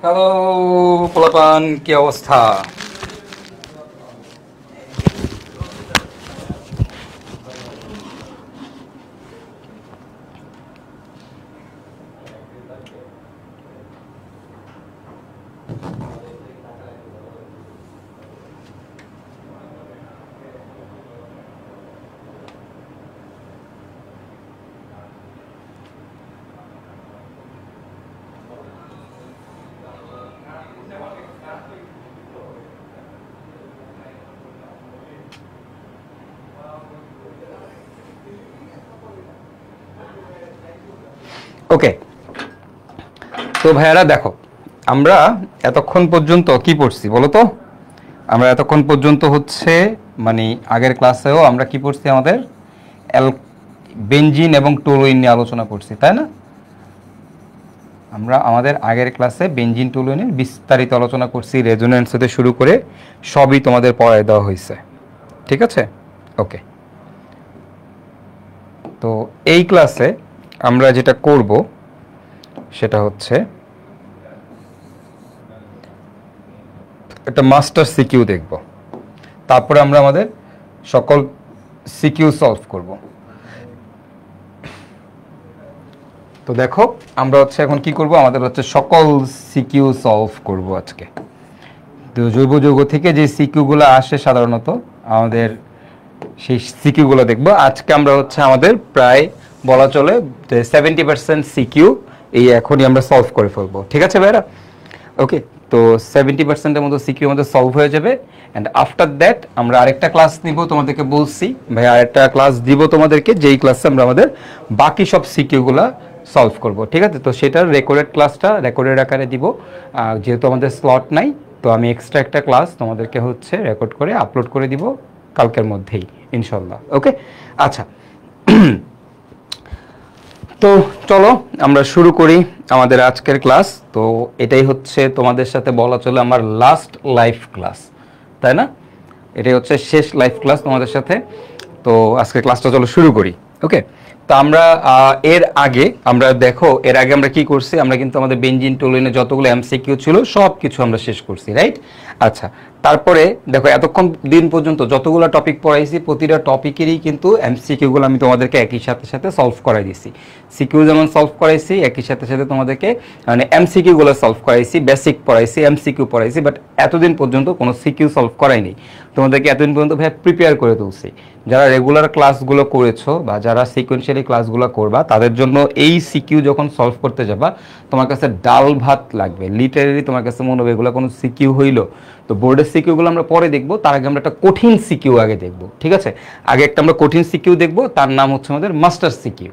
Hello পোলাপান, কি অবস্থা? ওকে, তো ভাইয়ারা দেখো, আমরা এতক্ষণ পর্যন্ত কি পড়ছি বলো তো? আমরা এতক্ষণ পর্যন্ত হচ্ছে মানে আগের ক্লাসেও আমরা কি পড়ছি, আমাদের বেনজিন এবং টলুইন নিয়ে আলোচনা করছি, তাই না? আমরা আমাদের আগের ক্লাসে বেনজিন টলুইনের বিস্তারিত আলোচনা করছি, রেজোনেন্স থেকে শুরু করে সবই তোমাদের পড়ায় দেওয়া হয়েছে, ঠিক আছে? ওকে, তো এই ক্লাসে আমরা যেটা করব সেটা হচ্ছে একটা মাস্টার সিকিউ দেখব, তারপরে আমরা আমাদের সকল সিকিউ সলভ করব। তো দেখো, আমরা হচ্ছে এখন কি করব, আমাদের হচ্ছে সকল সিকিউ সলভ করব আজকে। তো জৈব যৌগ থেকে যে সিকিউগুলো আসে সাধারণত আমাদের সেই সিকিউগুলো দেখব আজকে। আমরা হচ্ছে আমাদের প্রায় বলা চলে 70% সিকিউ এই এখনই আমরা সলভ করে ফেলবো, ঠিক আছে ভাইরা? ওকে, তো 70%-এর মতো সিকিউ আমাদের সলভ হয়ে যাবে। অ্যান্ড আফটার দ্যাট আমরা আরেকটা ক্লাস নিব, তোমাদেরকে বলছি ভাই আরেকটা ক্লাস দিব তোমাদেরকে, যেই ক্লাসে আমরা আমাদের বাকি সব সিকিউগুলা সলভ করব, ঠিক আছে? তো সেটার রেকর্ডেড ক্লাসটা রেকর্ডেড আকারে দিব, যেহেতু আমাদের স্লট নাই, তো আমি এক্সট্রা একটা ক্লাস তোমাদেরকে হচ্ছে রেকর্ড করে আপলোড করে দিব কালকের মধ্যেই ইনশাল্লাহ। ওকে, আচ্ছা, তো চলো আমরা শুরু করি আমাদের আজকের ক্লাস। তো এটাই হচ্ছে তোমাদের সাথে বলা চলে আমার লাস্ট লাইভ ক্লাস, তাই না? এটাই হচ্ছে শেষ লাইভ ক্লাস তোমাদের সাথে। তো আজকের ক্লাসটা চলো শুরু করি। ওকে, তো আমরা এর আগে আমরা কি করছি, আমরা কিন্তু আমাদের বেনজিন টলুইনে যতগুলো এমসিকিউ ছিল সব কিছু আমরা শেষ করছি, রাইট? আচ্ছা, তারপরে দেখো এতক্ষণ দিন পর্যন্ত যতগুলো টপিক পড়াইছি প্রতিটা টপিকেরই কিন্তু এমসিকিউগুলো আমি তোমাদেরকে একই সাথে সাথে সলভ করাই দিছি। সিকিউ যেমন সলভ করাইছি, একই সাথে সাথে তোমাদেরকে মানে এমসিকিউগুলো সলভ করাইছি, বেসিক পড়াইছি, এমসিকিউ পড়াইছি, বাট এতদিন পর্যন্ত কোনো সিকিউ সলভ করাইনি। তোমাদেরকে এতদিন পর্যন্ত ভাই প্রিপেয়ার করে তুলছি। যারা রেগুলার ক্লাসগুলো করেছো বা যারা সিকোয়েন্সিয়ালি ক্লাসগুলো করবা তাদের জন্য এই সিকিউ যখন সলভ করতে যাবা তোমার কাছে ডাল ভাত লাগবে, লিটারেলি তোমার কাছে মনে হবে এগুলো কোনো সিকিউ হইলো। তো বোর্ডের সিকিউগুলো আমরা পরে দেখবো, তার আগে আমরা একটা কঠিন সিকিউ আগে দেখবো, ঠিক আছে? আগে একটা আমরা কঠিন সিকিউ দেখবো, তার নাম হচ্ছে আমাদের মাস্টার সিকিউ।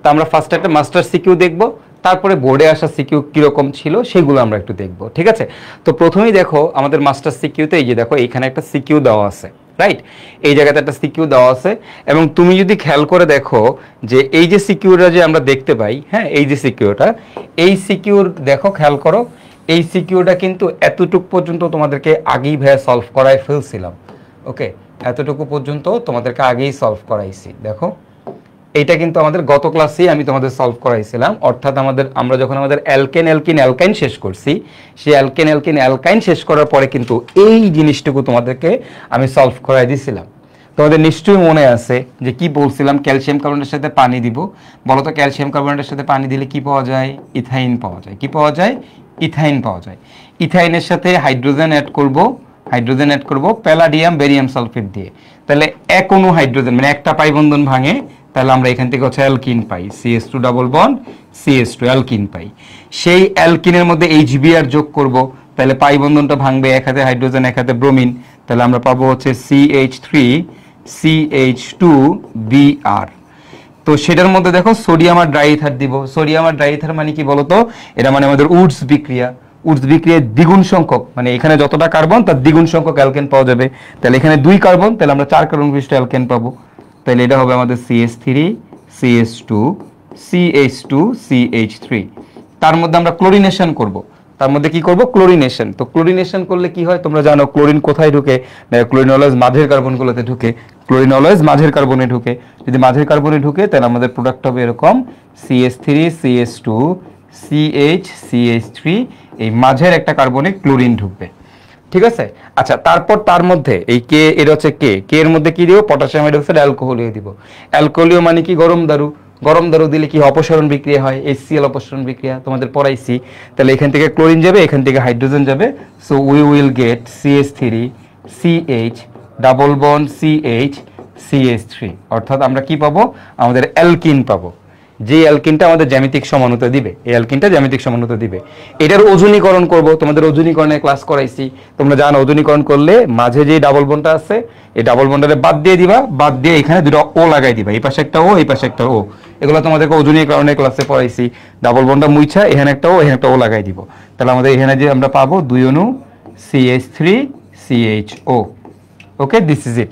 তো আমরা ফার্স্টে একটা মাস্টার সিকিউ দেখবো, তারপরে বোর্ডে আসা সিকিউ কিরকম ছিল সেগুলো আমরা একটু দেখবো, ঠিক আছে? তো প্রথমেই দেখো আমাদের মাস্টার সিকিউতে এই যে দেখো এখানে একটা সিকিউ দেওয়া আছে, রাইট? এই জায়গাতে একটা সিকিউ দেওয়া আছে, এবং তুমি যদি খেয়াল করে দেখো যে এই যে সিকিউটা যে আমরা দেখতে পাই, হ্যাঁ, এই যে সিকিউটা, এই সিকিউর দেখো খেয়াল করো, এই সিকিউটা কিন্তু এতটুকু পর্যন্ত তোমাদেরকে আগেই ভাইয়া সলভ করাই ফেলছিলাম। ওকে, এতটুকু পর্যন্ত তোমাদেরকে আগেই সলভ করাইছি। দেখো এইটা কিন্তু আমাদের গত ক্লাসেই আমি তোমাদের সলভ করাইছিলাম, অর্থাৎ আমরা যখন আমাদের অ্যালকেন শেষ করছি, সেই অ্যালকাইন শেষ করার পরে কিন্তু এই জিনিসটুকু তোমাদেরকে আমি সলভ করাই দিছিলাম। তোমাদের নিশ্চয়ই মনে আছে যে কি বলছিলাম, ক্যালসিয়াম কার্বনেটের সাথে পানি দিব। বলতো ক্যালসিয়াম কার্বনেটের সাথে পানি দিলে কি পাওয়া যায়? ইথাইন পাওয়া যায়। কি পাওয়া যায়? ইথাইন পাওয়া যায়। ইথাইনের সাথে হাইড্রোজেন অ্যাড করব প্যালাডিয়াম বেরিয়াম সালফেট দিয়ে। তাহলে এক অণু হাইড্রোজেন মানে একটা পাই বন্ধন ভাঙে, তাহলে আমরা এখান থেকে হচ্ছে অ্যালকিন পাই, CH2 double bond CH2 alkene পাই। সেই অ্যালকিনের মধ্যে HBr যোগ করব, তাহলে পাই বন্ধনটা ভাঙবে, এক হাতে হাইড্রোজেন এক হাতে ব্রোমিন, তাহলে আমরা পাবো হচ্ছে CH3 CH2Br। তো সেটার মধ্যে দেখো সোডিয়াম আর ড্রাইইথার দিব। সোডিয়াম আর ড্রাইইথার মানে কি বলতো? এটা মানে আমাদের উডস বিক্রিয়া। উডস বিক্রিয়ায় দ্বিগুণ সংখ্যক, মানে এখানে যতটা কার্বন তার দ্বিগুণ সংখ্যক অ্যালকেন পাওয়া যাবে। তাহলে এখানে 2 কার্বন, তাহলে আমরা 4 কার্বন বিশিষ্ট অ্যালকেন পাবো। তাহলে এটা হবে আমাদের CH3 CH2 CH2 CH3। তার মধ্যে আমরা ক্লোরিনেশন করব। তার মধ্যে কি করব? ক্লোরিনেশন। তো ক্লোরিনেশন করলে কি হয় তোমরা জানো, ক্লোরিন কোথায় ঢুকে? ক্লোরিন অলওয়েজ মাঝের কার্বনগুলোতে ঢুকে। ক্লোরিন অলওয়েজ মাঝের কার্বনে ঢুকে। যদি মাঝের কার্বনে ঢুকে তাহলে আমাদের প্রোডাক্ট হবে এরকম CH3 CH2 CH3, এই মাঝের একটা কার্বনে ক্লোরিন ঢুকবে, ঠিক আছে। আচ্ছা, তারপর তার মধ্যে এই কে, এটা হচ্ছে কে এর মধ্যে কি দিব, পটাশিয়াম হাইড্রোক্সাইড অ্যালকোহলীয় দিব। অ্যালকোহলীয় মানে কি, গরম দারু। গরম দারু দিলে কি অপসারণ বিক্রিয়া হয়, HCl অপসারণ বিক্রিয়া তোমাদের পড়াইছি। তাহলে এখান থেকে ক্লোরিন যাবে, এখান থেকে হাইড্রোজেন যাবে, so we will get CH3 CH double bond CH CH3, অর্থাৎ আমরা কি পাবো, আমাদের অ্যালকিন পাবো। যে অ্যালকিনটা আমাদের জ্যামিতিক সমানুতা দিবে, এই অ্যালকিনটা জ্যামিতিক সমানুতা দিবে। এটার ওজনীকরণ করব, তোমাদের ওজনীকরণের ক্লাস করাইছি, তোমরা জানো ওজনীকরণ করলে মাঝে যে ডাবল বন্ডটা আছে এই ডাবল বন্ডারে বাদ দিয়ে দিবা, বাদ দিয়ে এখানে দুটো ও লাগাই দিবা, এই পাশে একটা ও, এই পাশে একটা ও। এগুলো তোমাদেরকে ওজনীকরণের ক্লাসে পড়াইছি। ডাবল বন্ডটা মুইছা এখানে একটা ও, এখানে একটা ও লাগাই দিব। তাহলে আমাদের এখানে যে আমরা পাবো 2 অণু CH3 CHO। Okay, this is ইট।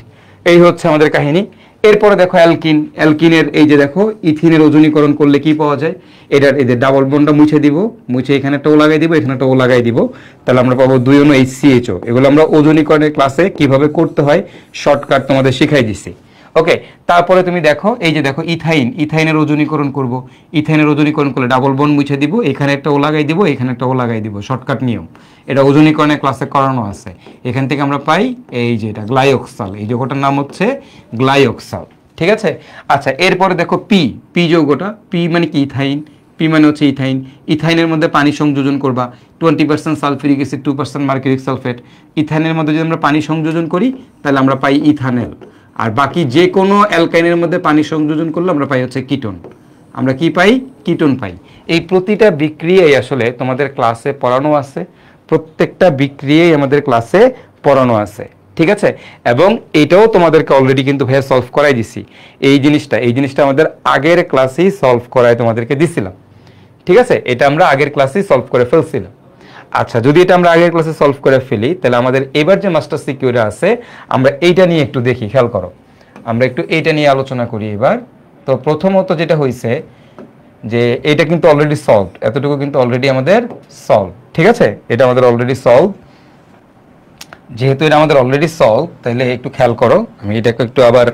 এই হচ্ছে আমাদের কাহিনী। এরপরে দেখো অ্যালকিনের এই যে দেখো ইথিনের ওজনীকরণ করলে কি পাওয়া যায়, এটার এই যে ডাবল বন্ডটা মুছে দিব, মুছে এখানে একটা ও লাগাই দিব, এখানে একটা ও লাগাই দিব, তাহলে আমরা পাবো 2 অণু HCHO। এগুলো আমরা ওজনীকরণের ক্লাসে কিভাবে করতে হয় শর্টকাট তোমাদের শিখাই দিছি। ওকে, তারপরে তুমি দেখো এই যে দেখো ইথাইনের ওজনীকরণ করব। ইথাইনের ওজনীকরণ করলে ডাবল বন্ড মুছে দিব, এখানে একটা ও লাগাই দিব, এখানে একটা ও লাগাই দিব, শর্টকাট নিয়ম। এটা ওজনীকরণের ক্লাসে করানো আছে। এখান থেকে আমরা পাই এই যে এটা গ্লাইওক্সাল, এই যৌগটার নাম হচ্ছে গ্লাইওক্সাল, ঠিক আছে। আচ্ছা, এরপরে দেখো পি যৌগটা, পি মানে কি, ইথাইন। পি মানে হচ্ছে ইথাইন। ইথাইনের মধ্যে পানি সংযোজন করবা, 20% সালফিউরিক অ্যাসিড, 2% মার্কিউরিক সালফেট। ইথাইনের মধ্যে যদি আমরা পানি সংযোজন করি তাহলে আমরা পাই ইথানেল। আর বাকি যে কোনো অ্যালকাইনের মধ্যে পানি সংযোজন করলে আমরা পাই হচ্ছে কিটোন। আমরা কি পাই, কিটোন পাই। এই প্রতিটা বিক্রিয়াই আসলে তোমাদের ক্লাসে পড়ানো আছে, প্রত্যেকটা বিক্রিয়াই আমাদের ক্লাসে পড়ানো আছে, ঠিক আছে। এবং এটাও তোমাদেরকে অলরেডি কিন্তু ভাইয়া সলভ করাই দিছি। এই জিনিসটা আমাদের আগের ক্লাসেই সলভ করাই তোমাদেরকে দিছিলাম, ঠিক আছে। এটা আমরা আগের ক্লাসেই সলভ করে ফেলছিলাম। আচ্ছা, যদি এটা আমরা আগের ক্লাসে সলভ করে ফেলি তাহলে আমাদের এবার যে মাস্টার সিকিউরিটি আছে আমরা এইটা নিয়ে একটু দেখি, খেয়াল করো। আমরা একটু এইটা নিয়ে আলোচনা করি এবার। তো প্রথমত যেটা হয়েছে যে এটা কিন্তু অলরেডি সলভড, এতটুকু কিন্তু অলরেডি আমাদের সলভ, ঠিক আছে। এটা আমাদের অলরেডি সলভ। যেহেতু এটা আমাদের অলরেডি সলভ, তাহলে একটু খেয়াল করো, আমি এটাকে একটু আবার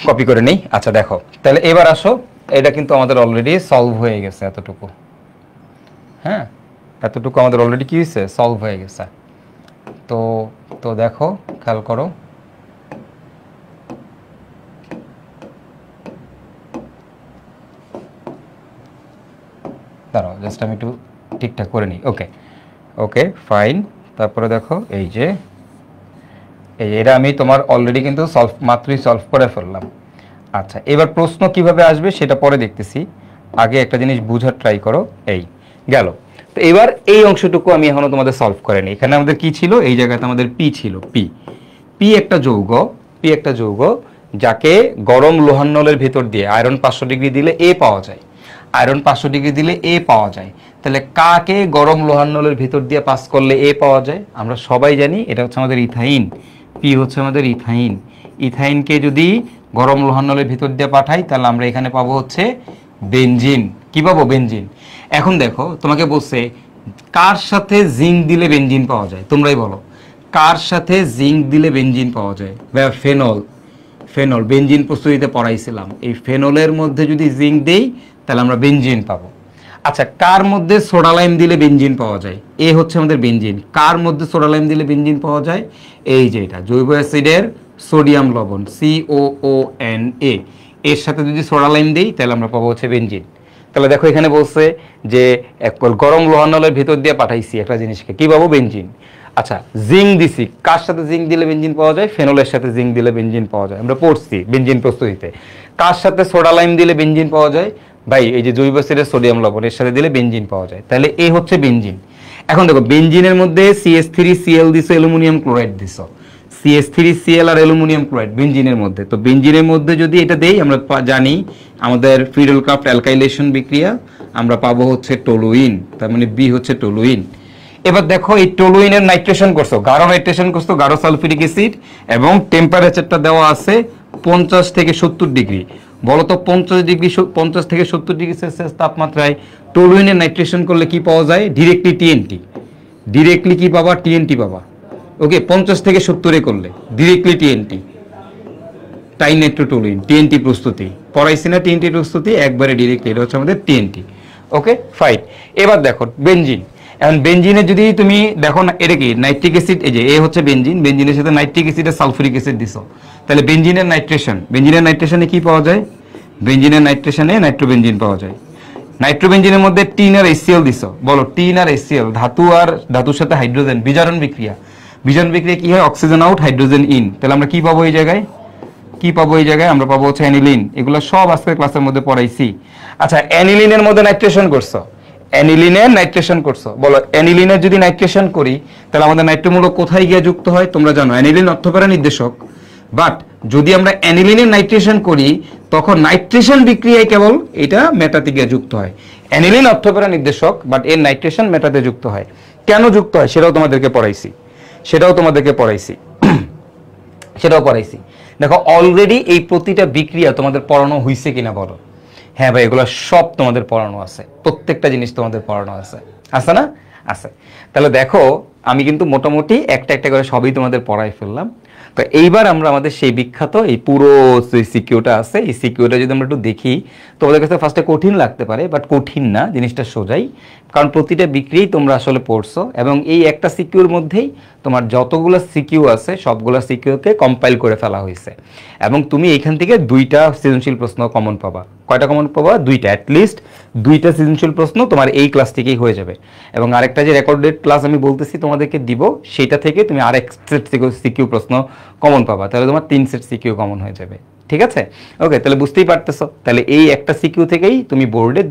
কপি করে নেই। আচ্ছা দেখো, তাহলে এবার আসো, এটা কিন্তু আমাদের অলরেডি সলভ হয়ে গেছে এতটুকু। হ্যাঁ, এতটুকু আমাদের অলরেডি কি হয়েছে, সলভ হয়ে গেছে। তো দেখো, খেয়াল করো, দাঁড়াও জাস্ট আমি একটু ঠিকঠাক করে নিই। Okay fine. তারপরে দেখো এই যে এটা আমি তোমার অলরেডি কিন্তু মাত্রই সলভ করে ফেললাম। আচ্ছা, এবার প্রশ্ন কিভাবে আসবে সেটা পরে দেখতেছি, আগে একটা জিনিস বুঝার ট্রাই করো। এই গেল। তো এবার এই অংশটুকু আমি এখনো তোমাদের সলভ করিনি। এখানে আমাদের কি ছিল, এই জায়গাতে আমাদের পি ছিল। পি একটা যৌগ যাকে গরম লোহান্নলের ভেতর দিয়ে আয়রন 500 ডিগ্রি দিলে এ পাওয়া যায়, তাহলে কাকে গরম লোহান্নলের ভেতর দিয়ে পাস করলে এ পাওয়া যায়, আমরা সবাই জানি এটা হচ্ছে আমাদের ইথাইন। পি হচ্ছে আমাদের ইথাইন। ইথাইনকে যদি গরম লোহান্নলের ভেতর দিয়ে পাঠাই তাহলে আমরা এখানে পাবো হচ্ছে বেনজিন। কি পাবো, বেনজিন। এখন দেখো তোমাকে বলছে কার সাথে জিঙ্ক দিলে বেনজিন পাওয়া যায়, তোমরাই বলো কার সাথে জিঙ্ক দিলে বেনজিন পাওয়া যায়। ফেনল বেনজিন প্রস্তুতিতে পড়াইছিলাম, এই ফেনলের মধ্যে যদি জিঙ্ক দেই তাহলে আমরা বেনজিন পাবো। আচ্ছা, কার মধ্যে সোডা লাইম দিলে বেনজিন পাওয়া যায়, এ হচ্ছে আমাদের বেনজিন। কার মধ্যে সোডা লাইম দিলে বেনজিন পাওয়া যায়, এই যে এটা জৈব অ্যাসিডের সোডিয়াম লবণ COONA, এর সাথে যদি সোডা লাইম দেই তাহলে আমরা পাবো হচ্ছে বেনজিন। তাহলে দেখো এখানে বলছে যে গরম লোহানলের ভিতর দিয়ে পাঠাইছি একটা জিনিসকে, কি পাবো, বেনজিন। আচ্ছা, জিঙ্ক দিছি, কার সাথে জিঙ্ক দিলে বেনজিন পাওয়া যায়, ফেনলের সাথে জিঙ্ক দিলে বেনজিন পাওয়া যায়, আমরা পড়ছি বেনজিন প্রস্তুতিতে। কার সাথে সোডা লাইম দিলে বেনজিন পাওয়া যায়, ভাই এই যে জৈব অ্যাসিডের সোডিয়াম লবণ, এর সাথে দিলে বেনজিন পাওয়া যায়। তাহলে এই হচ্ছে বেনজিন। এখন দেখো বেনজিনের মধ্যে CH3Cl দিছো, অ্যালুমিনিয়াম ক্লোরাইড দিছো, CH3Cl আর অ্যালুমিনিয়াম ক্লোরাইড বেনজিনের মধ্যে। তো বেনজিনের মধ্যে যদি এটা দেই, আমরা জানি আমাদের ফ্রিডেল-ক্রাফট অ্যালকাইলেশন বিক্রিয়া, আমরা পাবো হচ্ছে টলুইন, তার মানে বি হচ্ছে টলুইন। এবার দেখো এই টলুইনের নাইট্রেশন করছো, গাঢ় সালফিউরিক অ্যাসিড, এবং টেম্পারেচারটা দেওয়া আছে 50 থেকে 70 ডিগ্রি। বলতো 50 থেকে 70 ডিগ্রি সেলসিয়াস তাপমাত্রায় টলুইনের নাইট্রেশন করলে কি পাওয়া যায়, ডিরেক্টলি কি পাবা, TNT পাবা। ওকে, 50 থেকে 70 করলে ডিরেক্টলি TNT, টাইনাইট্রোটলুইন, TNT প্রস্তুতি পড়াইছি না, TNT প্রস্তুতি একবারে ডিরেক্টলি, এটা হচ্ছে আমাদের TNT। Okay fine. এবার দেখো বেনজিন, এখন বেনজিনে যদি তুমি দেখো না, এটা কি নাইট্রিক অ্যাসিড, এই যে এ হচ্ছে বেনজিন, বেনজিনের সাথে নাইট্রিক অ্যাসিড আর সালফুরিক অ্যাসিড দিছো, তাহলে বেনজিনের নাইট্রেশন, বেনজিনের নাইট্রেশনে কি পাওয়া যায়? বেনজিনের নাইট্রেশনে নাইট্রোবেনজিন পাওয়া যায়। নাইট্রোবেনজিনের মধ্যে টিন আর HCl দিছো, বলো টিন আর HCl, ধাতু আর ধাতুর সাথে হাইড্রোজেন, বিজারণ বিক্রিয়া, বিজারণ বিক্রিয়া কি হয়? অক্সিজেন আউট হাইড্রোজেন ইন, তাহলে আমরা কি পাবো এই জায়গায়? কি পাবো এই জায়গায়? আমরা পাবো হচ্ছে অ্যানিলিন। এগুলো সব আজকের ক্লাসের মধ্যে পড়াইছি। আচ্ছা, অ্যানিলিনের মধ্যে নাইট্রেশন করছো, অ্যানিলিনের নাইট্রেশন করছো, বলো অ্যানিলিনের যদি নাইট্রেশন করি তাহলে আমাদের নাইট্রোমূলক কোথায় গিয়ে যুক্ত হয়? তোমরা জানো অ্যানিলিন অর্থপ্যারা নির্দেশক, বাট যদি আমরা অ্যানিলিনের নাইট্রেশন করি তখন নাইট্রেশন বিক্রিয়ায় কেবল এটা মেটাতে গিয়ে যুক্ত হয়। অ্যানিলিন অর্থপ্যারা নির্দেশক, বাট এর নাইট্রেশন মেটাতে যুক্ত হয়। কেন যুক্ত হয় সেটাও তোমাদেরকে পড়াইছি, সেটাও পড়াইছি। দেখো অলরেডি এই প্রতিটা বিক্রিয়া তোমাদের পড়ানো হয়েছে কিনা বলো? হ্যাঁ ভাই, এগুলো সব তোমাদের পড়ানো আছে, প্রত্যেকটা জিনিস তোমাদের পড়ানো আছে, আছে না? আছে। তাহলে দেখো আমি কিন্তু মোটামুটি একটা একটা করে সবই তোমাদের পড়াই ফেললাম। তো এইবার আমরা আমাদের সেই বিখ্যাত এই পুরো যে সিকিউটা আছে, এই সিকিউটা যদি আমরা একটু দেখি, তোমাদের কাছে ফার্স্টে কঠিন লাগতে পারে, বাট কঠিন না, জিনিসটা সোজাই, কারণ প্রতিটা বিক্রিয়াই তোমরা আসলে পড়ছো, এবং এই একটা সিকিউর মধ্যেই তোমার যতগুলো সিকিউ আছে সবগুলো সিকিউকে কম্পাইল করে ফেলা হয়েছে, এবং তুমি এইখান থেকে দুইটা সৃজনশীল প্রশ্ন কমন পাবা। কয়টা কমন পাবা? দুইটা, অ্যাটলিস্ট দুইটা সৃজনশীল প্রশ্ন তোমার এই ক্লাস থেকেই হয়ে যাবে। এবং আরেকটা যে রেকর্ডেড ক্লাস আমি বলতেছি তোমাদেরকে দিব, সেটা থেকে তুমি আরেক সেট সিকিউ প্রশ্ন কমন পাবা, তাহলে তোমার 3 সেট সিকিউ কমন হয়ে যাবে। ঠিক আছে? ওকে, তাহলে বুঝতেই পারতেছো, তাহলে এই একটা সিকিউ থেকেই তুমি বোর্ডে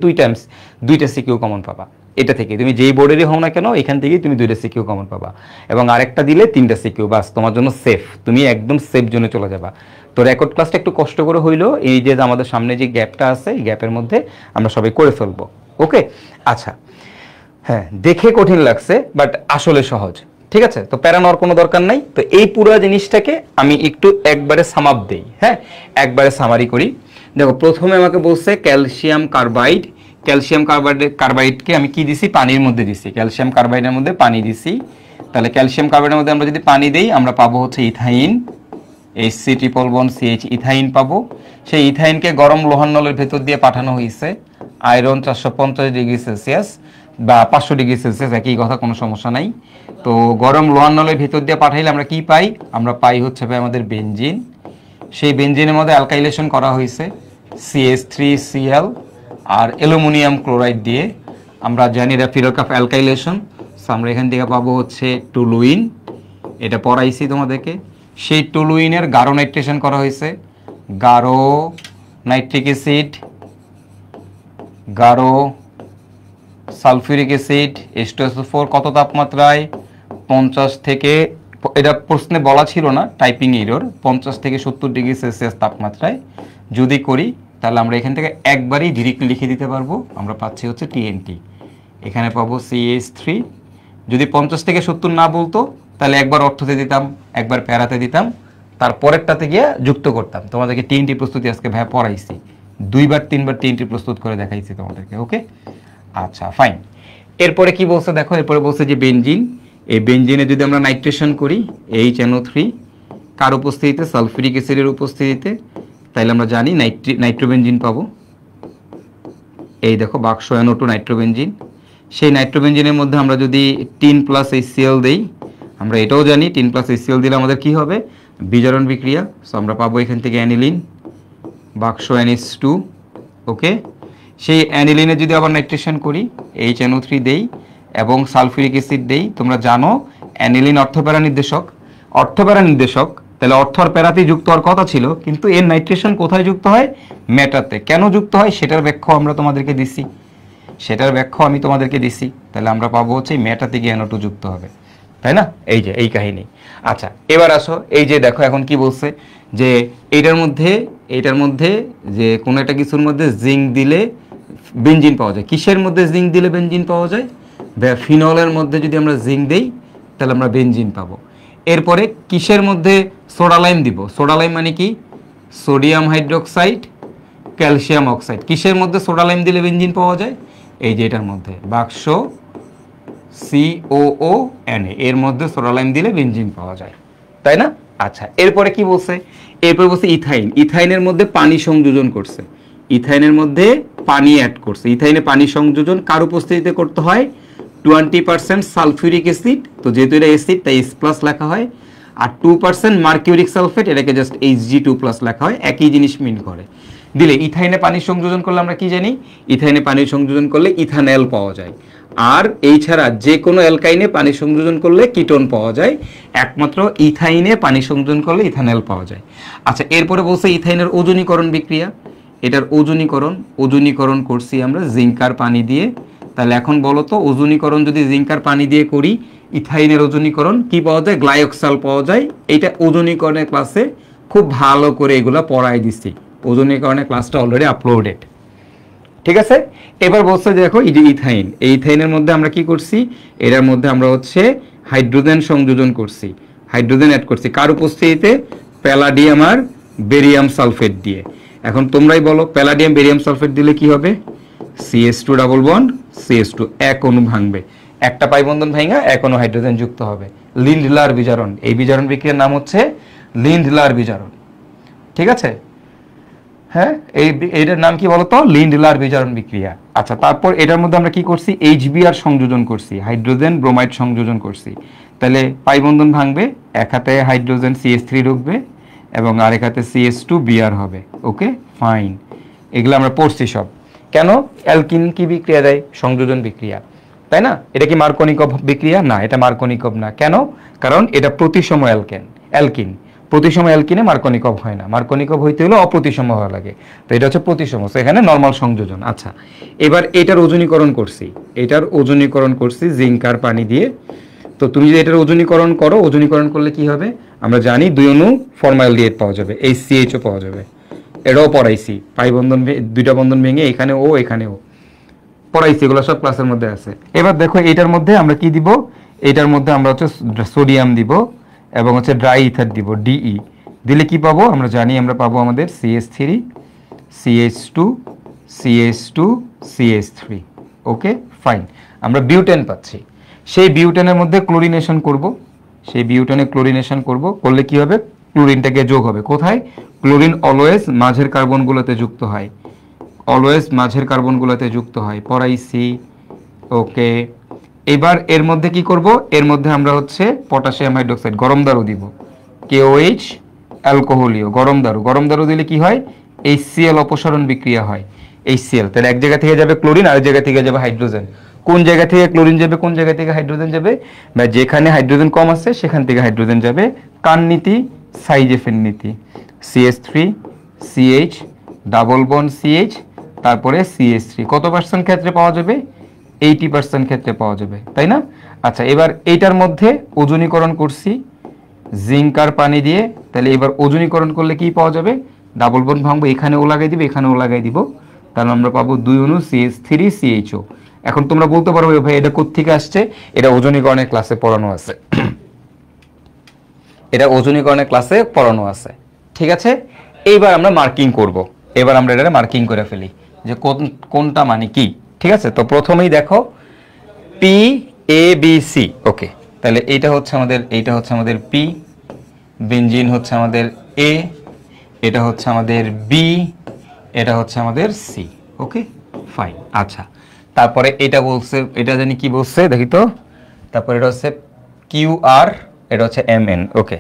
দুইটা সিকিউ কমন পাবা। এটা থেকে তুমি যেই বোর্ডেরই হও না কেন, এখান থেকেই তুমি দুইটা সিকিউ কমন পাবা, এবং আরেকটা দিলে 3টা সিকিউ, বাস তোমার জন্য সেফ, তুমি একদম সেফ জোনে চলে যাবা। তো রেকর্ড ক্লাসটা একটু কষ্ট করে হইলো, এই যে আমাদের সামনে যে গ্যাপটা আছে, এই গ্যাপের মধ্যে আমরা সবাই করে ফেলবো। ওকে, আচ্ছা, হ্যাঁ দেখে কঠিন লাগছে বাট আসলে সহজ। ঠিক আছে, তো প্যারা নেওয়ার কোনো দরকার নাই। তো এই পুরো জিনিসটাকে আমি একটু একবারে সামাপ দেই, হ্যাঁ একবারে সামারি করি। দেখো প্রথমে আমাকে বলছে ক্যালসিয়াম কার্বাইড, ক্যালসিয়াম কার্বাইডকে আমি কি দিছি? পানির মধ্যে দিছি, ক্যালসিয়াম কার্বাইডের মধ্যে পানি দিছি। তাহলে ক্যালসিয়াম কার্বাইডের মধ্যে আমরা যদি পানি দেই, আমরা পাবো হচ্ছে ইথাইন, HC∼CH ইথাইন পাবো। সেই ইথাইনকে গরম লোহার নলের ভেতর দিয়ে পাঠানো হয়েছে, আয়রন 450 ডিগ্রি সেলসিয়াস বা 500 ডিগ্রি সেলসিয়াস, একই কথা, কোনো সমস্যা নাই। তো গরম লোহার নলের ভেতর দিয়ে পাঠাইলে আমরা কি পাই? আমরা পাই হচ্ছে ভাই আমাদের বেনজিন। সেই বেনজিনের মধ্যে অ্যালকাইলেশন করা হয়েছে CH3Cl আর অ্যালুমিনিয়াম ক্লোরাইড দিয়ে, আমরা জানি এটা ফিরক অফ অ্যালকাইলেশন। সো আমরা এখান থেকে পাবো হচ্ছে টুলুইন, এটা পড়াইছি তোমাদেরকে। সেই টুলুইনের গাঢ় নাইট্রেশন করা হয়েছে, গাঢ় নাইট্রিক অ্যাসিড, গাঢ় সালফিউরিক অ্যাসিড, H2SO4 কত তাপমাত্রায়? 50 থেকে, এটা প্রশ্নে বলা ছিল না, টাইপিং এরর, 50 থেকে 70 ডিগ্রি সেলসিয়াস তাপমাত্রায় যদি করি তাহলে আমরা এখান থেকে একবারই ডিরেক্টলি লিখে দিতে পারবো, আমরা পাচ্ছি হচ্ছে TNT। এখানে পাবো CH3। যদি 50 থেকে 70 না বলতো তাহলে একবার অর্থতে দিতাম, একবার প্যারাতে দিতাম, তারপরেরটাতে গিয়ে যুক্ত করতাম। তোমাদেরকে TNT প্রস্তুতি আজকে ভাই পড়াইছি, 2বার 3বার TNT প্রস্তুত করে দেখাইছি তোমাদেরকে। ওকে, আচ্ছা ফাইন। এরপরে কি বলছে দেখো, এরপরে বলছে যে বেনজিন, এই বেনজিনে যদি আমরা নাইট্রেশন করি HNO3 কার উপস্থিতিতে? সালফিউরিক অ্যাসিডের উপস্থিতিতে, তাইলে আমরা জানি নাইট্রোবেনজিন পাবো। এই দেখো বাক্স NO2 নাইট্রোবেনজিন। সেই নাইট্রোবেনজিনের মধ্যে আমরা যদি টিন প্লাস HCl দেই, আমরা এটাও জানি টিন প্লাস HCl দিলে আমাদের কি হবে? বিজারণ বিক্রিয়া। সো আমরা পাবো এখান থেকে অ্যানিলিন, বাক্স NH2। ওকে, সেই অ্যানিলিনে যদি আবার নাইট্রেশন করি HNO3 দেই এবং সালফিউরিক অ্যাসিড দেই, তোমরা জানো অ্যানিলিন অর্থপ্যারা নির্দেশক, অর্থপ্যারা নির্দেশক, তাহলে অর্থ আর প্যারাতেই যুক্ত হওয়ার কথা ছিল, কিন্তু এর নাইট্রেশন কোথায় যুক্ত হয়? মেটাতে। কেন যুক্ত হয় সেটার ব্যাখ্যা আমরা তোমাদেরকে দিছি, আমি তোমাদেরকে দিছি। তাহলে আমরা পাবো হচ্ছে মেটাতে গিয়ে NO2 যুক্ত হবে, তাই না? এই যে এই কাহিনী। আচ্ছা এবার আসো, এই যে দেখো এখন কি বলছে যে এইটার মধ্যে যে কোনো একটা কিছুর মধ্যে জিঙ্ক দিলে বেনজিন পাওয়া যায়। কিসের মধ্যে জিঙ্ক দিলে বেনজিন পাওয়া যায়? ফিনলের মধ্যে যদি আমরা জিঙ্ক দেই তাহলে আমরা বেনজিন পাবো। এরপরে কিসের মধ্যে সোডা লাইম দিব? সোডা লাইম মানে কি? Sodium hydroxide, calcium oxide. কিসের মধ্যে সোডা লাইম দিলে বেনজিন পাওয়া যায়? এই যে এটার মধ্যে, বাক্স COONA, এর মধ্যে সোডা লাইম দিলে বেনজিন পাওয়া যায়, তাই না? আচ্ছা এরপরে কি বলছে? এরপরে বলছে ইথাইন, ইথাইনের মধ্যে পানি সংযোজন করছে। ইথাইনের মধ্যে পানি অ্যাড করছে। ইথাইনে পানি সংযোজন কার উপস্থিতিতে করতে হয়? 20% সালফিউরিক অ্যাসিড, তো যেহেতু এটা অ্যাসিড তাই H+ লেখা হয়, আর 2% মার্কিউরিক সালফেট, এটাকে জাস্ট Hg2+ লেখা হয়, একই জিনিস মিন করে। দিলে ইথাইনে পানি সংযোজন করলে আমরা কি জানি? ইথাইনে পানি সংযোজন করলে ইথানল পাওয়া যায়। আর এই ছাড়া যে কোনো অ্যালকাইনে পানি সংযোজন করলে কিটোন পাওয়া যায়, একমাত্র ইথাইনে পানি সংযোজন করলে ইথানল পাওয়া যায়। আচ্ছা, এরপরে বলছে ইথাইনের ওজনীকরণ বিক্রিয়া। এটার ওজনীকরণ করছি আমরা জিঙ্কার পানি দিয়ে। তাহলে এখন বলো তো, ওজনীকরণ যদি জিঙ্কার পানি দিয়ে করি, ইথাইনের ওজনীকরণ কি পাওয়া যায়? গ্লাইকসাল পাওয়া যায়। এইটা ওজনীকরণের ক্লাসে খুব ভালো করে এগুলা পড়াই দিচ্ছি। ওজনীকরণের ক্লাসটা অলরেডি আপলোডেড, ঠিক আছে। এবার বলছে দেখো, এই যে ইথাইন, এই ইথাইনের মধ্যে আমরা কি করছি? এটার মধ্যে আমরা হচ্ছে হাইড্রোজেন সংযোজন করছি, হাইড্রোজেন অ্যাড করছি কার উপস্থিতিতে? প্যালাডিয়াম আর বেরিয়াম সালফেট দিয়ে। এখন তোমরাই বলো, প্যালাডিয়াম বেরিয়াম সালফেট দিলে কি হবে? CH2 ডাবল বন্ড CH2, এক অণু ভাঙবে, একটা পাই বন্ধন ভাঙা এক অণু হাইড্রোজেন যুক্ত হবে। লিন্ডলার বিজারণ, এই বিজারণ বিক্রিয়ার নাম হচ্ছে লিন্ডলার বিজারণ, ঠিক আছে। হ্যাঁ, এইটার নাম কি বলতো? লিন্ডলার বিজারণ বিক্রিয়া। আচ্ছা, তারপর এটার মধ্যে আমরা কি করছি? HBr সংযোজন করছি, হাইড্রোজেন ব্রোমাইড সংযোজন করছি। তাহলে পাই বন্ধন ভাঙবে, এক হাতে হাইড্রোজেন CH3 ঢুকবে এবং আরেক হাতে CH2Br হবে। ওকে, ফাইন, এগুলো আমরা পড়ছি সব। কেন? অ্যালকিন কি বিক্রিয়া দেয়? সংযোজন বিক্রিয়া, তাই না? এটা কি মার্কনিকভ বিক্রিয়া? না, এটা মার্কনিকভ না। কেন? কারণ এটা প্রতিসম অ্যালকিন। প্রতিসম অ্যালকিনে মার্কনিকভ হয় না, মার্কনিকভ হইতে হলে অপ্রতিসম হওয়া লাগে, তো এটা হচ্ছে প্রতিসম, তো এখানে নরমাল সংযোজন। আচ্ছা, এবার এটার ওজনীকরণ করছি জিঙ্কার পানি দিয়ে। তো তুমি যদি এটার ওজনীকরণ করো, ওজনীকরণ করলে কি হবে? আমরা জানি 2 অণু ফর্মালডিহাইড পাওয়া যাবে, HCHO পাওয়া যাবে। এটাও পড়াইছি, পাই বন্ধন, 2টা বন্ধন ভেঙে এখানে ও এখানে ও পড়াইছি, এগুলো সব ক্লাসের মধ্যে আছে। এবার দেখো, এটার মধ্যে আমরা কি দিব? এটার মধ্যে আমরা হচ্ছে সোডিয়াম দিব এবং হচ্ছে ড্রাই ইথার দিব, DE দিলে কি পাবো? আমরা জানি আমরা পাবো আমাদের CH3 CH2 CH2 CH3। ওকে, ফাইন, আমরা বিউটেন পাচ্ছি। সেই বিউটেনের মধ্যে ক্লোরিনেশন করব, করলে কি হবে? ক্লোরিনটাকে যোগ হবে কোথায়? ক্লোরিন অলওয়েজ মাঝের কার্বনগুলোতে যুক্ত হয়, পড়াইছি। ওকে, এবার এর মধ্যে কি করব? এর মধ্যে আমরা হচ্ছে পটাশিয়াম হাইড্রোক্সাইড, গরম দারু দিব, KOH অ্যালকোহলীয় গরম দারু দিলে কি হয়? HCl অপসারণ বিক্রিয়া হয়, HCl। তাহলে এক জায়গা থেকে যাবে ক্লোরিন, আরেক জায়গা থেকে যাবে হাইড্রোজেন। কোন জায়গা থেকে ক্লোরিন যাবে, কোন জায়গা থেকে হাইড্রোজেন যাবে? বা যেখানে হাইড্রোজেন কম আছে সেখান থেকে হাইড্রোজেন যাবে। কার নীতি? সাইজেফের নীতি। CH3 CH double bond CH, তারপরে CH3 কত পার্সেন্ট ক্ষেত্রে পাওয়া যাবে? 80% ক্ষেত্রে পাওয়া যাবে, তাই না? আচ্ছা, এবার এইটার মধ্যে ওজনীকরণ করছি জিঙ্কার পানি দিয়ে। তাহলে এবার ওজনীকরণ করলে কি পাওয়া যাবে? ডাবল বন্ড ভাঙবো, এখানেও লাগাই দিব, এখানেও লাগাই দিব, তাহলে আমরা পাবো 2 অণু CH3 CHO। এখন তোমরা বলতে পারো ভাই এটা কোত্থেকে আসছে? এটা ওজনীকরণের ক্লাসে পড়ানো আছে, ঠিক আছে। এইবার আমরা মার্কিং করব, এবার আমরা এটা মার্কিং করে ফেলি যে কোনটা মানে কি, ঠিক আছে। তো প্রথমেই দেখো PABC। ওকে, তাহলে এইটা হচ্ছে আমাদের P, বেনজিন হচ্ছে আমাদের A, এটা হচ্ছে আমাদের B, এটা হচ্ছে আমাদের C। ওকে, ফাইন। আচ্ছা, তারপরে এটা বলছে, এটা জানি কি বলছে দেখি তো। তারপরে এটা হচ্ছে QR, এটা হচ্ছে MN। ওকে,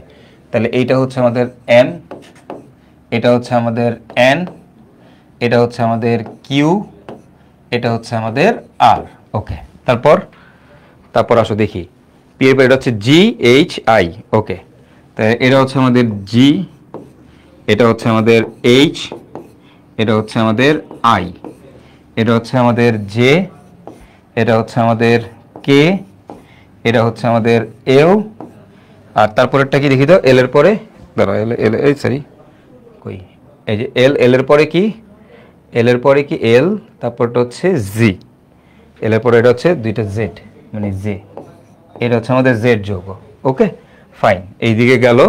তাহলে এইটা হচ্ছে আমাদের M, এটা হচ্ছে আমাদের N, এটা হচ্ছে আমাদের Q, এটা হচ্ছে আমাদের R। ওকে, তারপর আসো দেখি P এর পর এটা হচ্ছে GHI। ওকে, তাহলে এটা হচ্ছে আমাদের G, এটা হচ্ছে আমাদের H, এটা হচ্ছে আমাদের I, এটা হচ্ছে আমাদের J, এটা হচ্ছে আমাদের K, এটা হচ্ছে আমাদের L, আর তারপরেরটা কি দেখি তো? L এর পরে দাঁড়াও, কই, এই যে L এর পরে কি? L, তারপরটা হচ্ছে Z, L এর পরে এটা হচ্ছে 2টা Z, মানে J, এটা হচ্ছে আমাদের Z যৌগ। ওকে, ফাইন, এইদিকে গেল।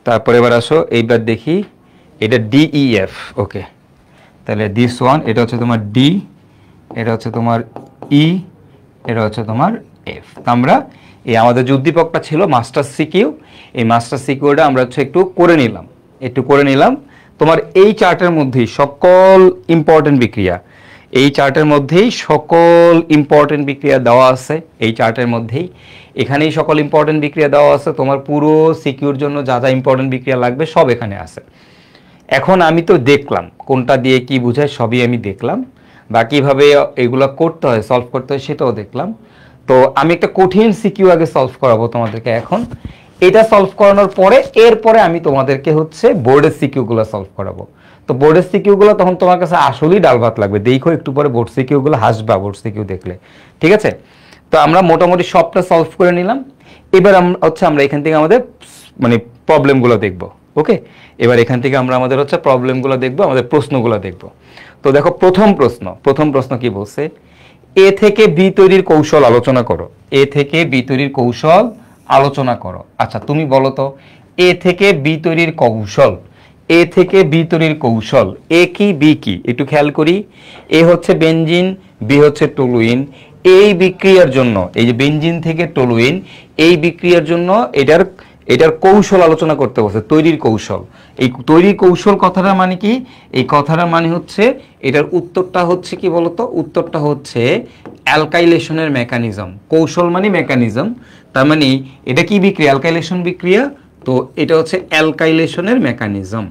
তারপরে এবার আসো, এইবার দেখি এটা DEF। ওকে, তাহলে দিস ওয়ান, এটা হচ্ছে তোমার D, এটা হচ্ছে তোমার E, এটা হচ্ছে তোমার F। আমরা এই আমাদের যে উদ্দীপকটা ছিল মাস্টার সিকিউ, এই মাস্টার সিকিউটা আমরা হচ্ছে একটু করে নিলাম। তোমার এই চার্টের মধ্যেই সকল ইম্পর্টেন্ট বিক্রিয়া, এই চার্টের মধ্যেই সকল ইম্পর্টেন্ট বিক্রিয়া দেওয়া আছে, এই চার্টের মধ্যেই এখানেই সকল ইম্পর্টেন্ট বিক্রিয়া দেওয়া আছে। তোমার পুরো সিকিউর জন্য যা যা ইম্পর্টেন্ট বিক্রিয়া লাগবে সব এখানে আছে। এখন আমি তো দেখলাম কোনটা দিয়ে কি বোঝায়, সবই আমি দেখলাম, বা কীভাবে এগুলো করতে হয়, সলভ করতে হয় সেটাও দেখলাম। তো আমি একটা কঠিন সিকিউ আগে সলভ করাবো তোমাদেরকে এখন। এটা সলভ করানোর পরে এরপরে আমি তোমাদেরকে হচ্ছে বোর্ডের সিকিউগুলো সলভ করাবো। তো বোর্ডের সিকিউগুলো তখন তোমার কাছে আসলেই ডাল ভাত লাগবে, দেখো একটু পরে বোর্ড সিকিউগুলো, হাসবা বোর্ড সিকিউ দেখলে, ঠিক আছে? তো আমরা মোটামুটি সবটা সলভ করে নিলাম। এবার আমরা এখান থেকে আমাদের মানে প্রবলেমগুলো দেখব। ওকে, এবার এখান থেকে আমরা আমাদের হচ্ছে প্রবলেমগুলো দেখব, আমাদের প্রশ্নগুলো দেখব। তো দেখো প্রথম প্রশ্ন কি বলছে, এ থেকে বি তৈরির কৌশল আলোচনা করো। এ থেকে বি তৈরির কৌশল আলোচনা করো। আচ্ছা তুমি বলো তো, এ থেকে বি তৈরির কৌশল, এ থেকে বি তৈরির কৌশল, এ কি বি কি একটু খেয়াল করি। এ হচ্ছে বেনজিন, বি হচ্ছে টলুইন। এই বিক্রিয়ার জন্য, এই যে বেনজিন থেকে টলুইন, এই বিক্রিয়ার জন্য এটার কৌশল আলোচনা করতে বলছে, তৈরির কৌশল। এই তৈরির কৌশল কথাটার মানে কি? এই কথাটার মানে হচ্ছে এটার উত্তরটা হচ্ছে কি বলতো, উত্তরটা হচ্ছে অ্যালকাইলেশনের মেকানিজম। কৌশল মানে মেকানিজম, তার মানে এটা কি বিক্রিয়া? অ্যালকাইলেশন বিক্রিয়া। তো এটা হচ্ছে অ্যালকাইলেশনের মেকানিজম।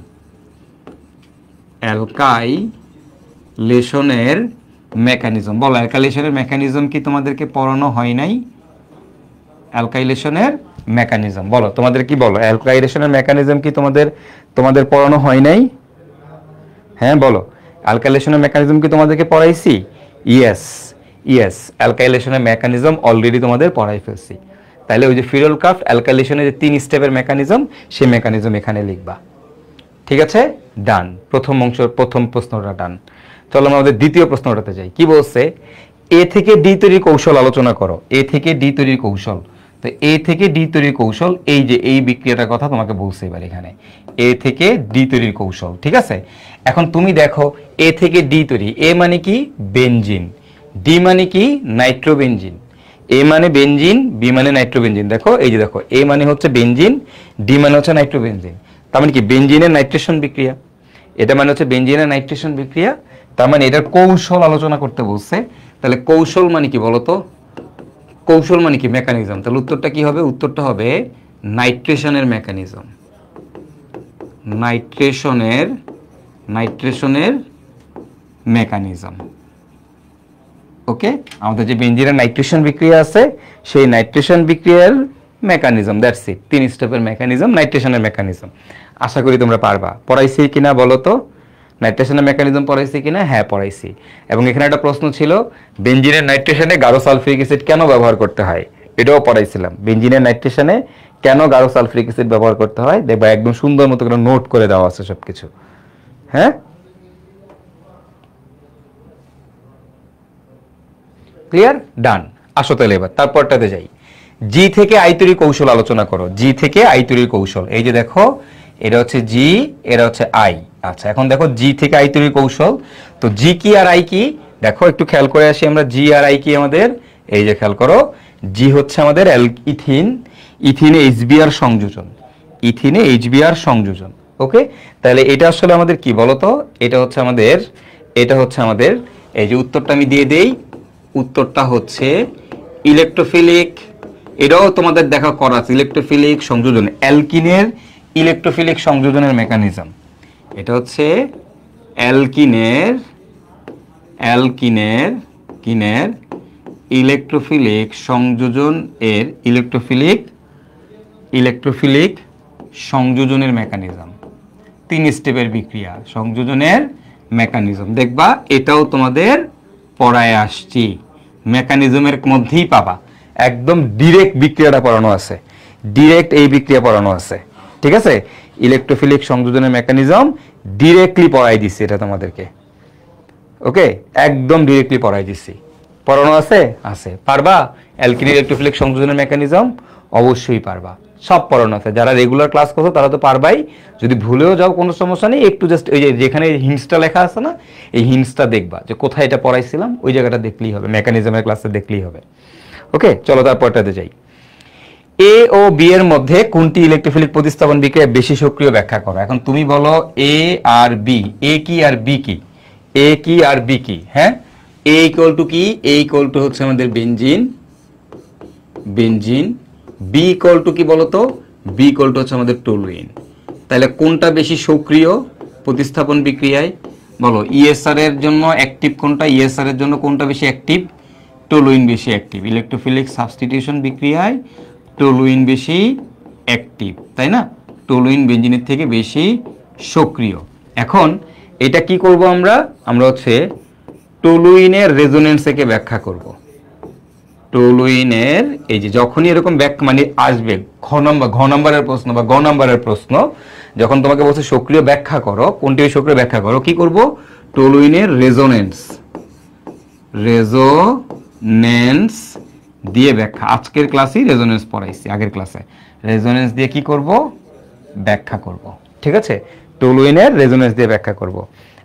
অ্যালকাইলেশনের মেকানিজম বলো, অ্যালকাইলেশনের মেকানিজম কি তোমাদেরকে পড়ানো হয় নাই? অ্যালকাইলেশনের মেকানিজম বলো, তোমাদের কি বলো, অ্যালকাইলেশনের মেকানিজম কি তোমাদের পড়ানো হয় নাই? হ্যাঁ বলো, অ্যালকাইলেশনের মেকানিজম কি তোমাদেরকে পড়াইছি? ইয়েস, অ্যালকাইলেশনের মেকানিজম অলরেডি তোমাদের পড়াই ফেলছি। তাহলে ওই যে ফিরল ক্রাফট অ্যালকাইলেশনের যে 3 স্টেপের মেকানিজম, সেই মেকানিজম এখানে লিখবা। ঠিক আছে, ডান। প্রথম প্রশ্নটা ডান। চলো আমরা আমাদের দ্বিতীয় প্রশ্নটাতে যাই। কি বলছে, এ থেকে ডি তৈরির কৌশল আলোচনা করো। এ থেকে ডি তৈরির কৌশল। তো এ থেকে ডি তৈরির কৌশল, এই যে এই বিক্রিয়াটার কথা তোমাকে বলছে এবার এখানে, এ থেকে ডি তৈরির কৌশল। ঠিক আছে, এখন তুমি দেখো এ থেকে ডি তৈরি, এ মানে কি? বেনজিন। ডি মানে কি? নাইট্রোবেনজিন। এ মানে বেনজিন, বি মানে নাইট্রোবেনজিন। দেখো এই যে দেখো, এ মানে হচ্ছে বেনজিন, ডি মানে হচ্ছে নাইট্রোবেনজিন। তার মানে কি? বেনজিনের নাইট্রেশন বিক্রিয়া। এটা মানে হচ্ছে বেনজিনের নাইট্রেশন বিক্রিয়া। তার মানে এটার কৌশল আলোচনা করতে বলছে। তাহলে কৌশল মানে কি বলতো? কৌশল মানে কি? মেকানিজম। তাহলে উত্তরটা কি হবে? উত্তরটা হবে নাইট্রেশনের মেকানিজম। নাইট্রেশনের মেকানিজম। ওকে, আমাদের যে বেনজিনের নাইট্রেশন বিক্রিয়া আছে, সেই নাইট্রেশন বিক্রিয়ার মেকানিজম, দ্যাটস ইট। 3 স্টেপের মেকানিজম, নাইট্রেশনের মেকানিজম। আশা করি তোমরা পারবা। পড়াইছি কিনা বলো তো? নাইট্রেশনের মেকানিজম পড়াইছি কিনা? হ্যাঁ পড়াইছি। এবং এখানে একটা প্রশ্ন ছিল, বেনজিনের নাইট্রেশনে গাঢ় সালফিউরিক অ্যাসিড কেন ব্যবহার করতে হয়? এটাও পড়াইছিলাম। বেনজিনের নাইট্রেশনে কেন গাঢ় সালফিউরিক অ্যাসিড ব্যবহার করতে হয়, দেখবা একদম সুন্দর মতো করে নোট করে দেওয়া আছে সবকিছু। হ্যাঁ, ক্লিয়ার, ডান। আসো তাহলে এবার তারপরটাতে যাই। জি থেকে আই তৈরির কৌশল আলোচনা করো। জি থেকে আই তৈরির কৌশল, এই যে দেখো এটা হচ্ছে জি, এটা হচ্ছে আই। আচ্ছা এখন দেখো জি থেকে আই তৈরির কৌশল। তো জি কি আর আই কি দেখো একটু খেয়াল করে আসি আমরা। জি আর আই কি আমাদের? এই যে খেয়াল করো, জি হচ্ছে আমাদের ইথিনে এইচবিআর সংযোজন, ইথিনে এইচবিআর সংযোজন। ওকে, তাহলে এটা আসলে আমাদের কি বলতো? এটা হচ্ছে আমাদের এই যে উত্তরটা আমি দিয়ে দেই, উত্তরটা হচ্ছে ইলেকট্রোফিলিক। এটাও তোমাদের দেখা করা আছে, ইলেকট্রোফিলিক সংযোজন, অ্যালকিনের ইলেকট্রোফিলিক সংযোজনের মেকানিজম। এটা হচ্ছে অ্যালকিনের ইলেকট্রোফিলিক সংযোজন এর ইলেকট্রোফিলিক সংযোজনের মেকানিজম। 3 স্টেপের বিক্রিয়া, সংযোজনের মেকানিজম। দেখবা এটাও তোমাদের পড়ায় আসছি, মেকানিজমের মধ্যেই পাবা। একদম ডিরেক্ট বিক্রিয়াটা পড়ানো আছে, ডিরেক্ট এই বিক্রিয়া পড়ানো আছে। ঠিক আছে, ইলেকট্রোফিলিক সংযোজনের মেকানিজম ডিরেক্টলি পড়াই দিচ্ছি এটা তোমাদেরকে। ওকে, একদম ডিরেক্টলি পড়াই দিচ্ছি। পড়ানো আছে? পারবা? অ্যালকিন ইলেকট্রোফিলিক সংযোজনের মেকানিজম অবশ্যই পারবা, সব পড়ানো আছে। যারা রেগুলার ক্লাস করছো তারা তো পারবাই। যদি ভুলেও যাও কোনো সমস্যা নেই, একটু জাস্ট ওই যে যেখানে হিন্টসটা লেখা আছে না, এই হিন্টসটা দেখবা যে কোথায় এটা পড়াইছিলাম, ওই জায়গাটা দেখলেই হবে, মেকানিজমের ক্লাসে দেখলেই হবে। ওকে, চলো তারপরটাতে যাই। এ ও বি এর মধ্যে কোনটি ইলেকট্রোফিলিক প্রতিস্থাপন বিক্রিয়া বেশি সক্রিয় ব্যাখ্যা করো। এখন তুমি বলো এ আর বি, এ কি আর বি কি, এ কি আর বি কি? হ্যাঁ, এ ইকুয়াল টু কি? এ ইকুয়াল টু হচ্ছে আমাদের benzene, benzene. B equal to কি বলতো? বি ইকুয়াল টু হচ্ছে আমাদের টলুইন। তাহলে কোনটা বেশি সক্রিয় প্রতিস্থাপন বিক্রিয়ায়? বলো ইএসআর এর জন্য অ্যাক্টিভ কোনটা? ইএসআর এর জন্য কোনটা বেশি অ্যাক্টিভ? টলুইন বেশি অ্যাক্টিভ। ইলেকট্রোফিলিক সাবস্টিটিউশন বিক্রিয়ায় টলুইন বেশি অ্যাক্টিভ, তাই না? টলুইন বেনজিনের থেকে বেশি সক্রিয়। এখন এটা কি করব আমরা? আমরা হচ্ছে টলুইনের রেজোনেন্সকে ব্যাখ্যা করব। টলুইনের এই যে যখনই এরকম মানে আসবে ঘ নম্বরের প্রশ্ন বা গ নম্বরের প্রশ্ন, যখন তোমাকে বলছে সক্রিয় ব্যাখ্যা করো, কোনটি সক্রিয় ব্যাখ্যা করো, কি করব? টলুইনের রেজোনেন্স, রেজোনেন্স দিয়ে ব্যাখ্যা। আজকের ক্লাসেই রেজোনেন্স পড়াইছি, আগের ক্লাসে রেজোনেন্স দিয়ে কি করব? ব্যাখ্যা করব। ঠিক আছে, টলুইনের রেজোনেন্স দিয়ে ব্যাখ্যা করব।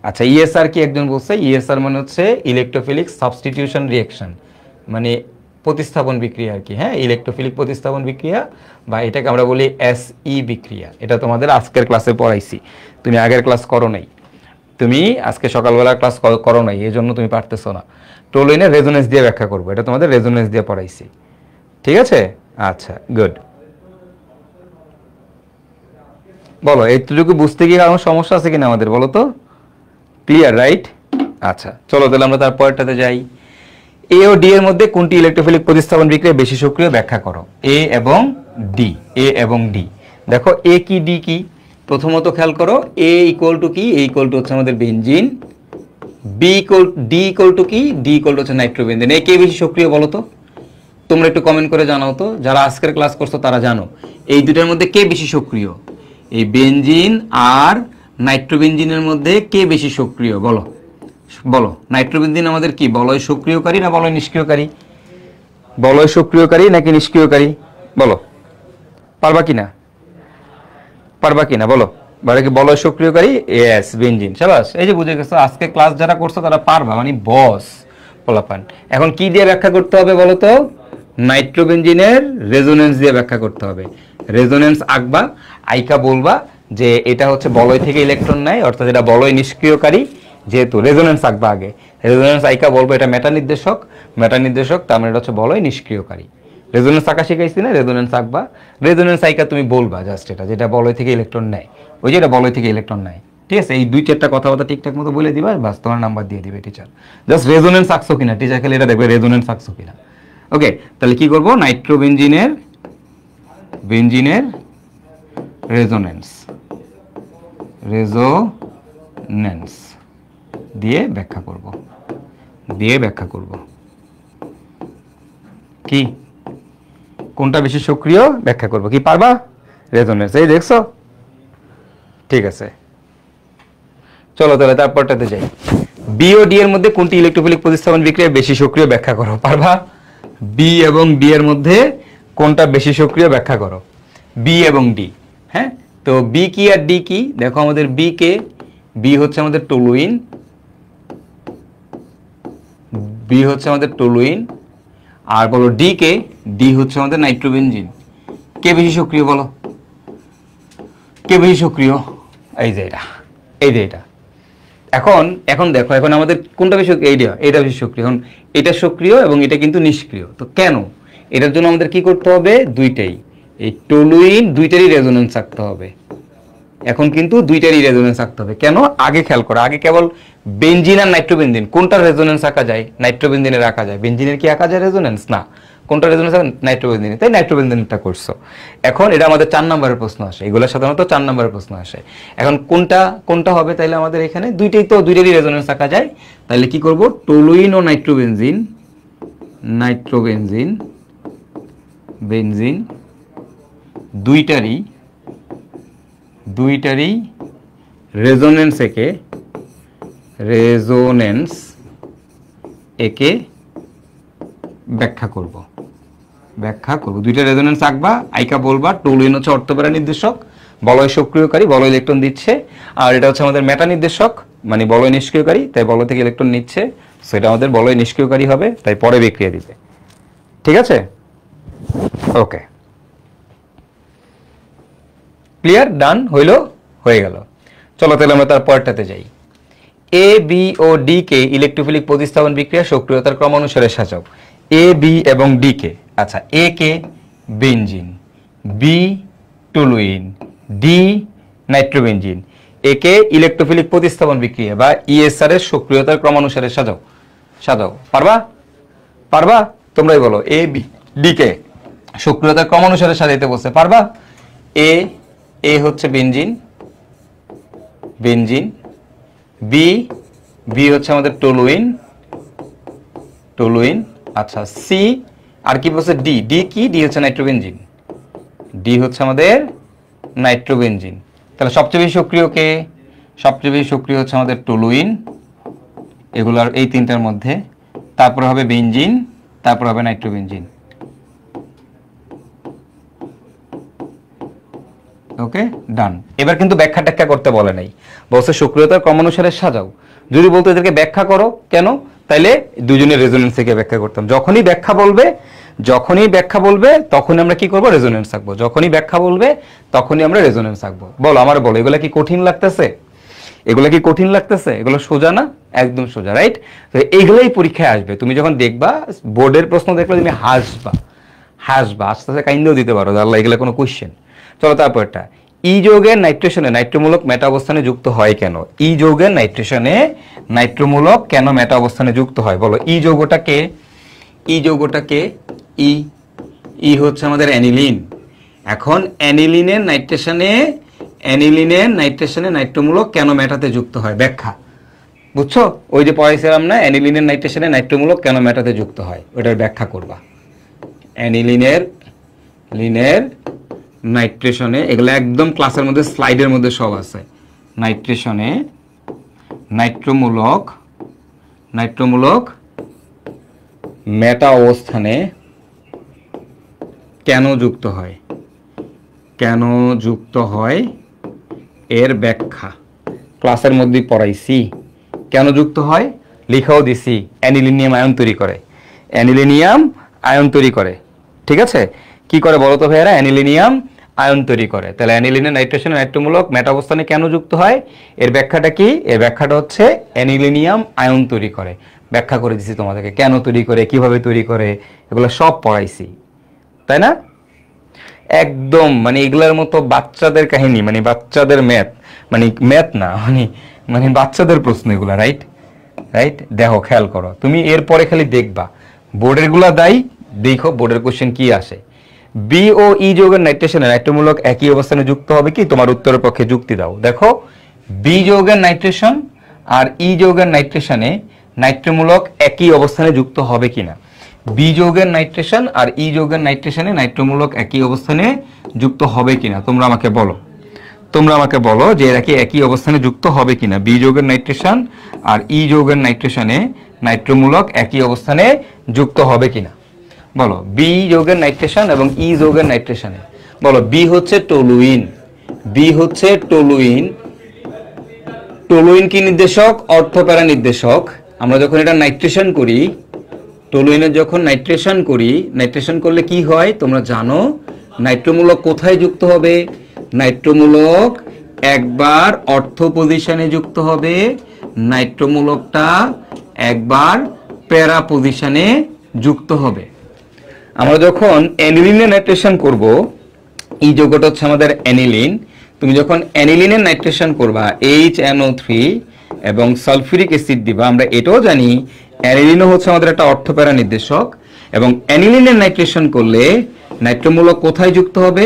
আচ্ছা, ইএসআর কি একজন বলছে? ইএসআর মানে হচ্ছে ইলেকট্রোফিলিক সাবস্টিটিউশন রিঅ্যাকশন, মানে প্রতিস্থাপন বিক্রিয়া আর কি। হ্যাঁ, ইলেকট্রোফিলিক প্রতিস্থাপন বিক্রিয়া, বা এটাকে আমরা বলি এসই বিক্রিয়া। এটা তোমাদের আজকের ক্লাসে পড়াইছি, তুমি আগের ক্লাস করো নাই, তুমি আজকে সকালবেলা ক্লাস করো নাই, এই জন্য তুমি পারতেছো না। টলুইনের রেজোনেন্স দিয়ে ব্যাখ্যা করবো, এটা তোমাদের রেজোনেন্স দিয়ে পড়াইছি। ঠিক আছে, আচ্ছা গুড। বলো এইটুকু বুঝতে গিয়ে কারণ সমস্যা আছে কিনা আমাদের, বলো তো? Clear, right? আচ্ছা চলো তাহলে আমরা তারপরটাতে যাই। এ ও ডি এর মধ্যে কোনটি ইলেকট্রোফিলিক প্রতিস্থাপন বিক্রিয়া বেশি সক্রিয় ব্যাখ্যা করো। এ এবং ডি, এ এবং ডি। দেখো এ কি ডি কি, প্রথমত খেয়াল করো। এ ইকুয়াল টু কি? এ ইকুয়াল টু হচ্ছে আমাদের benzene. B equal, D equal to কি? ডি ইকুয়াল টু হচ্ছে নাইট্রোবেনজিন। এ কে বেশি সক্রিয় বলো তো? তোমরা একটু কমেন্ট করে জানাও তো, যারা আজকের ক্লাস করছো তারা জানো এই দুটার মধ্যে কে বেশি সক্রিয়। এই বেনজিন আর নাইট্রোবেনজিনের মধ্যে কে বেশি সক্রিয় বলো? বলো, নাইট্রোবেনজিন আমাদের কি বলয় সক্রিয়কারী না বলয় নিষ্ক্রিয়কারী? বলয় সক্রিয়কারী নাকি নিষ্ক্রিয়কারী? বলো, পারবা কিনা? পারবা কিনা বলো? কি বলয় সক্রিয়কারী? Yes, benzene. শাবাশ, এই যে বুঝে গেছো, আজকে ক্লাস যারা করছো তারা পারবা, মানে বস পোলাপান। এখন কি দিয়ে ব্যাখ্যা করতে হবে বলো তো? নাইট্রোবেনজিনের রেজোনেন্স দিয়ে ব্যাখ্যা করতে হবে। রেজোনেন্স আঁকবা, আইকা বলবা যে এটা হচ্ছে বলয় থেকে ইলেকট্রন নেয়, অর্থাৎ এটা বলয় নিষ্ক্রিয়কারী। যেহেতু রেজোনেন্স আঁকবা আগে, রেজোনেন্স আইকা বলবো এটা মেটা নির্দেশক, মেটা নির্দেশক তার মানে এটা হচ্ছে বলয় নিষ্ক্রিয়কারী। রেজোনেন্স আঁকা শিখাইছি না? রেজোনেন্স আঁকবা, রেজোনেন্স আইকা তুমি বলবা জাস্ট এটা যেটা বলয় থেকে ইলেকট্রন নেয়, ওই যে এটা বলয় থেকে ইলেকট্রন নেয়। ঠিক আছে, এই দুই চারটা কথাবার্তা ঠিকঠাক মতো বলে দিবা, বাস তোমার নাম্বার দিয়ে দিবে টিচার। জাস্ট রেজোনেন্স আঁকছো কিনা, টিচার খালি এটা দেখবে রেজোনেন্স আঁকছো কিনা। ওকে, তাহলে কি করবো? নাইট্রোবেনজিনের, বেনজিনের রেজোনেন্স, রেজোনেন্স দিয়ে ব্যাখ্যা করব, দিয়ে ব্যাখ্যা করব। কি কোনটা বেশি সক্রিয় ব্যাখ্যা করব, কি পারবা? রেজোনেন্স, এই দেখছো? ঠিক আছে, চলো তাহলে তারপরটাতে যাই। বি ও ডি এর মধ্যে কোনটি ইলেকট্রোফিলিক প্রতিস্থাপন বিক্রিয়া বেশি সক্রিয় ব্যাখ্যা করো। পারবা? বি এবং ডি এর মধ্যে কোনটা বেশি সক্রিয় ব্যাখ্যা করো। বি এবং ডি, হ্যাঁ। তো বি কি আর ডি কি? দেখো আমাদের বি কে, বি হচ্ছে আমাদের টলুইন, বি হচ্ছে আমাদের টলুইন। আর বলো ডি কে, ডি হচ্ছে আমাদের নাইট্রোবেনজিন। কে বেশি সক্রিয় বলো? কে বেশি সক্রিয়? এই যে এটা, এই যে এটা। এখন এখন দেখো, এখন আমাদের কোনটা বেশি? এইটা বেশি সক্রিয়। এখন এটা সক্রিয় এবং এটা কিন্তু নিষ্ক্রিয়। তো কেন? এটার জন্য আমাদের কি করতে হবে? দুইটাই, এই টলুইন দুইটারই রেজোনেন্স আঁকতে হবে। এখন কিন্তু দুইটারই রেজোনেন্স আঁকতে হবে। কেন? আগে খেয়াল করো, আগে কেবল বেনজিন আর নাইট্রোবেনজিন কোনটার রেজোনেন্স আঁকা যায়? নাইট্রোবেনজিনের আঁকা যায়। বেনজিনের কি আঁকা যায় রেজোনেন্স? না। কোনটা রেজোনেন্স? নাইট্রোবেনজিনের। তাই নাইট্রোবেনজিনটা করছো। এখন এটা আমাদের 4 নম্বরের প্রশ্ন আসে, এগুলো সাধারণত 4 নম্বরের প্রশ্ন আসে। এখন কোনটা কোনটা হবে? তাইলে আমাদের এখানে দুইটাই তো, দুইটারই রেজোনেন্স আঁকা যায়। তাহলে কি করব? টলুইন ও নাইট্রোবেনজিন, নাইট্রোবেনজিন, বেনজিন দুইটারই রেজোনেন্স একে, রেজোনেন্স একে ব্যাখ্যা করব, ব্যাখ্যা করব। দুইটা রেজোনেন্স আঁকবা, আইকা বলবা টলুইন হচ্ছে অর্থপেরা নির্দেশক, বলয় সক্রিয়কারী, বলয় ইলেকট্রন দিচ্ছে। আর এটা হচ্ছে আমাদের মেটা নির্দেশক, মানে বলয় নিষ্ক্রিয়কারী, তাই বলয় থেকে ইলেকট্রন নিচ্ছে, সেটা আমাদের বলয় নিষ্ক্রিয়কারী হবে, তাই পরে বিক্রিয়া দিবে। ঠিক আছে, ওকে। ক্লিয়ার? ডান হইলো? হয়ে গেল। চলো তাহলে আমরা তার পরেরটাতে যাই। A B O D K electrophilic প্রতিস্থাপন বিক্রিয়া সক্রিয়তার ক্রম অনুসারে সাজাও। এ বি এবং ডি কে, আচ্ছা এ কে benzene, B toluene, D nitrobenzene. একে ইলেকট্রোফিলিক প্রতিস্থাপন বিক্রিয়া বা ইএসআর এর সক্রিয়তার ক্রমানুসারে সাজাও। সাজাও, পারবা? পারবা? তোমরাই বলো। এ বি ডি কে সক্রিয়তার ক্রমানুসারে সাজাইতে বলছে, পারবা? এ এ হচ্ছে বেনজিন, বেনজিন। বি বি হচ্ছে আমাদের টলুইন, টলুইন। আচ্ছা সি আর কি বলছে? ডি, ডি কি? ডি হচ্ছে নাইট্রোবেনজিন, ডি হচ্ছে আমাদের নাইট্রোবেনজিন। তাহলে সবচেয়ে বেশি সক্রিয় কে? সবচেয়ে বেশি সক্রিয় হচ্ছে আমাদের টলুইন, এগুলার এই তিনটার মধ্যে। তারপর হবে বেনজিন, তারপর হবে নাইট্রোবেনজিন। ওকে ডান। এবার কিন্তু ব্যাখ্যা ট্যাখ্যা করতে বলে নাই, বলছে সক্রিয়তার ক্রমানুসারে সাজাও। যদি বলতো এদেরকে ব্যাখ্যা করো, কেন? তাইলে দুজনের রেজোনেন্স থেকে ব্যাখ্যা করতাম। যখনই ব্যাখ্যা বলবে, যখনই ব্যাখ্যা বলবে তখনই আমরা কি করব? রেজোনেন্স আঁকবো। যখনই ব্যাখ্যা বলবে তখনই আমরা রেজোনেন্স আঁকবো। বলো, আমার বলো, এগুলা কি কঠিন লাগতেছে? এগুলা কি কঠিন লাগতেছে? এগুলো সোজা না? একদম সোজা, রাইট? তো এইগুলাই পরীক্ষায় আসবে। তুমি যখন দেখবা বোর্ডের প্রশ্ন দেখলে তুমি হাসবা, হাসবা, আস্তে আস্তে কাইন্দেও দিতে পারো, আল্লাহ এগুলো কোনো কোশ্চেন। চলো তারপরটা। ই যৌগের নাইট্রেশনে নাইট্রোমূলক মেটা অবস্থানে যুক্ত হয় কেন? ই যৌগের নাইট্রেশনে নাইট্রোমূলক কেন মেটা অবস্থানে যুক্ত হয়? বলো, ই যৌগটাকে, ই যৌগটাকে, ই ই হচ্ছে আমাদের অ্যানিলিন। এখন অ্যানিলিনের নাইট্রেশনে, অ্যানিলিনের নাইট্রেশনে নাইট্রোমূলক কেন মেটাতে যুক্ত হয়? ব্যাখ্যা বুঝছো? ওই যে পড়াইছিলাম না, অ্যানিলিনের নাইট্রেশনে নাইট্রোমূলক কেন মেটাতে যুক্ত হয়, ওটার ব্যাখ্যা করবা। অ্যানিলিনের লিনের নাইট্রেশনে, এগুলো একদম ক্লাসের মধ্যে স্লাইডের মধ্যে সব আছে। নাইট্রেশনে নাইট্রোমূলক, নাইট্রোমূলক মেটা অবস্থানে কেন যুক্ত হয়, কেন যুক্ত হয় এর ব্যাখ্যা ক্লাসের মধ্যে পড়াইছি। কেন যুক্ত হয় লিখাও দিছি। অ্যানিলিনিয়াম আয়ন তৈরি করে, অ্যানিলিনিয়াম আয়ন তৈরি করে। ঠিক আছে, কি করে বলো তো ভাইয়ারা? অ্যানিলিনিয়াম আয়ন তৈরি করে। তাহলে অ্যানিলিনের নাইট্রেশনে নাইট্রোমূলক মেটা অবস্থানে কেন যুক্ত হয়, এর ব্যাখ্যাটা কি? এর ব্যাখ্যাটা হচ্ছে অ্যানিলিনিয়াম আয়ন তৈরি করে। ব্যাখ্যা করে দিছি তোমাদেরকে, কেন তৈরি করে, কিভাবে তৈরি করে, এগুলো সব পড়াইছি, তাই না? একদম মানে এগুলার মতো বাচ্চাদের কাহিনী, মানে বাচ্চাদের ম্যাথ, মানে ম্যাথ না, মানে মানে বাচ্চাদের প্রশ্ন এগুলা, রাইট? রাইট, দেখো খেয়াল করো তুমি, এরপরে খালি দেখবা বোর্ডের গুলা দাই, দেখো বোর্ডের কোশ্চেন কি আসে। বি ও ই যৌগের নাইট্রেশনে নাইট্রোমূলক একই অবস্থানে যুক্ত হবে কি? তোমার উত্তরের পক্ষে যুক্তি দাও। দেখো, বি যৌগের নাইট্রেশন আর ই যৌগের নাইট্রেশনে নাইট্রোমূলক একই অবস্থানে যুক্ত হবে কিনা। বি যৌগের নাইট্রেশন আর ই যৌগের নাইট্রেশনে নাইট্রোমূলক একই অবস্থানে যুক্ত হবে কিনা, তোমরা আমাকে বলো। তোমরা আমাকে বলো যে এরা কি একই অবস্থানে যুক্ত হবে কিনা। বি যৌগের নাইট্রেশন আর ই যৌগের নাইট্রেশনে নাইট্রোমূলক একই অবস্থানে যুক্ত হবে কিনা বলো। বি যৌগের নাইট্রেশন এবং ই যৌগের নাইট্রেশনে, বলো। বি হচ্ছে টলুইন, বি হচ্ছে টলুইন। টলুইন কি নির্দেশক? অর্থপ্যারা নির্দেশক। আমরা যখন এটা নাইট্রেশন করি, টলুইনের যখন নাইট্রেশন করি, নাইট্রেশন করলে কি হয় তোমরা জানো? নাইট্রোমূলক কোথায় যুক্ত হবে? নাইট্রোমূলক একবার অর্থ পজিশনে যুক্ত হবে, নাইট্রোমূলকটা একবার প্যারা পজিশনে যুক্ত হবে। আমরা যখন অ্যানিলিনের নাইট্রেশন করব, এই যৌগটা হচ্ছে আমাদের অ্যানিলিন। তুমি যখন অ্যানিলিনের নাইট্রেশন করবা HNO3 এবং সালফিউরিক অ্যাসিড দিবা, আমরা এটাও জানি অ্যানিলিনও হচ্ছে আমাদের একটা অর্থপ্যারা নির্দেশক। এবং অ্যানিলিনের নাইট্রেশন করলে নাইট্রোমূলক কোথায় যুক্ত হবে?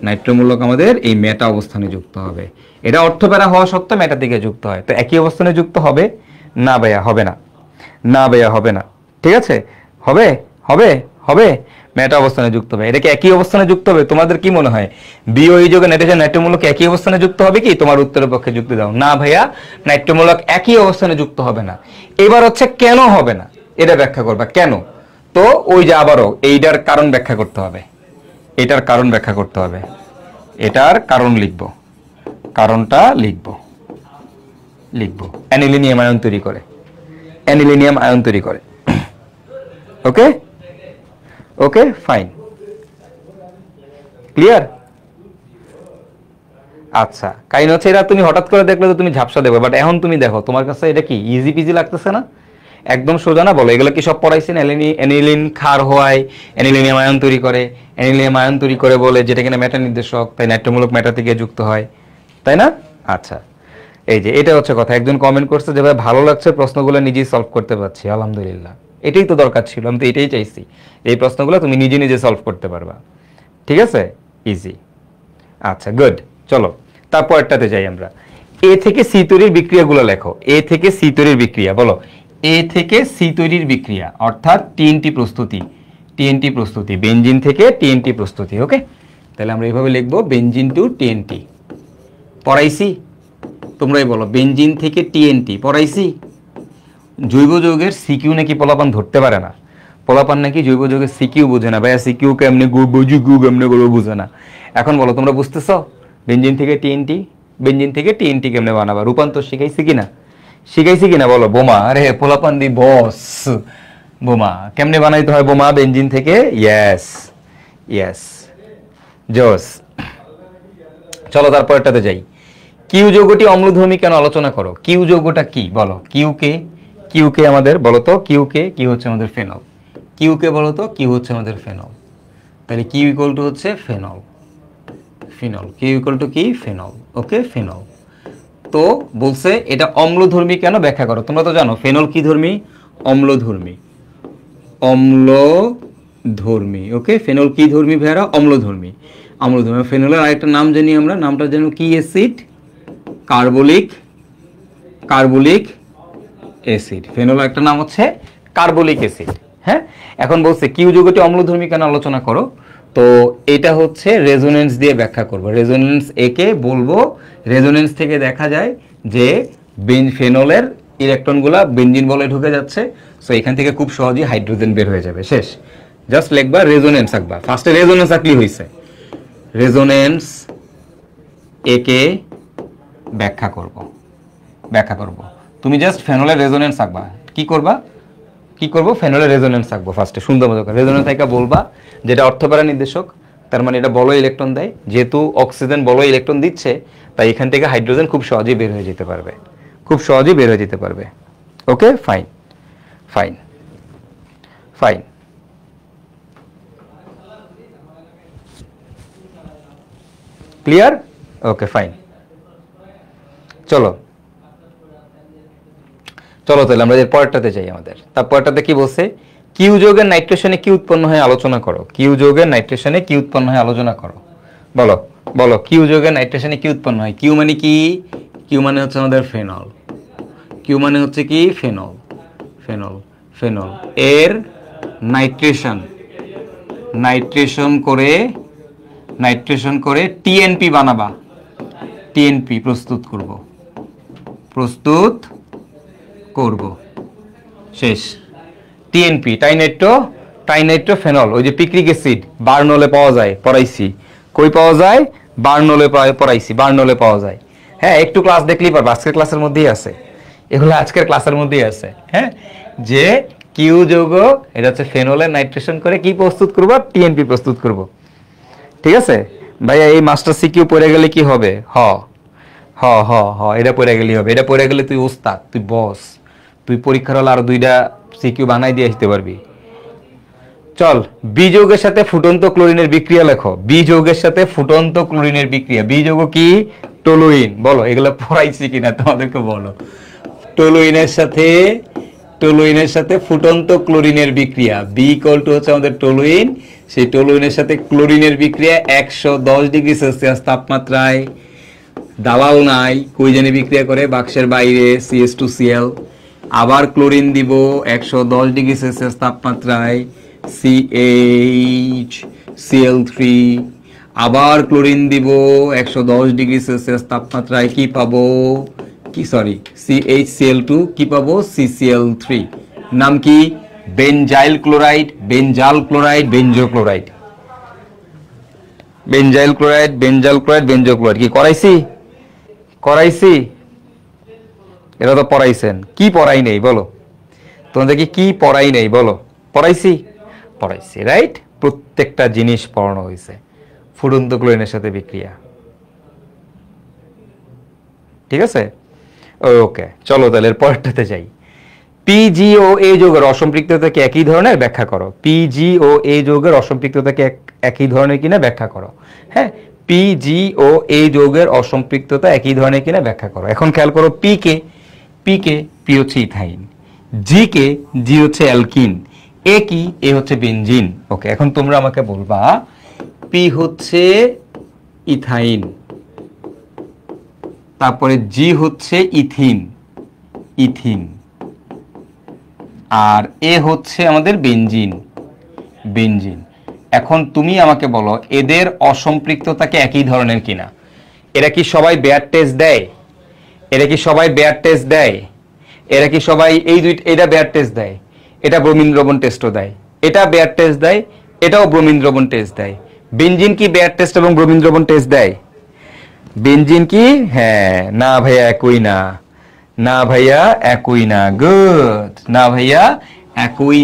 নাইট্রোমূলক আমাদের এই মেটা অবস্থানে যুক্ত হবে। এটা অর্থপ্যারা হওয়া সত্ত্বেও মেটার দিকে যুক্ত হয়। তো একই অবস্থানে যুক্ত হবে না ভাইয়া? হবে না, না ভাইয়া হবে না। ঠিক আছে, হবে হবে হবে মেটা অবস্থানে যুক্ত হবে। এটাকে একই অবস্থানে যুক্ত হবে? তোমাদের কি মনে হয় বি ও ই যৌগের নাইট্রোজেন নাইট্রোমূলক একই অবস্থানে যুক্ত হবে কি? তোমার উত্তরের পক্ষে যুক্তি দাও। না ভাইয়া, নাইট্রোমূলক একই অবস্থানে যুক্ত হবে না। এবার হচ্ছে কেন হবে না, এটা ব্যাখ্যা করবা কেন। তো ওই যে আবারও এইটার কারণ ব্যাখ্যা করতে হবে, এটার কারণ ব্যাখ্যা করতে হবে, এটার কারণ লিখবো, কারণটা লিখবো, লিখবো। অ্যানিলিনিয়াম আয়ন তৈরি করে, অ্যানিলিনিয়াম আয়ন তৈরি করে। ওকে ওকে ফাইন, ক্লিয়ার? আচ্ছা, কাহিনী হচ্ছে এটা তুমি হঠাৎ করে দেখলে তো তুমি ঝাপসা দেবে, বাট এখন তুমি দেখো তোমার কাছে এটা কি ইজি পিজি লাগতেছে না? একদম সোজা না? বলো, এগুলো কি সব পড়াইছেন? অ্যানিলিন ক্ষার হয়, অ্যানিলিনিয়াম আয়ন তৈরি করে, অ্যানিলিনিয়াম আয়ন তৈরি করে বলে যেটা কিনা মেটা নির্দেশক, তাই নাট্যমূলক মেটা থেকে যুক্ত হয়, তাই না? আচ্ছা, এই যে এটা হচ্ছে কথা। একজন কমেন্ট করছে যে ভাই ভালো লাগছে, প্রশ্নগুলো নিজেই সলভ করতে পারছি, আলহামদুলিল্লাহ। এটাই তো দরকার ছিল, আমি তো এটাই চাইছি, এই প্রশ্নগুলো তুমি নিজে নিজে সলভ করতে পারবা। ঠিক আছে, ইজি। আচ্ছা, গুড। চলো তারপরটাতে যাই আমরা। এ থেকে সি তৈরির বিক্রিয়াগুলো লেখো। এ থেকে সি তৈরির বিক্রিয়া বলো। এ থেকে সি তৈরির বিক্রিয়া অর্থাৎ টিএনটি প্রস্তুতি। টিএনটি প্রস্তুতি, বেনজিন থেকে টিএনটি প্রস্তুতি। ওকে, তাহলে আমরা এইভাবে লিখবো, বেনজিন টু টিএনটি। পড়াইছি? তোমরাই বলো, বেনজিন থেকে টিএনটি পড়াইছি? জৈব যৌগের সিকিউ নাকি পোলাপান ধরতে পারে না। পোলাপান নাকি জৈব যৌগের সিকিউ বুঝে না। ভাইয়া সিকিউ কেমনে বুঝি, কেমনে করবো বুঝে না। এখন বলো, তোমরা বুঝতেছো বেনজিন থেকে টিএনটি? বেনজিন থেকে টিএনটি কেমনে বানাবা, রূপান্তর শিখাইছি কিনা? শিখাইছি কিনা বলো? বোমা, আরে পোলাপান দি বস, বোমা কেমনে বানাইতে হয় বোমা বেনজিন থেকে? ইয়েস ইয়েস, জোস। চলো তারপরটাতে যাই। কিউ যৌগটি অম্লধর্মী কেন আলোচনা করো। কিউ যৌগটা কি বলো? কিউ কে আমাদের বলো তো, কিউ কে কি হচ্ছে আমাদের ফেনল। কিউ কে বলো তো, কিউ হচ্ছে আমাদের ফেনল। তাহলে কিউ ইকুয়াল টু হচ্ছে phenol. Phenol, Q equal to কি? ফেনল। Okay, phenol. তো বলছে এটা অম্লধর্মী কেন, ব্যাখ্যা করো। তোমরা তো জানো ফেনল কি ধর্মী? অম্লধর্মী। অম্লধর্মী। ওকে, ফেনল কি ধর্মী ভাইরা? অম্লধর্মী। অম্লধর্মী। ফেনলের আরেকটা নাম জানি আমরা, নামটা জানো কি? Acid, carbolic acid. ফেনলের একটা নাম হচ্ছে কার্বলিক অ্যাসিড। হ্যাঁ, এখন বলছে কিউ যৌগটি অম্লধর্মী কেন আলোচনা করো। তো এটা হচ্ছে রেজোনেন্স দিয়ে ব্যাখ্যা করব। রেজোনেন্স একে বলবো, রেজোনেন্স থেকে দেখা যায় যে ফেনলের ইলেকট্রনগুলা বেনজিন বলে ঢুকে যাচ্ছে। সো এখান থেকে খুব সহজেই হাইড্রোজেন বের হয়ে যাবে। শেষ, জাস্ট লিখবা রেজোনেন্স আঁকবা। ফার্স্টে রেজোনেন্স আঁকলি হয়েছে। রেজোনেন্স একে ব্যাখ্যা করব। তুমি জাস্ট ফেনলের রেজোনেন্স আঁকবা। কি করবো? ফেনলের রেজোনেন্স আঁকবো ফার্স্টে, সুন্দর মতো করে রেজোনেন্স আঁকা বলবা, যেটা অর্থপ্যারা নির্দেশক, তার মানে এটা বলয় ইলেকট্রন দেয়। যেহেতু অক্সিজেন বলয় ইলেকট্রন দিচ্ছে, তাই এখান থেকে হাইড্রোজেন খুব সহজেই বের হয়ে যেতে পারবে। ওকে, ফাইন। ক্লিয়ার? ওকে, ফাইন। চলো তাহলে আমরা এর পরেরটাতে যাই। আমাদের তারপরটাতে কি বলছে? কিউ যৌগের নাইট্রেশনে কি উৎপন্ন হয় আলোচনা করো। কিউ যৌগের নাইট্রেশনে কি উৎপন্ন হয় আলোচনা করো। বলো কিউ যৌগের নাইট্রেশনে কি উৎপন্ন হয়। কিউ মানে কি? কিউ মানে হচ্ছে আমাদের ফেনল। কিউ মানে হচ্ছে কি? ফেনল। এর নাইট্রেশন করে টিএনপি বানাবা। টিএনপি প্রস্তুত করব। শেষ। TNP, trinitro phenol. ওই যে পিক্রিক অ্যাসিড বার্নলে পাওয়া যায়, পড়াইছি। কই পাওয়া যায়? বার্নলে পড়াইছি, বার্নলে পাওয়া যায়। হ্যাঁ, একটু ক্লাস দেখলেই পারবে, আজকের ক্লাসের মধ্যেই আছে এগুলো, আজকের ক্লাসের মধ্যেই আছে। হ্যাঁ, যে কিউ যৌগ এটা হচ্ছে ফেনলের নাইট্রেশন করে কি প্রস্তুত করব? টিএনপি প্রস্তুত করব। ঠিক আছে ভাইয়া, এই মাস্টার সিকিউ পড়ে গেলে কি হবে? এটা পড়ে গেলেই হবে। এটা পড়ে গেলে তুই ওস্তাদ, তুই বস, তুই পরীক্ষার হলে আরো 2টা সিকিউ বানাই দিয়ে আসতে পারবি। চল, বি যৌগের সাথে ফুটন্ত ক্লোরিনের বিক্রিয়া লেখো। বি যৌগের সাথে ফুটন্ত ক্লোরিনের বিক্রিয়া। বি যৌগ কি? টলুইন। বলো, এগুলো পড়াইছি কিনা তোমাদেরকে বলো। টলুইনের সাথে ফুটন্ত ক্লোরিনের বিক্রিয়া। বি ইকুয়াল টু হচ্ছে আমাদের টলুইন। সেই টলুইনের সাথে ক্লোরিনের বিক্রিয়া 110 ডিগ্রি সেলসিয়াস তাপমাত্রায়। দালাল নাই, কই জানি বিক্রিয়া করে? বাক্সের বাইরে, CH2Cl। আবার ক্লোরিন দিব 110 ডিগ্রি সেলসিয়াস তাপমাত্রায়, CHCl3। আবার ক্লোরিন দিব 110 ডিগ্রি সেলসিয়াস তাপমাত্রায়, কি পাবো? CHCl2, কি পাবো? CCl3। নাম কি? Benzyl chloride. কি করাইছি? এটা তো পড়াইছেন। কি পড়াই নেই বলো? তোমাদেরকে কি পড়াই নেই বলো? পড়াইছি, রাইট? প্রত্যেকটা জিনিস পড়ানো হয়েছে। ফুটন্ত ক্লোরিনের সাথে বিক্রিয়া। ঠিক আছে? ওকে, চলো তাহলে এর পরেরটাতে যাই। পিজি ও এ যৌগের অসম্পৃক্ততাকে একই ধরনের ব্যাখ্যা করো। পিজি ও এ যৌগের অসম্পৃক্ততাকে একই ধরনের কিনা ব্যাখ্যা করো। হ্যাঁ, পিজি ও এ যৌগের অসম্পৃক্ততা একই ধরনের কিনা ব্যাখ্যা করো। এখন খেয়াল করো, পি কে পি হচ্ছে ইথাইন, জি হচ্ছে অ্যালকিন, এ কি, এ হচ্ছে বেনজিন। ওকে, এখন তোমরা আমাকে বলবা পি হচ্ছে ইথাইন, তারপরে জি হচ্ছে ইথিন, আর এ হচ্ছে আমাদের বেনজিন। এখন তুমি আমাকে বলো এদের অসম্পৃক্ততাকে একই ধরনের কিনা। এরা কি সবাই বেয়ার টেস্ট দেয়? এরা কি সবাই বেয়ার টেস্ট দেয়? এরা কি সবাই এটা বেয়ার টেস্ট দেয়, এটা ব্রোমিন দ্রবণ টেস্টও দেয়, এটা বেয়ার টেস্ট দেয়, এটাও ব্রোমিন দ্রবণ টেস্ট দেয়। বেনজিন কি বেয়ার টেস্ট এবং ব্রোমিন দ্রবণ টেস্ট দেয়? বেনজিন কি? হ্যাঁ, না ভাইয়া একই না, না ভাইয়া একই না, গুড, না ভাইয়া একই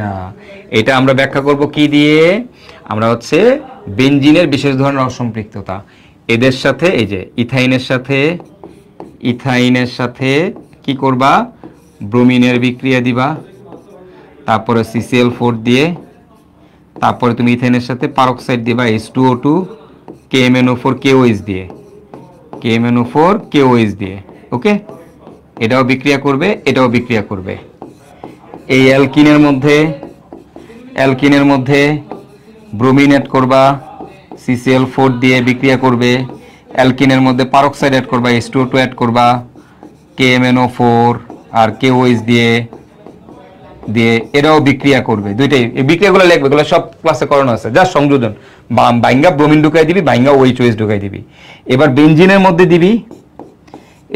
না। এটা আমরা ব্যাখ্যা করব কি দিয়ে? আমরা হচ্ছে বেনজিনের বিশেষ ধরনের অসম্পৃক্ততা, এদের সাথে এই যে ইথাইনের সাথে কি করবা? ব্রোমিনের বিক্রিয়া দিবা, তারপরে CCl4 দিয়ে, তারপরে তুমি ইথাইনের সাথে পারক্সাইড দিবা H2O2 KMnO4 KOH দিয়ে। ওকে, এটাও বিক্রিয়া করবে, এটাও বিক্রিয়া করবে। এই অ্যালকিনের মধ্যে ব্রোমিন অ্যাড করবা, CCl4 দিয়ে বিক্রিয়া করবে। অ্যালকিনের মধ্যে পারক্সাইড অ্যাড করবা, H2O2 অ্যাড করবা, KMnO4 আর KOH দিয়ে এটাও বিক্রিয়া করবে। দুইটাই এই বিক্রিয়াগুলো লিখবে, এগুলো সব ক্লাসে করানো আছে, যা সংযোজন। বাইঙ্গা ব্রোমিন ঢুকাই দিবি, বাইঙ্গা OH ঢুকাই দিবি। এবার বেনজিনের মধ্যে দিবি,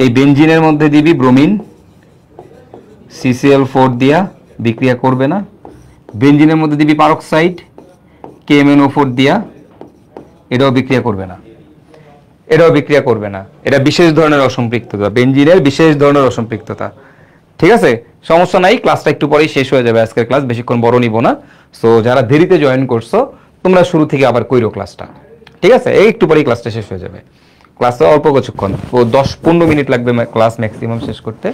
এই বেনজিনের মধ্যে দিবি ব্রোমিন, CCl4 দিয়া বিক্রিয়া করবে না। বেনজিনের মধ্যে দিবি পারক্সাইড KMnO4 দিয়া, এটাও বিক্রিয়া করবে না। এটা বিশেষ ধরনের অসম্পৃক্ততা, বেনজিনের বিশেষ ধরনের অসম্পৃক্ততা। ঠিক আছে, সমস্যা নাই, ক্লাসটা একটু পরেই শেষ হয়ে যাবে। আজকের ক্লাস বেশিক্ষণ বড় নিব না। সো যারা দেরিতে জয়েন করছো তোমরা শুরু থেকে আবার কইরো ক্লাসটা। ঠিক আছে, এই একটু পরেই ক্লাসটা শেষ হয়ে যাবে। ক্লাসে অল্প কিছুক্ষণ, 10-15 মিনিট লাগবে ক্লাস ম্যাক্সিমাম শেষ করতে।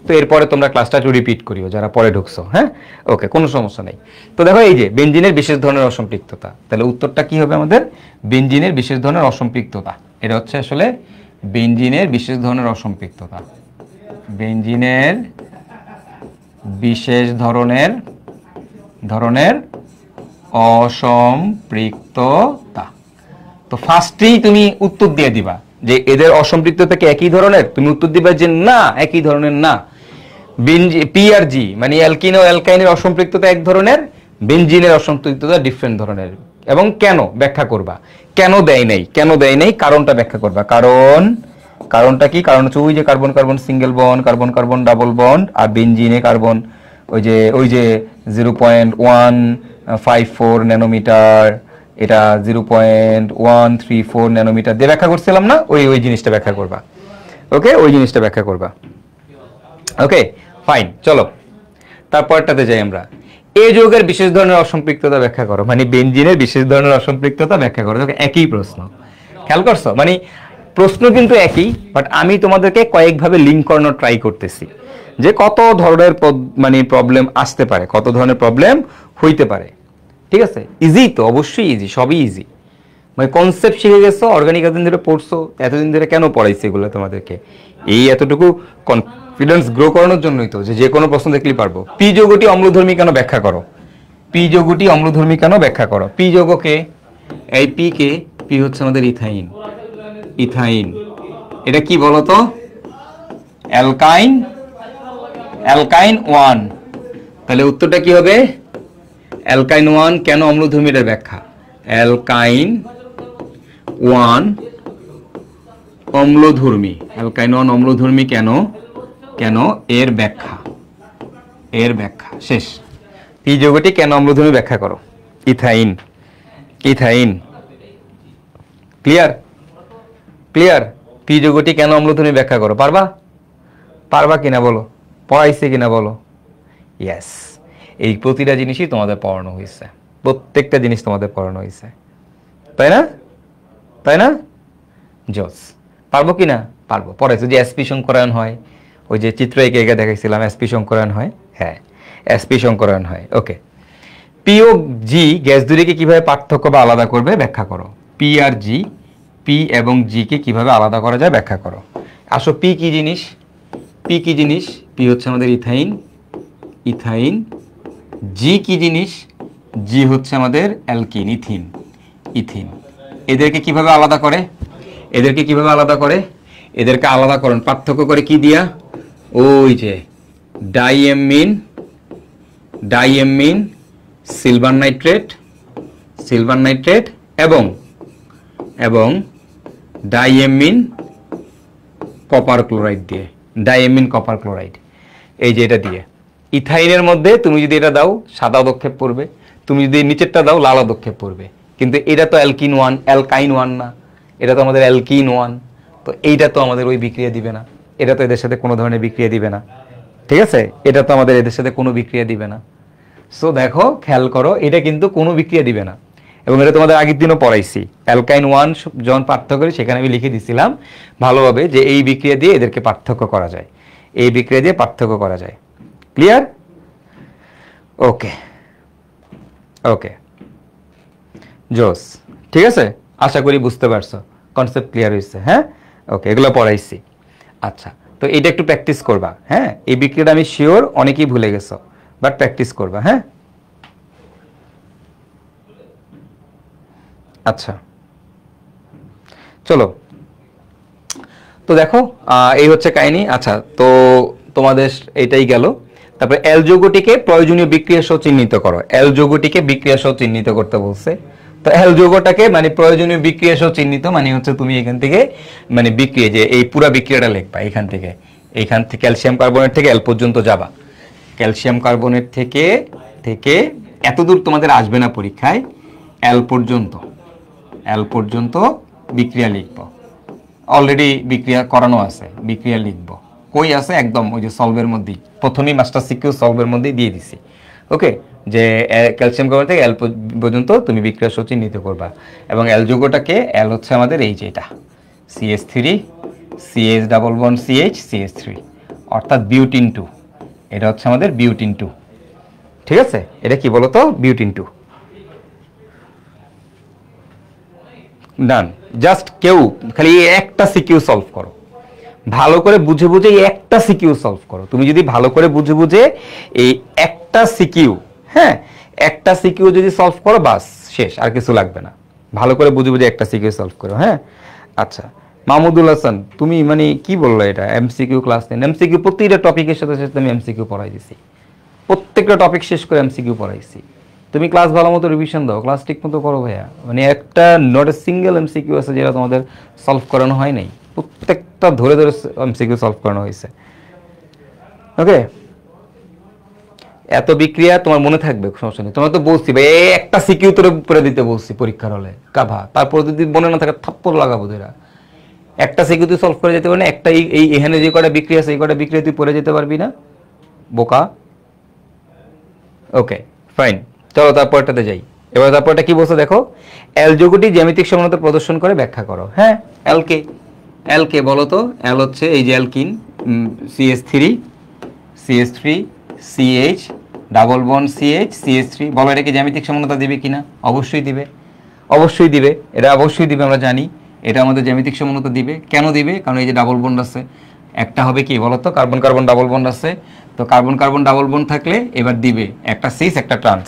তো এরপরে তোমরা ক্লাসটা একটু রিপিট করিও যারা পরে ঢুকছো। হ্যাঁ, ওকে, কোনো সমস্যা নেই। তো দেখো এই যে বেনজিনের বিশেষ ধরনের অসম্পৃক্ততা, তাহলে উত্তরটা কি হবে আমাদের? বেনজিনের বিশেষ ধরনের অসম্পৃক্ততা, এটা হচ্ছে আসলে বেনজিনের বিশেষ ধরনের অসম্পৃক্ততা। বেনজিনের বিশেষ ধরনের অসম্পৃক্ততা। তো ফার্স্টেই তুমি উত্তর দিয়ে দিবা যে এদের অসম্পৃক্ততা কি একই ধরনের। তুমি উত্তর দিবা যে না, একই ধরনের না। পি আর জি মানে অ্যালকিন ও অ্যালকাইনের অসম্পৃক্ততা এক ধরনের, বেনজিনের অসম্পৃক্ততা ডিফারেন্ট ধরনের। এবং কেন ব্যাখ্যা করবা, কেন দেয় নাই কারণটা ব্যাখ্যা করবা। কারণটা কি? কারণ হচ্ছে ওই যে carbon carbon single bond, carbon carbon double bond, আর বেনজিনে কার্বন ওই যে 0.154 ন্যানোমিটার, এটা 0.134 ন্যানোমিটার দিয়ে ব্যাখ্যা করছিলাম না? ওই জিনিসটা ব্যাখ্যা করবা। ওকে, ওই জিনিসটা ব্যাখ্যা করবা। ওকে, ফাইন, চলো তারপরটাতে যাই আমরা। এ যৌগের বিশেষ ধরনের অসম্পৃক্ততা ব্যাখ্যা করো, মানে বেনজিনের বিশেষ ধরনের অসম্পৃক্ততা ব্যাখ্যা করো। একই প্রশ্ন, খেয়াল করছো? মানে প্রশ্ন কিন্তু একই, বাট আমি তোমাদেরকে কয়েকভাবে লিঙ্ক করানোর ট্রাই করতেছি যে কত ধরনের মানে প্রবলেম আসতে পারে, কত ধরনের প্রবলেম হইতে পারে। ঠিক আছে, ইজি তো, অবশ্যই ইজি, সবই ইজি। মানে কনসেপ্ট শিখে গেছো, অর্গানিক এতদিন ধরে পড়ছো, এতদিন ধরে কেন পড়াইছে এগুলো তোমাদেরকে? এই এতটুকু কনফিডেন্স গ্রো করানোর জন্যই তো, যে কোনো প্রশ্ন দেখলেই পারবো। পি যৌগটি অম্লধর্মী কেন ব্যাখ্যা করো। পি যৌগটি অম্লধর্মী কেন ব্যাখ্যা করো। পি যৌগকে, এই পি হচ্ছে আমাদের ইথাইন। এটা কি বলতো? অ্যালকাইন 1। তাহলে উত্তরটা কি হবে? অ্যালকাইন 1 কেন অম্লধর্মী, এর ব্যাখ্যা। অ্যালকাইন 1 অম্লধর্মী কেন এর ব্যাখ্যা শেষ। পি যৌগটি কেন অম্লধর্মী ব্যাখ্যা করো। ইথাইন। ক্লিয়ার? পি যৌগটি কেন অম্লধর্মী ব্যাখ্যা করো। পারবা কিনা বলো, পড়াইছে কিনা বলো। ইয়েস, এই প্রতিটা জিনিসই তোমাদের পড়ানো হয়েছে, প্রত্যেকটা জিনিস তোমাদের পড়ানো হয়েছে, তাই না? জস, পারবো কিনা? পারবো। পড়াইছি যে এসপি সংকরায়ন হয়, ওই যে চিত্র এঁকে এঁকে দেখাইছিলাম, এসপি সংকরায়ন হয়। হ্যাঁ, এসপি সংকরায়ন হয়। ওকে, পি ও জি গ্যাস দুটিকে কিভাবে পার্থক্য বা আলাদা করবে ব্যাখ্যা করো। পি আর জি, পি এবং জি কে কিভাবে আলাদা করা যায় ব্যাখ্যা করো। আসো, পি কি জিনিস? পি কি জিনিস? পি হচ্ছে আমাদের ইথাইন, ইথাইন। জি কি জিনিস? জি হচ্ছে আমাদের অ্যালকিন, ইথিন, ইথিন। এদেরকে কিভাবে আলাদা করে? এদেরকে কিভাবে আলাদা করে? এদেরকে আলাদা করেন, পার্থক্য করে কি দিয়া? ওই যে ডাইএমিন, ডাইএমিন সিলভার নাইট্রেট, সিলভার নাইট্রেট এবং এবং ডাইএমিন কপার ক্লোরাইড দিয়ে, ডাইএমিন কপার ক্লোরাইড, এই যে এটা দিয়ে। ইথাইনের মধ্যে তুমি যদি এটা দাও সাদা অদক্ষেপ পড়বে, তুমি যদি নিচেরটা দাও লাল অদক্ষেপ পড়বে। কিন্তু এটা তো অ্যালকিন ওয়ান, অ্যালকাইন ওয়ান না, এটা তো আমাদের অ্যালকিন ওয়ান। তো এইটা তো আমাদের ওই বিক্রিয়া দিবে না, এটা তো এদের সাথে কোনো ধরনের বিক্রিয়া দিবে না। ঠিক আছে, এটা তো আমাদের এদের সাথে কোনো বিক্রিয়া দিবে না। সো দেখো, খেয়াল করো, এটা কিন্তু কোনো বিক্রিয়া দিবে না। এবং এটা তোমাদের আগের দিনও পড়াইছি, অ্যালকাইন ওয়ান যখন পার্থক্য করি সেখানে আমি লিখে দিছিলাম ভালোভাবে যে এই বিক্রিয়া দিয়ে এদেরকে পার্থক্য করা যায়, এই বিক্রিয়া দিয়ে পার্থক্য করা যায়। ক্লিয়ার? ওকে, ওকে, জোস। ঠিক আছে, আশা করি বুঝতে পারছো, কনসেপ্ট ক্লিয়ার হয়েছে। হ্যাঁ, ওকে, এগুলো পড়াইছি। আচ্ছা, তো এটা একটু প্র্যাকটিস করবা। হ্যাঁ, এই বিক্রিয়াটা আমি শিওর অনেকেই ভুলে গেছো, বাট প্র্যাকটিস করবা। হ্যাঁ, আচ্ছা, চলো। তো দেখো, এই হচ্ছে কাহিনী। আচ্ছা, তো তোমাদের এটাই গেল। তারপরে এল যৌগটিকে প্রয়োজনীয় বিক্রিয়া সহ চিহ্নিত করো। এল যৌগটিকে বিক্রিয়া সহ চিহ্নিত করতে বলছে। তো এল যৌগটাকে মানে প্রয়োজনীয় বিক্রিয়া সহ চিহ্নিত মানে হচ্ছে তুমি এখান থেকে মানে বিক্রিয়া, যে এই পুরা বিক্রিয়াটা লিখবা এখান থেকে, এইখান থেকে ক্যালসিয়াম কার্বনেট থেকে এল পর্যন্ত যাবা। ক্যালসিয়াম কার্বনেট থেকে থেকে এতদূর তোমাদের আসবে না পরীক্ষায়, এল পর্যন্ত, এল পর্যন্ত বিক্রিয়া লিখব। অলরেডি বিক্রিয়া করানো আছে, বিক্রিয়া লিখব। কই আছে? একদম ওই যে সলভের মধ্যেই, প্রথমেই মাস্টার সিকিউ সলভের মধ্যেই দিয়ে দিছি। ওকে, যে ক্যালসিয়াম কার্বনেট থেকে এল পর্যন্ত তুমি বিক্রিয়া সূচি নিতে করবা। এবং এল যৌগটাকে, এল হচ্ছে আমাদের এই যে এটা CH3 CH double bond CH CH3, অর্থাৎ বিউটিন 2। এটা হচ্ছে আমাদের বিউটিন 2। ঠিক আছে, এটা কি বলতো? বিউটিন 2। ডান। জাস্ট কেউ খালি একটা সিকিউ সলভ করো, ভালো করে বুঝে বুঝে একটা সিকিউ সলভ করো। তুমি যদি ভালো করে বুঝে বুঝে এই একটা সিকিউ, হ্যাঁ, একটা সিকিউ যদি সলভ করো বাস শেষ, আর কিছু লাগবে না। ভালো করে বুঝে বুঝে একটা সিকিউ সলভ করো। হ্যাঁ, আচ্ছা, মাহমুদুল হাসান, তুমি মানে কি বললো এটা? এমসিকিউ ক্লাস নেন? এমসিকিউ প্রতিটা টপিকের সাথে সাথে আমি এমসিকিউ পড়াই দিছি, প্রত্যেকটা টপিক শেষ করে এমসিকিউ পড়াইছি। তুমি ক্লাস ভালো মতো রিভিশন দাও, ক্লাস ঠিক মতো করো ভাইয়া। মানে একটা নট এ সিঙ্গেল এমসিকিউ আছে যেটা তোমাদের সলভ করানো হয় নাই, প্রত্যেকটা ধরে ধরে এমসিকিউ সলভ করানো হয়েছে। ওকে, এত বিক্রিয়া তোমার মনে থাকবে, সমস্যা নেই। তোমার তো বলছি ভাই একটা সিকিউ তোর উপরে দিতে বলছি পরীক্ষার হলে কাভা, তারপর যদি মনে না থাকে থাপ্পড় লাগাবো তোরা। একটা সিকিউ তুই সলভ করে যেতে পারবি না, একটা এই এখানে যে কটা বিক্রিয়া আছে এই কটা বিক্রিয়া তুই পড়ে যেতে পারবি না, বোকা। ওকে, ফাইন, চলো তারপরটাতে যাই। এবার তারপরটা কি বলছে দেখো, এল যৌগটি জ্যামিতিক সমানতা প্রদর্শন করে ব্যাখ্যা করো। হ্যাঁ, এল কে, এল কে বলো তো? এল হচ্ছে এই যে alkyne, CH3 CH3 CH double bond CH CH3। বলো এটা কি জ্যামিতিক সমানতা দিবে কিনা? অবশ্যই দিবে, অবশ্যই দিবে, এটা অবশ্যই দিবে, আমরা জানি এটা আমাদের জ্যামিতিক সমানতা দিবে। কেন দিবে? কারণ এই যে ডাবল বন্ড আছে, একটা হবে কি বলতো, কার্বন কার্বন ডাবল বন্ড আছে, তো কার্বন কার্বন ডাবল বন্ড থাকলে এবার দিবে একটা সিস একটা ট্রান্স,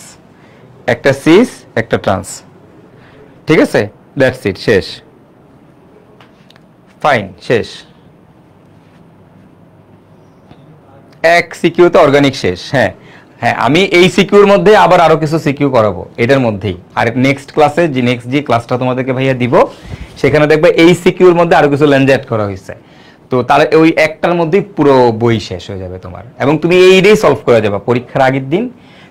একটা সিস একটা ট্রান্স। ঠিক আছে, দ্যাটস ইট, শেষ, ফাইন, শেষ। এক সিকিউতে অর্গানিক শেষ। হ্যাঁ হ্যাঁ, আমি এই সিকিউর মধ্যে আবার আরো কিছু সিকিউ করাবো এটার মধ্যেই। আর নেক্সট ক্লাসে যে নেক্সট যে ক্লাসটা তোমাদেরকে ভাইয়া দিব সেখানে দেখবে এই সিকিউর মধ্যে আরো কিছু লেন্স অ্যাড করা হয়েছে। তো তাহলে ওই একটার মধ্যেই পুরো বই শেষ হয়ে যাবে তোমার, এবং তুমি এইটাই সলভ করে যাবে পরীক্ষার আগের দিন।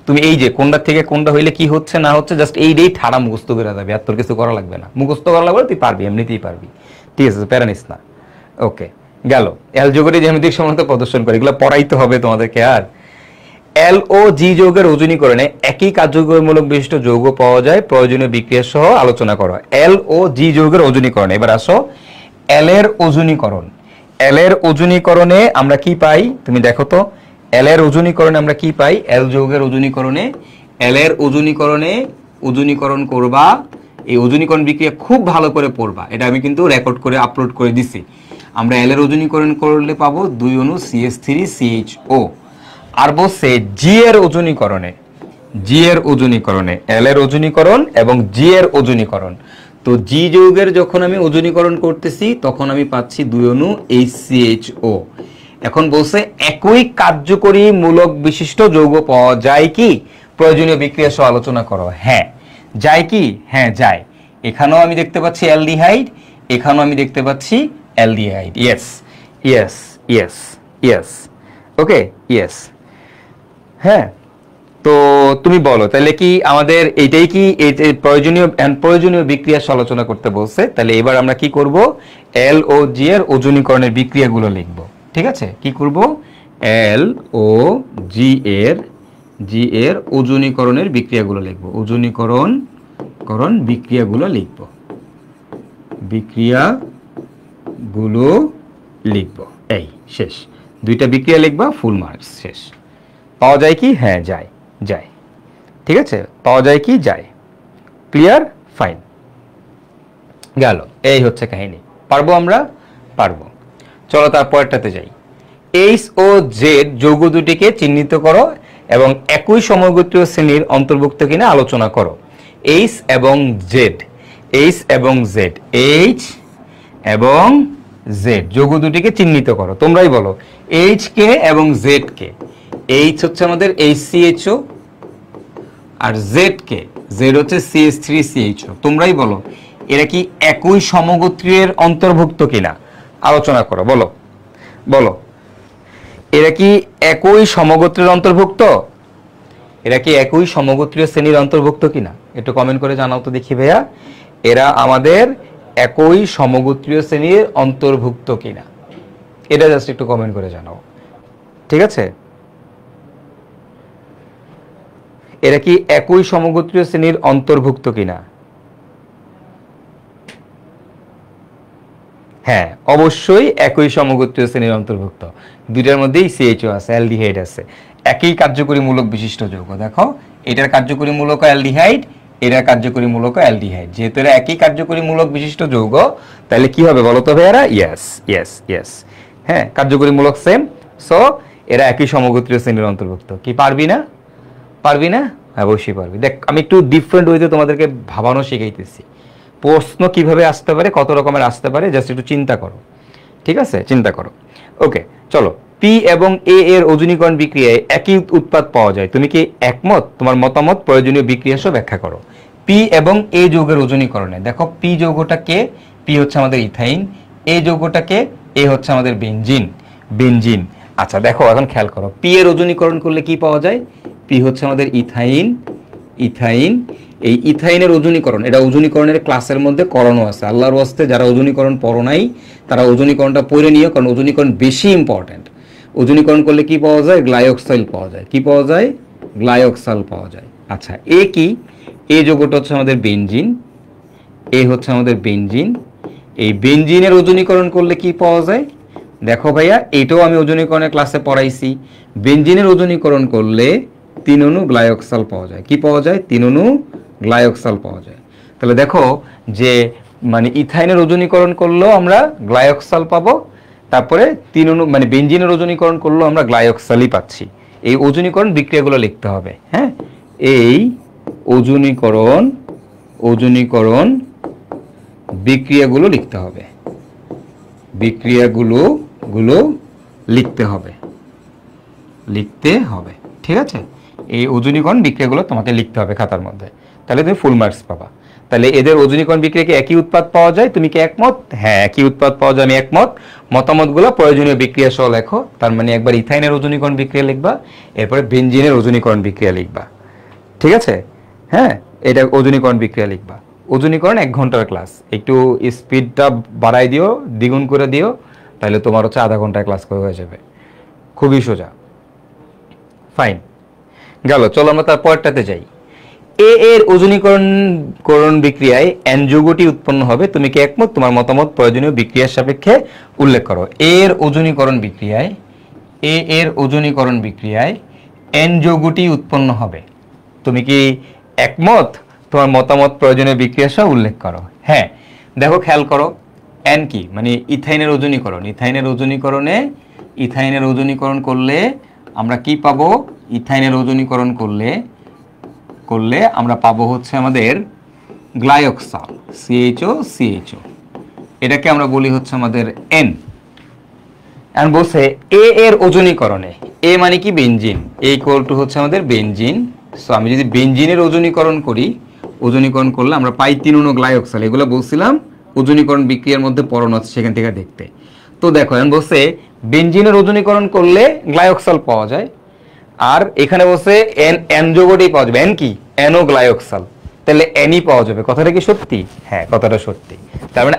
তুমি এই যে কোনটা থেকে কোনটা হইলে কি হচ্ছে না হচ্ছে জাস্ট এইটাই ঠাড়া মুখস্থ করে যাবে, আর তোর কিছু করা লাগবে না। মুখস্থ করা লাগবে তুই পারবি, এমনিতেই পারবি। ঠিক আছে, প্যারা নিস না। ওকে, গেল। এল যৌগটি জ্যামিতিক সমানতা প্রদর্শন করে, এগুলো পড়াইতে হবে তোমাদেরকে। আর এল ও জি যৌগের ওজনীকরণে একই কার্যকরীমূলক বিশিষ্ট যৌগ পাওয়া যায়, প্রয়োজনীয় বিক্রিয়া সহ আলোচনা করো। এল ও জি যৌগের ওজনীকরণ। এবার আসো এল এর ওজনীকরণ। এল এর ওজনীকরণে আমরা কি পাই তুমি দেখো তো, এল এর ওজনীকরণে আমরা কি পাই, এল যৌগের ওজনীকরণে, এল এর ওজনীকরণ করবা, এই ওজনীকরণ বিক্রিয়া খুব ভালো করে পড়বা, এটা আমি কিন্তু রেকর্ড করে আপলোড করে দিছি। আমরা এল এর ওজনীকরণ করলে পাবো 2 অণু CH3CHO। আর বলছে জি এর ওজনীকরণে, এল এর ওজনীকরণ এবং জি এর ওজনীকরণ। তো জি যৌগের যখন আমি ওজনীকরণ করতেছি তখন আমি পাচ্ছি 2 অণু HCHO। এখন বলছে একই কার্যকরী মূলক বিশিষ্ট যৌগ পাওয়া যায় কি, প্রয়োজনীয় বিক্রিয়া সহ আলোচনা করো। হ্যাঁ যায় কি, হ্যাঁ যায়। এখানেও আমি দেখতে পাচ্ছি অ্যালডিহাইড, এখানেও আমি দেখতে পাচ্ছি aldehyde. Yes yes yes yes, okay yes. হ্যাঁ, তো তুমি বলো তাহলে কি আমাদের এইটাই কি প্রয়োজনীয় বিক্রিয়া আলোচনা করতে বলছে? তাহলে এবার আমরা কি করব, এল ও জি এর ওজনীকরণের বিক্রিয়াগুলো লিখব। ঠিক আছে, কি করব, এল ও জি এর ওজনীকরণের বিক্রিয়াগুলো লিখব, ওজনীকরণ বিক্রিয়াগুলো লিখব। এই শেষ, 2টা বিক্রিয়া লিখবা, ফুল মার্কস শেষ। পাওয়া যায় কি, হ্যাঁ যায়। ঠিক আছে, পাওয়া যায় কি, যায়। ক্লিয়ার, ফাইন, গেল। এই হচ্ছে কাহিনী। পারবো আমরা, পারবো। চলো তারপরটাতে যাই। এইচ ও জেড যৌগ দুটিকে চিহ্নিত করো এবং একই সমগোত্রীয় শ্রেণীর অন্তর্ভুক্ত কিনা আলোচনা করো। এইচ এবং জেড যৌগ দুটিকে চিহ্নিত করো। তোমরাই বলো এইচ কে এবং জেড কে। এইচ হচ্ছে আমাদের HCHO আর জেড হচ্ছে CH3CHO। তোমরাই বলো এরা কি একই সমগোত্রীয়ের অন্তর্ভুক্ত কিনা আলোচনা করো। বলো এরা কি একই সমগোত্রের অন্তর্ভুক্ত, এরা কি একই সমগোত্রীয় শ্রেণীর অন্তর্ভুক্ত কিনা একটু কমেন্ট করে জানাও তো দেখি ভাইয়া, এরা আমাদের একই সমগোত্রীয় শ্রেণীর অন্তর্ভুক্ত কিনা, এটা জাস্ট একটু কমেন্ট করে জানাও। ঠিক আছে, এরা কি একই সমগোত্রীয় শ্রেণীর অন্তর্ভুক্ত কিনা? হ্যাঁ, অবশ্যই একই সমগোত্রীয় শ্রেণীর অন্তর্ভুক্ত। 2টার মধ্যেই CHO আছে, অ্যালডিহাইড আছে, একই কার্যকরী মূলক বিশিষ্ট যৌগ। দেখো এটার কার্যকরী মূলক অ্যালডিহাইড, এটার কার্যকরী মূলক অ্যালডিহাইড। যেহেতু এরা একই কার্যকরী মূলক বিশিষ্ট যৌগ, তাহলে কি হবে বলো তো ভাইয়ারা? ইয়েস। হ্যাঁ, কার্যকরী মূলক সেম, সো এরা একই সমগোত্রীয় শ্রেণীর অন্তর্ভুক্ত। কি পারবি না? হ্যাঁ, অবশ্যই পারবি। দেখ আমি একটু ডিফারেন্ট ওয়েতে তোমাদেরকে ভাবানো শিখাইতেছি। প্রশ্ন কিভাবে আসতে পারে, কত রকমের আসতে পারে, জাস্ট একটু চিন্তা করো। ঠিক আছে, চিন্তা করো। ওকে, চলো। পি এবং এ এর ওজনীকরণ বিক্রিয়ায় একই উৎপাদ পাওয়া যায়, তুমি কি একমত? তোমার মতামত, প্রয়োজনীয় বিক্রিয়া সহ ব্যাখ্যা করো। পি এবং এ যৌগের ওজনীকরণে দেখো, পি যৌগটা কে, পি হচ্ছে আমাদের ইথাইন, এ যৌগটা কে, এ হচ্ছে আমাদের বেনজিন। আচ্ছা দেখো, এখন খেয়াল করো, পি এর ওজনীকরণ করলে কি পাওয়া যায়? পি হচ্ছে আমাদের ইথাইন। এই ইথাইনের ওজনীকরণ, এটা ওজনীকরণের ক্লাসের মধ্যে করানো আছে। আল্লাহর ওয়াস্তে যারা ওজনীকরণ পড়ো নাই তারা ওজনীকরণটা পড়ে নিও, কারণ ওজনীকরণ বেশি ইম্পর্টেন্ট। ওজনীকরণ করলে কি পাওয়া যায়? গ্লাইঅক্সাইল পাওয়া যায়। কি পাওয়া যায়? গ্লাইঅক্সাল পাওয়া যায়। আচ্ছা, এ কি? এ যৌগটা হচ্ছে আমাদের বেনজিন, এ হচ্ছে আমাদের বেনজিন। এই বেনজিনের ওজনীকরণ করলে কি পাওয়া যায়? দেখো ভাইয়া, এটাও আমি ওজনীকরণের ক্লাসে পড়াইছি। বেনজিনের ওজনীকরণ করলে 3 অণু গ্লাইঅক্সাল পাওয়া যায়। কি পাওয়া যায়? 3 অণু গ্লাইঅক্সাল পাওয়া যায়। তাহলে দেখো যে মানে ইথাইনের ওজনীকরণ করলেও আমরা গ্লাইঅক্সাল পাবো, তারপরে 3 অণু মানে বেনজিনের ওজনীকরণ করলেও আমরা গ্লাইঅক্সালই পাচ্ছি। এই ওজনীকরণ বিক্রিয়াগুলো লিখতে হবে। হ্যাঁ, এই ওজনীকরণ বিক্রিয়াগুলো লিখতে হবে, লিখতে হবে। ঠিক আছে, এই ওজনীকরণ বিক্রিয়াগুলো তোমাকে লিখতে হবে খাতার মধ্যে, তাহলে তুমি ফুল মার্কস পাবা। তাহলে এদের ওজনীকরণ বিক্রিয়াকে একই উৎপাদ পাওয়া যায়, তুমি কি একমত? হ্যাঁ, একই উৎপাদ পাওয়া যায়, আমি একমত। মতামতগুলো প্রয়োজনীয় বিক্রিয়া সহ লেখো। তার মানে একবার ইথাইনের ওজনীকরণ বিক্রিয়া লিখবা, এরপরে বেনজিনের ওজনীকরণ বিক্রিয়া লিখবা। ঠিক আছে, হ্যাঁ, এটা ওজনীকরণ বিক্রিয়া লিখবা। ওজনীকরণ 1 ঘন্টার ক্লাস, একটু স্পিডটা বাড়াই দিও, দ্বিগুণ করে দিও, তাহলে তোমার হচ্ছে আধা ঘন্টার ক্লাস করে হয়ে যাবে। খুবই সোজা, ফাইন, গেল। চলো আমরা তার পরেরটাতে যাই। এ এর ওজনীকরণ বিক্রিয়ায় এন যৌগটি উৎপন্ন হবে, তুমি কি একমত? তোমার মতামত প্রয়োজনীয় বিক্রিয়ার সাপেক্ষে উল্লেখ করো। এর ওজনীকরণ বিক্রিয়ায়, এ এর ওজনীকরণ বিক্রিয়ায় এন যৌগটি উৎপন্ন হবে, তুমি কি একমত? তোমার মতামত প্রয়োজনীয় বিক্রিয়া সহ উল্লেখ করো। হ্যাঁ, দেখো খেয়াল করো, এন কি মানে ইথাইনের ওজনীকরণ। ইথাইনের ওজনীকরণ করলে আমরা কি পাবো? ইথাইনের ওজনীকরণ করলে আমরা পাবো হচ্ছে আমাদের গ্লাইকসাল, CHO। এটাকে আমরা বলি হচ্ছে আমাদের এন। এখন বলছে এ এর ওজনীকরণে, এ মানে কি বেনজিন, এ ইকুয়াল টু হচ্ছে আমাদের বেনজিন। সো আমি যদি বেনজিনের ওজনীকরণ করলে আমরা পাই 3 গ্লাইকসাল। এগুলো বলছিলাম ওজনীকরণ বিক্রিয়ার মধ্যে পড়ানো আছে, সেখান থেকে দেখতে। তো দেখো এখন বলছে বেনজিনের ওজনীকরণ করলে গ্লাইকসাল পাওয়া যায়, আর এখানে বলছে এন যৌগটি পাওয়া যাবে। এন কি? এনও গ্লাইকসাল, তাহলে এনই পাওয়া যাবে। কথাটা কি সত্যি? হ্যাঁ, কথাটা সত্যি। তার মানে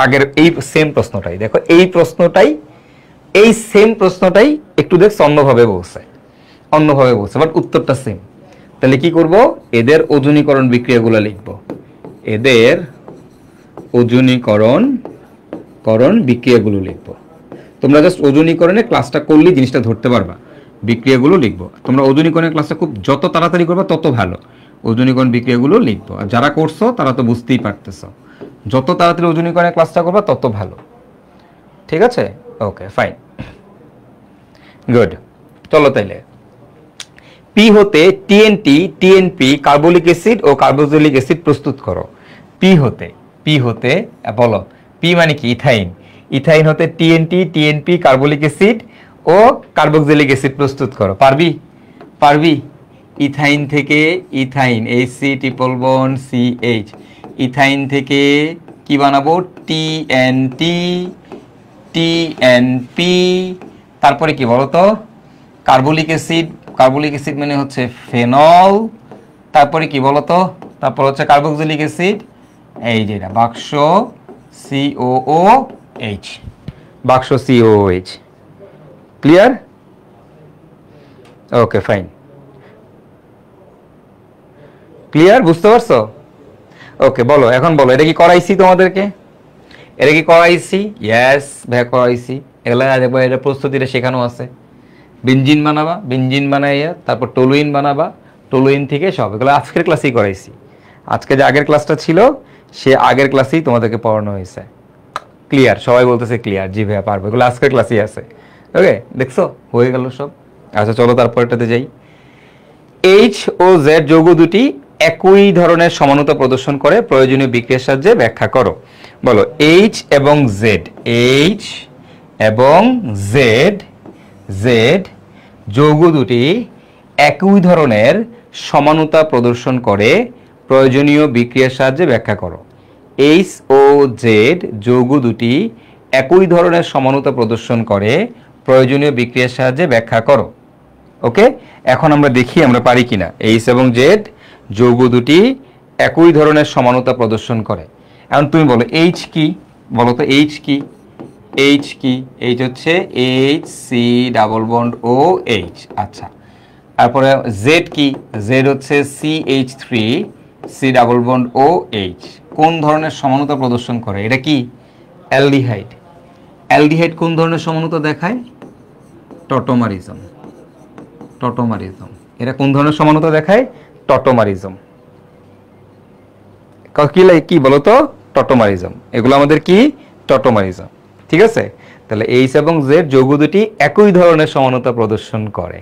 আগের এই সেম প্রশ্নটাই, দেখো এই সেম প্রশ্নটাই একটু দেখছো অন্যভাবে বলছে, বাট উত্তরটা সেম। তাহলে কি করব? এদের ওজনীকরণ বিক্রিয়াগুলো লিখব, এদের ওজনীকরণ বিক্রিয়াগুলো লিখব। তোমরা জাস্ট ওজনীকরণে ক্লাসটা করলেই জিনিসটা ধরতে পারবা, বিক্রিয়াগুলো লিখবো। তোমরা ওজনীকরণের ক্লাসটা খুব যত তাড়াতাড়ি করবা তত ভালো। ওজনীকরণ বিক্রিয়াগুলো লিখবো, আর যারা করছো তারা তো বুঝতেই পারতেছো, যত তাড়াতাড়ি ওজনীকরণের ক্লাসটা করবা তত ভালো। ঠিক আছে, ওকে ফাইন, গুড। চলো তাইলে পি হতে টিএনপি কার্বলিক অ্যাসিড ও কার্বক্সিলিক অ্যাসিড প্রস্তুত করো। পি হতে বলো, পি মানে কি? ইথাইন হতে টিএনপি কার্বলিক অ্যাসিড ও কার্বক্সিলিক অ্যাসিড প্রস্তুত করো। পারবি? ইথাইন থেকে HC triple bond CH, ethyne থেকে কি বানাবো? TNP, তারপরে কি বলতো? কার্বলিক অ্যাসিড মানে হচ্ছে ফেনল, তারপরে কি বলতো? তারপর হচ্ছে কার্বক্সিলিক অ্যাসিড, এই যে এটা বাক্স COOH। Clear? Okay fine, clear, বুঝতে পারছো? ওকে বলো, এখন বলো, এটা কি করাইছি তোমাদেরকে? ইয়েস ভাই করাইছি। এগুলা দেখবা, এটা প্রস্তুতিটা শেখানো আছে। বেনজিন বানাবা, বেনজিন বানাইয়া তারপর টলুইন বানাবা, টলুইন থেকে সব এগুলো আজকের ক্লাসেই করাইছি। আজকে যে আগের ক্লাসটা ছিল সে আগের ক্লাসেই তোমাদেরকে পড়ানো হয়েছে। ক্লিয়ার? সবাই বলতেছে ক্লিয়ার। জি ভাইয়া পারবো, এগুলো আজকের ক্লাসেই আছে। ওকে, দেখছো হয়ে গেল সব। আচ্ছা চলো তারপরটাতে যাই। H ও Z যৌগ দুটি একই ধরনের সমানতা প্রদর্শন করে, প্রয়োজনীয় বিক্রিয়ার সাহায্যে ব্যাখ্যা করো। বলো H এবং Z যৌগ দুটি একই ধরনের সমানতা প্রদর্শন করে, প্রয়োজনীয় বিক্রিয়ার সাহায্যে ব্যাখ্যা করো। H ও Z যৌগ দুটি একই ধরনের সমানতা প্রদর্শন করে, প্রয়োজনীয় বিক্রিয়ার সাহায্যে ব্যাখ্যা করো। ওকে, এখন আমরা দেখি আমরা পারি কিনা। H এবং Z যৌগ দুটি একই ধরনের সমানতা প্রদর্শন করে। এখন তুমি বলো H কি? বলো তো H কি? H হচ্ছে HC ডাবল বন্ড OH। আচ্ছা, তারপরে Z কি? Z হচ্ছে CH3C ডাবল বন্ড OH। কোন ধরনের সমানতা প্রদর্শন করে? এটা কি? অ্যালডিহাইড কোন ধরনের সমানতা দেখায়? টটোমারিজম। এটা কোন ধরনের সমানতা দেখায়? টটোমারিজম। কি বলতো? টটোমারিজম। এগুলো আমাদের কি? টটোমারিজম। ঠিক আছে, তাহলে H এবং Z যৌগ দুটি একই ধরনের সমানতা প্রদর্শন করে।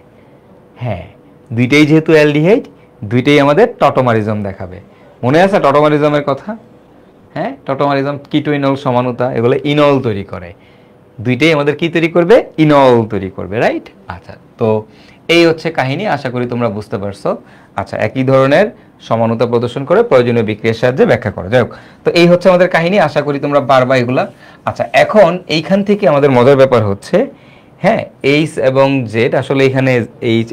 হ্যাঁ, দুইটাই যেহেতু অ্যালডিহাইড, দুইটাই আমাদের টটোমারিজম দেখাবে। মনে আছে টটোমারিজমের কথা? হ্যাঁ, টটোমারিজম কিটোইনল সমানতা, এগুলো ইনল তৈরি করে। দুইটাই আমাদের কি তৈরি করবে? ইনল তৈরি করবে, রাইট? আচ্ছা, তো এই হচ্ছে কাহিনী। আশা করি তোমরা বুঝতে পারছো। আচ্ছা, একই ধরনের সমানতা প্রদর্শন করে, প্রয়োজনীয় বিক্রিয়ার সাহায্যে ব্যাখ্যা করো। যাই হোক, তো এই হচ্ছে আমাদের কাহিনী। আশা করি তোমরা পারবা এগুলা। আচ্ছা, এখন এইখান থেকে আমাদের মজার ব্যাপার হচ্ছে, হ্যাঁ, H এবং Z আসলে এখানে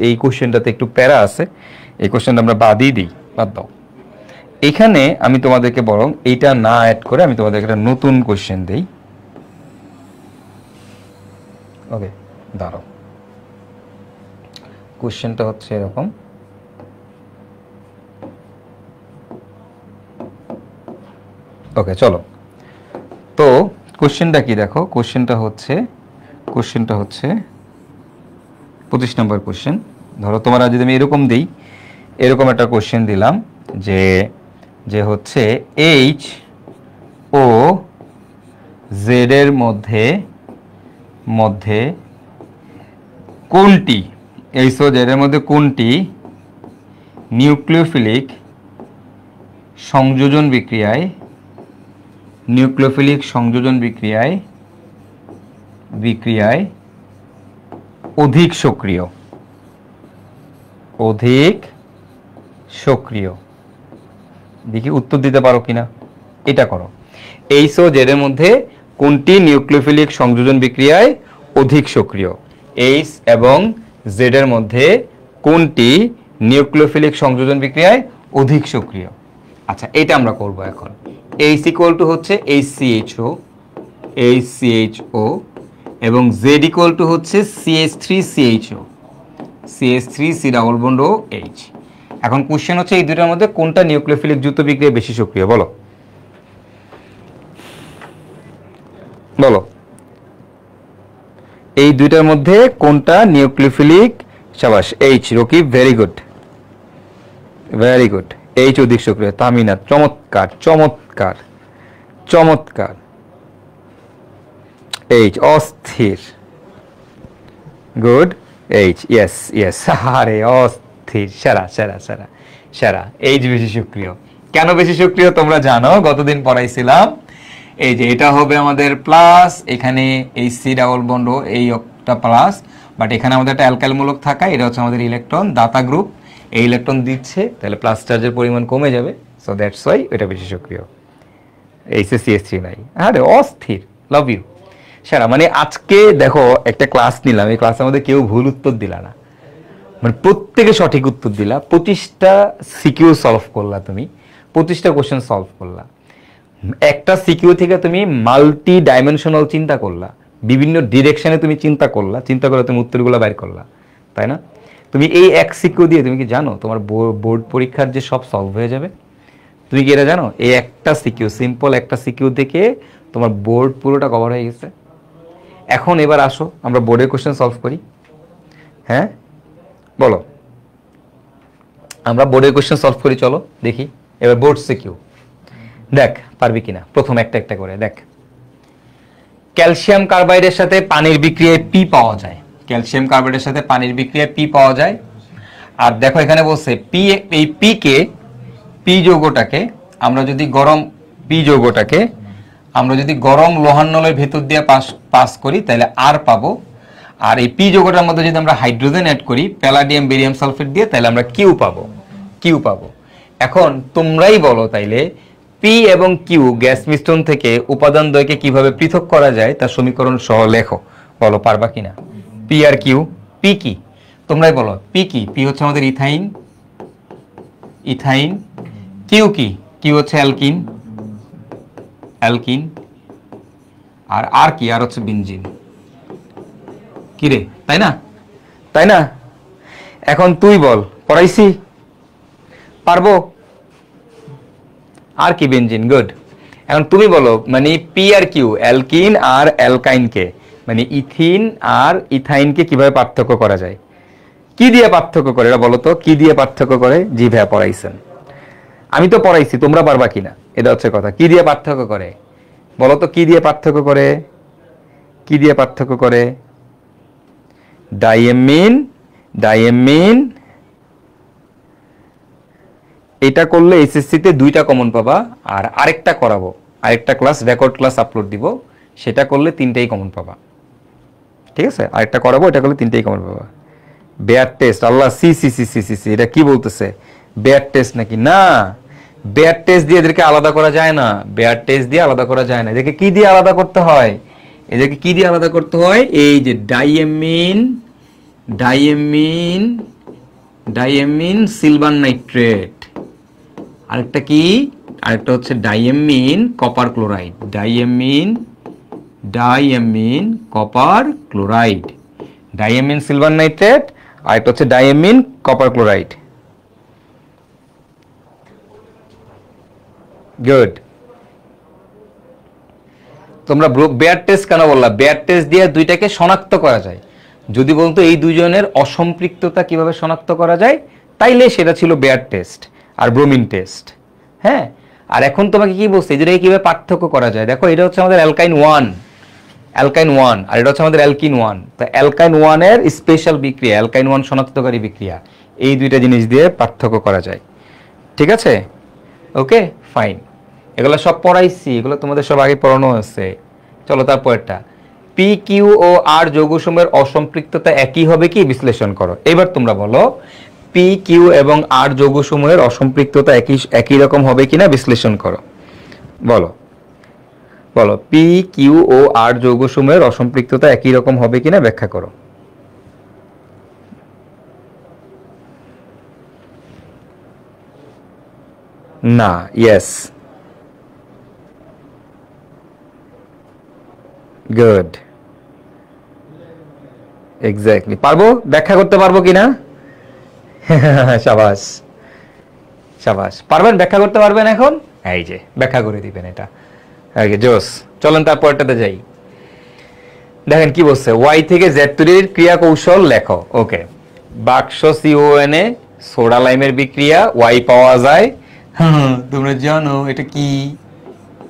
এই কোশ্চেনটাতে একটু প্যারা আছে। এই কোশ্চেনটা আমরা বাদ দাও। এখানে আমি তোমাদেরকে বরং এইটা না অ্যাড করে আমি তোমাদেরকে একটা নতুন কোশ্চেন দেই। ওকে, দাঁড়াও। কোশ্চেনটা হচ্ছে এরকম, ওকে চলো, তো কোশ্চেনটা কি দেখো, কোশ্চেনটা হচ্ছে 25 নম্বর কোশ্চেন। ধরো তোমরা যদি আমি এরকম দিই, এরকম একটা কোশ্চেন দিলাম যে যে হচ্ছে এইচ ও জেড এর মধ্যে মধ্যে কোনটি, এইচ ও জেড এর মধ্যে কোনটি নিউক্লিওফিলিক সংযোজন বিক্রিয়ায় অধিক সক্রিয়। দেখি উত্তর দিতে পারো কিনা, এটা করো। এইচ ও জেড এর মধ্যে কোনটি নিউক্লিওফিলিক সংযোজন বিক্রিয়ায় অধিক সক্রিয়? এইচ এবং জেড এর মধ্যে কোনটি নিউক্লিওফিলিক সংযোজন বিক্রিয়ায় অধিক সক্রিয়? আচ্ছা, এটা আমরা করব এখন। এইচ ইকুয়াল টু হচ্ছে HCHO এবং জেড ইকুয়াল টু হচ্ছে CH3CHO, CH3C ডাবল বন্ড ও H। এখন কোশ্চেন হচ্ছে এই দুটোর মধ্যে কোনটা নিউক্লিওফিলিক যুক্ত বিক্রিয়া বেশি সক্রিয়? বলো বলো, এই দুইটার মধ্যে কোনটা নিউক্লিওফিলিক? শাবাশ, H. Rakib, very good, H অধিক সক্রিয়। তামিনা, চমৎকার। এইচ অস্থির, গুড। এইচ, ইয়েস, আরে অস্থির, সেরা। এইচ বেশি সক্রিয়। কেন বেশি সক্রিয় তোমরা জানো, গতদিন পড়াইছিলাম। এই যে এটা হবে আমাদের প্লাস, এখানে এই সি ডাবল বন্ড এই একটা প্লাস, বাট এখানে আমাদের একটা অ্যালকাইল মূলক থাকা, এটা হচ্ছে আমাদের ইলেকট্রন দাতা গ্রুপ, এই ইলেকট্রন দিচ্ছে, তাহলে প্লাস চার্জের পরিমাণ কমে যাবে, সো দ্যাটস ওয়াই এটা বেশি সক্রিয়। HCS3 নাই, আরে অস্থির, লাভ ইউ সেরা। মানে আজকে দেখো একটা ক্লাস নিলাম, এই ক্লাসের মধ্যে কেউ ভুল উত্তর দিলা না, মানে প্রত্যেকে সঠিক উত্তর দিলা। 25টা সিকিউ সলভ করলা তুমি, 25টা কোশ্চেন সলভ করলা। একটা সিকিউ থেকে তুমি মাল্টি ডাইমেনশনাল চিন্তা করলা, বিভিন্ন ডিরেকশনে তুমি চিন্তা করে তুমি উত্তরগুলো বাইর করলা, তাই না? তুমি এই এক সিকিউ দিয়ে তুমি কি জানো তোমার বোর্ড পরীক্ষার যে সব সলভ হয়ে যাবে? তুমি কি এটা জানো? এই একটা সিকিউ, সিম্পল একটা সিকিউ থেকে তোমার বোর্ড পুরোটা কভার হয়ে গেছে। এখন এবার আসো আমরা বোর্ডের কোশ্চেন সলভ করি। হ্যাঁ বলো, আমরা বোর্ডের কোশ্চেন সলভ করি, চলো দেখি এবার বোর্ড সিকিউ। দেখ পারবি কিনা, প্রথম একটা করে দেখ। ক্যালসিয়াম কার্বাইডের সাথে পানির বিক্রিয়ায় পি পাওয়া যায়, আর দেখো এখানে বলছে পি, এই পি যৌগটাকে আমরা যদি গরম লোহার নলের ভেতর দিয়ে পাস করি তাহলে আর পাবো, আর এই পি যৌগটার মধ্যে যদি আমরা হাইড্রোজেন অ্যাড করি প্যালাডিয়াম বেরিয়াম সালফেট দিয়ে, তাহলে আমরা কিউ পাবো। এখন তোমরাই বলো তাইলে পি এবং কিউ গ্যাস মিশ্রণ থেকে উপাদান দ্বয়কে কিভাবে পৃথক করা যায় তার সমীকরণ সহ লেখো। বলো পারবা কিনা? পি আর কিউ, পি কি তোমরাই বলো, পি কি? পি হচ্ছে আমাদের ইথাইন। কিউ কি? কিউ হচ্ছে অ্যালকিন। আর কি? আর হচ্ছে বেনজিন। কি রে, তাই না? এখন তুই বল, পড়াইছি, পারবো? আর কি? Benzene, good. এখন তুমি বলো, মানে পি আর কিউ, অ্যালকিন আর অ্যালকাইনকে, মানে ইথিন আর ইথাইনকে কিভাবে পার্থক্য করা যায়? কি দিয়ে পার্থক্য করে এটা বলো তো, কি দিয়ে পার্থক্য করে? জি ভাইয়া পড়াইছেন, আমি তো পড়াইছি, তোমরা পারবা কিনা এটা হচ্ছে কথা। কি দিয়ে পার্থক্য করে বলো তো, কি দিয়ে পার্থক্য করে? ডাইএমিন। এটা করলে এসএসসি তে 2টা কমন পাবা, আর আরেকটা করাবো, আরেকটা ক্লাস রেকর্ড ক্লাস আপলোড দিব, সেটা করলে 3টাই কমন পাবা। ঠিক আছে, আরেকটা করাবো, এটা করলে 3টাই কমন পাবা। বেয়ার টেস্ট, আল্লাহ, সি, এটা কি বলতেছে? বেয়ার টেস্ট নাকি? না, বেয়ার টেস্ট দিয়ে এদেরকে আলাদা করা যায় না, এদেরকে কি দিয়ে আলাদা করতে হয়? এই যে ডাইএমিন সিলভার নাইট্রেট, আরেকটা হচ্ছে ডাইএমিন কপার ক্লোরাইড, ডাইএমিন সিলভার নাইট্রেট, আরেকটা হচ্ছে ডাইএমিন কপার ক্লোরাইড। গুড। তোমরা বেয়ার টেস্ট কেন বললা? বেয়ার টেস্ট দিয়ে দুইটাকে শনাক্ত করা যায়। যদি বলতো এই দুইজনের অসম্পৃক্ততা কিভাবে শনাক্ত করা যায়, তাইলে সেটা ছিল বেয়ার টেস্ট আর ব্রোমিন টেস্ট। হ্যাঁ, আর এখন তোমাকে কি বলছে, এই দুটাকে কিভাবে পার্থক্য করা যায়? দেখো, এটা হচ্ছে আমাদের অ্যালকাইন 1 আর এটা হচ্ছে আমাদের অ্যালকিন 1। তো অ্যালকাইন 1 এর স্পেশাল বিক্রিয়া, অ্যালকাইন 1 শনাক্তকারী বিক্রিয়া, এই দুইটা জিনিস দিয়ে পার্থক্য করা যায়। ঠিক আছে, ওকে ফাইন। এগুলো সব পড়াইছি, এগুলো তোমাদের সব আগে পড়ানো আছে। চলো তারপরটা, পি কিউ ও আর যৌগসমূহের অসম্পৃক্ততা একই হবে কি বিশ্লেষণ করো। এবার তোমরা বলো, পি কিউ এবং আর যৌগসমূহের অসম্পৃক্ততা একই রকম হবে কিনা বিশ্লেষণ করো। বলো বলো, পি কিউ ও আর যৌগসমূহের অসম্পৃক্ততা একই রকম হবে কিনা ব্যাখ্যা করো। না, ইয়েস, গুড, এক্স্যাক্টলি। পারবো, ব্যাখ্যা করতে পারবো কিনা? শাবাশ শাবাশ, পারবেন, ব্যাখ্যা করতে পারবেন। এখন এই যে ব্যাখ্যা করে দিবেন, এটা জোস। চলেন তারপরটাতে যাই। দেখেন কি বলছে, ওয়াই থেকে জেড তৈরির ক্রিয়া কৌশল লেখো। ওকে, বাক্স সিওএন এ সোডা লাইমের বিক্রিয়া, ওয়াই পাওয়া যায়। তোমরা জানো এটা কি?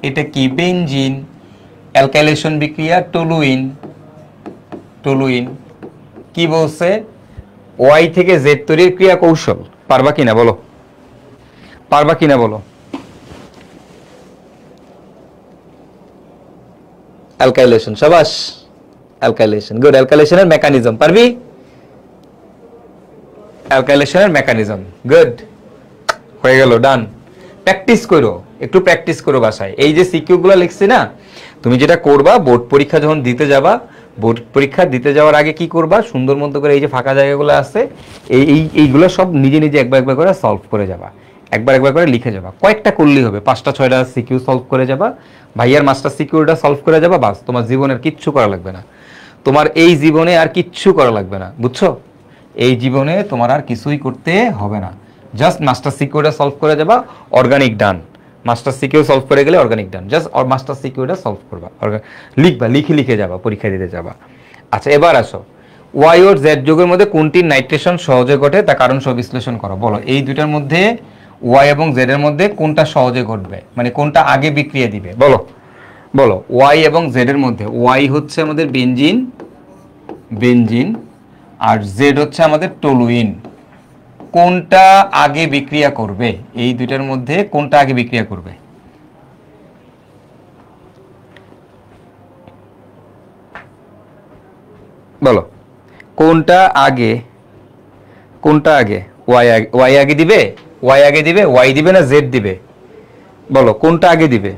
এটা কি? বেনজিন। অ্যালকাইলেশন বিক্রিয়া টলুইন। কি বলছে? ওয়াই থেকে জেড তৈরির ক্রিয়া কৌশল। পারবা কিনা বলো, পারবা কিনা বলো। অ্যালকাইলেশন, শাবাশ, অ্যালকাইলেশন, গুড। অ্যালকাইলেশনের মেকানিজম পারবি? অ্যালকাইলেশনের মেকানিজম, গুড, হয়ে গেল, ডান। প্র্যাকটিস করো, একটু প্র্যাকটিস করো বাসায়। এই যে সিকিউ গুলো লিখছি না, তুমি যেটা করবা, বোর্ড পরীক্ষা যখন দিতে যাবা, বোর্ড পরীক্ষা দিতে যাওয়ার আগে কি করবা, সুন্দর মতো করে এই যে ফাঁকা জায়গাগুলো আছে, এইগুলো সব নিজে নিজে একবার একবার করে সলভ করে যাবা, একবার একবার করে লিখে যাবা। কয়েকটা করলেই হবে, 5টা 6টা সিকিউ সলভ করে যাবা, ভাইয়ার মাস্টার সিকিউটা সলভ করে যাবা, বাস। তোমার জীবনের কিচ্ছু করা লাগবে না, তোমার এই জীবনে আর কিচ্ছু করা লাগবে না, বুঝছো? এই জীবনে তোমার আর কিছুই করতে হবে না, জাস্ট মাস্টার সিকিউটা সলভ করে যাবা, অর্গানিক ডান। মাস্টার সিকিউ সলভ করে গেলে অর্গানিক ডান, জাস্ট মাস্টার সিকিউটা সলভ করবা, লিখবা, লিখে যাবা, পরীক্ষা দিতে যাবা। আচ্ছা, এবার আসো, ওয়াই ও জেড যৌগের মধ্যে কোনটির নাইট্রেশন সহজে ঘটে তা কারণ সহ বিশ্লেষণ করো। বলো, এই দুইটার মধ্যে ওয়াই এবং জেড এর মধ্যে কোনটা সহজে ঘটবে, মানে কোনটা আগে বিক্রিয়া দিবে। বলো বলো, ওয়াই এবং জেড এর মধ্যে, ওয়াই হচ্ছে আমাদের বেনজিন আর জেড হচ্ছে আমাদের টলুইন, কোনটা আগে বিক্রিয়া করবে? এই দুইটার মধ্যে কোনটা আগে বিক্রিয়া করবে? বলো, কোনটা আগে? কোনটা আগে? ওয়াই আগে দিবে, ওয়াই দিবে না জেড দিবে? বলো, কোনটা আগে দিবে?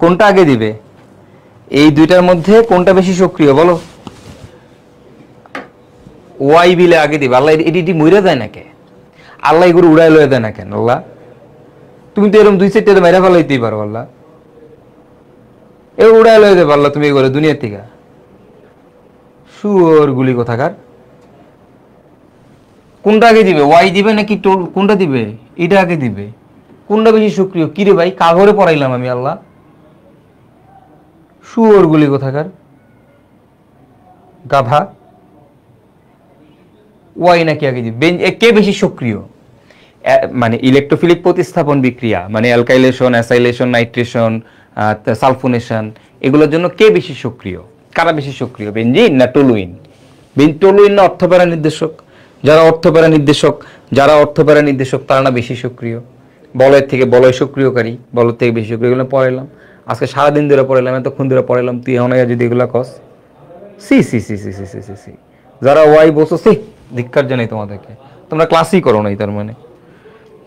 কোনটা আগে দিবে? এই দুইটার মধ্যে কোনটা বেশি সক্রিয়? বলো। ওয়াই বিলে আগে দিবে। আল্লাহ এটি মইরা দেয় নাকি? আল্লাহ এগুলো উড়াই লয়ে দেয় না কেন? আল্লাহ, তুমি তো এরকম 2-4টা মেরা ফেলাইতেই পারো। আল্লাহ এ উড়াই লয়ে দেবে আল্লাহ, তুমি এগুলো দুনিয়ার থেকে। শুয়োর গুলি কোথাকার। কোনটা আগে দিবে? ওয়াই দিবে নাকি কোনটা দিবে? এটা আগে দিবে। কোনটা বেশি সক্রিয়? কিরে ভাই, কাগরে পড়াইলাম আমি। আল্লাহ, শুয়োর গুলি কোথাকার, গাধা। ওয়াই নাকি আগে দিবে? কে বেশি সক্রিয়? মানে ইলেকট্রোফিলিক প্রতিস্থাপন বিক্রিয়া, মানে অ্যালকাইলেশন, অ্যাসাইলেশন, নাইট্রেশন, সালফোনেশন, এগুলোর জন্য কে বেশি সক্রিয়? কারা বেশি সক্রিয়, বেনজিন না টলুইন? টলুইন না অর্থপ্যারা নির্দেশক? যারা অর্থপ্যারা নির্দেশক তারা না বেশি সক্রিয়? বলয়ের থেকে বলয় সক্রিয়কারী, বলয়ের থেকে বেশি সক্রিয়। এগুলো পড়াইলাম আজকে, সারাদিন ধরে পড়াইলাম, এতক্ষণ ধরে পড়াইলাম, তুই এখন যদি এগুলো কস, C C C C C C C C যারা ওয়াই বলছো, সি ধিক্কার জানাই তোমাদেরকে। তোমরা ক্লাসই করো নাই তার মানে।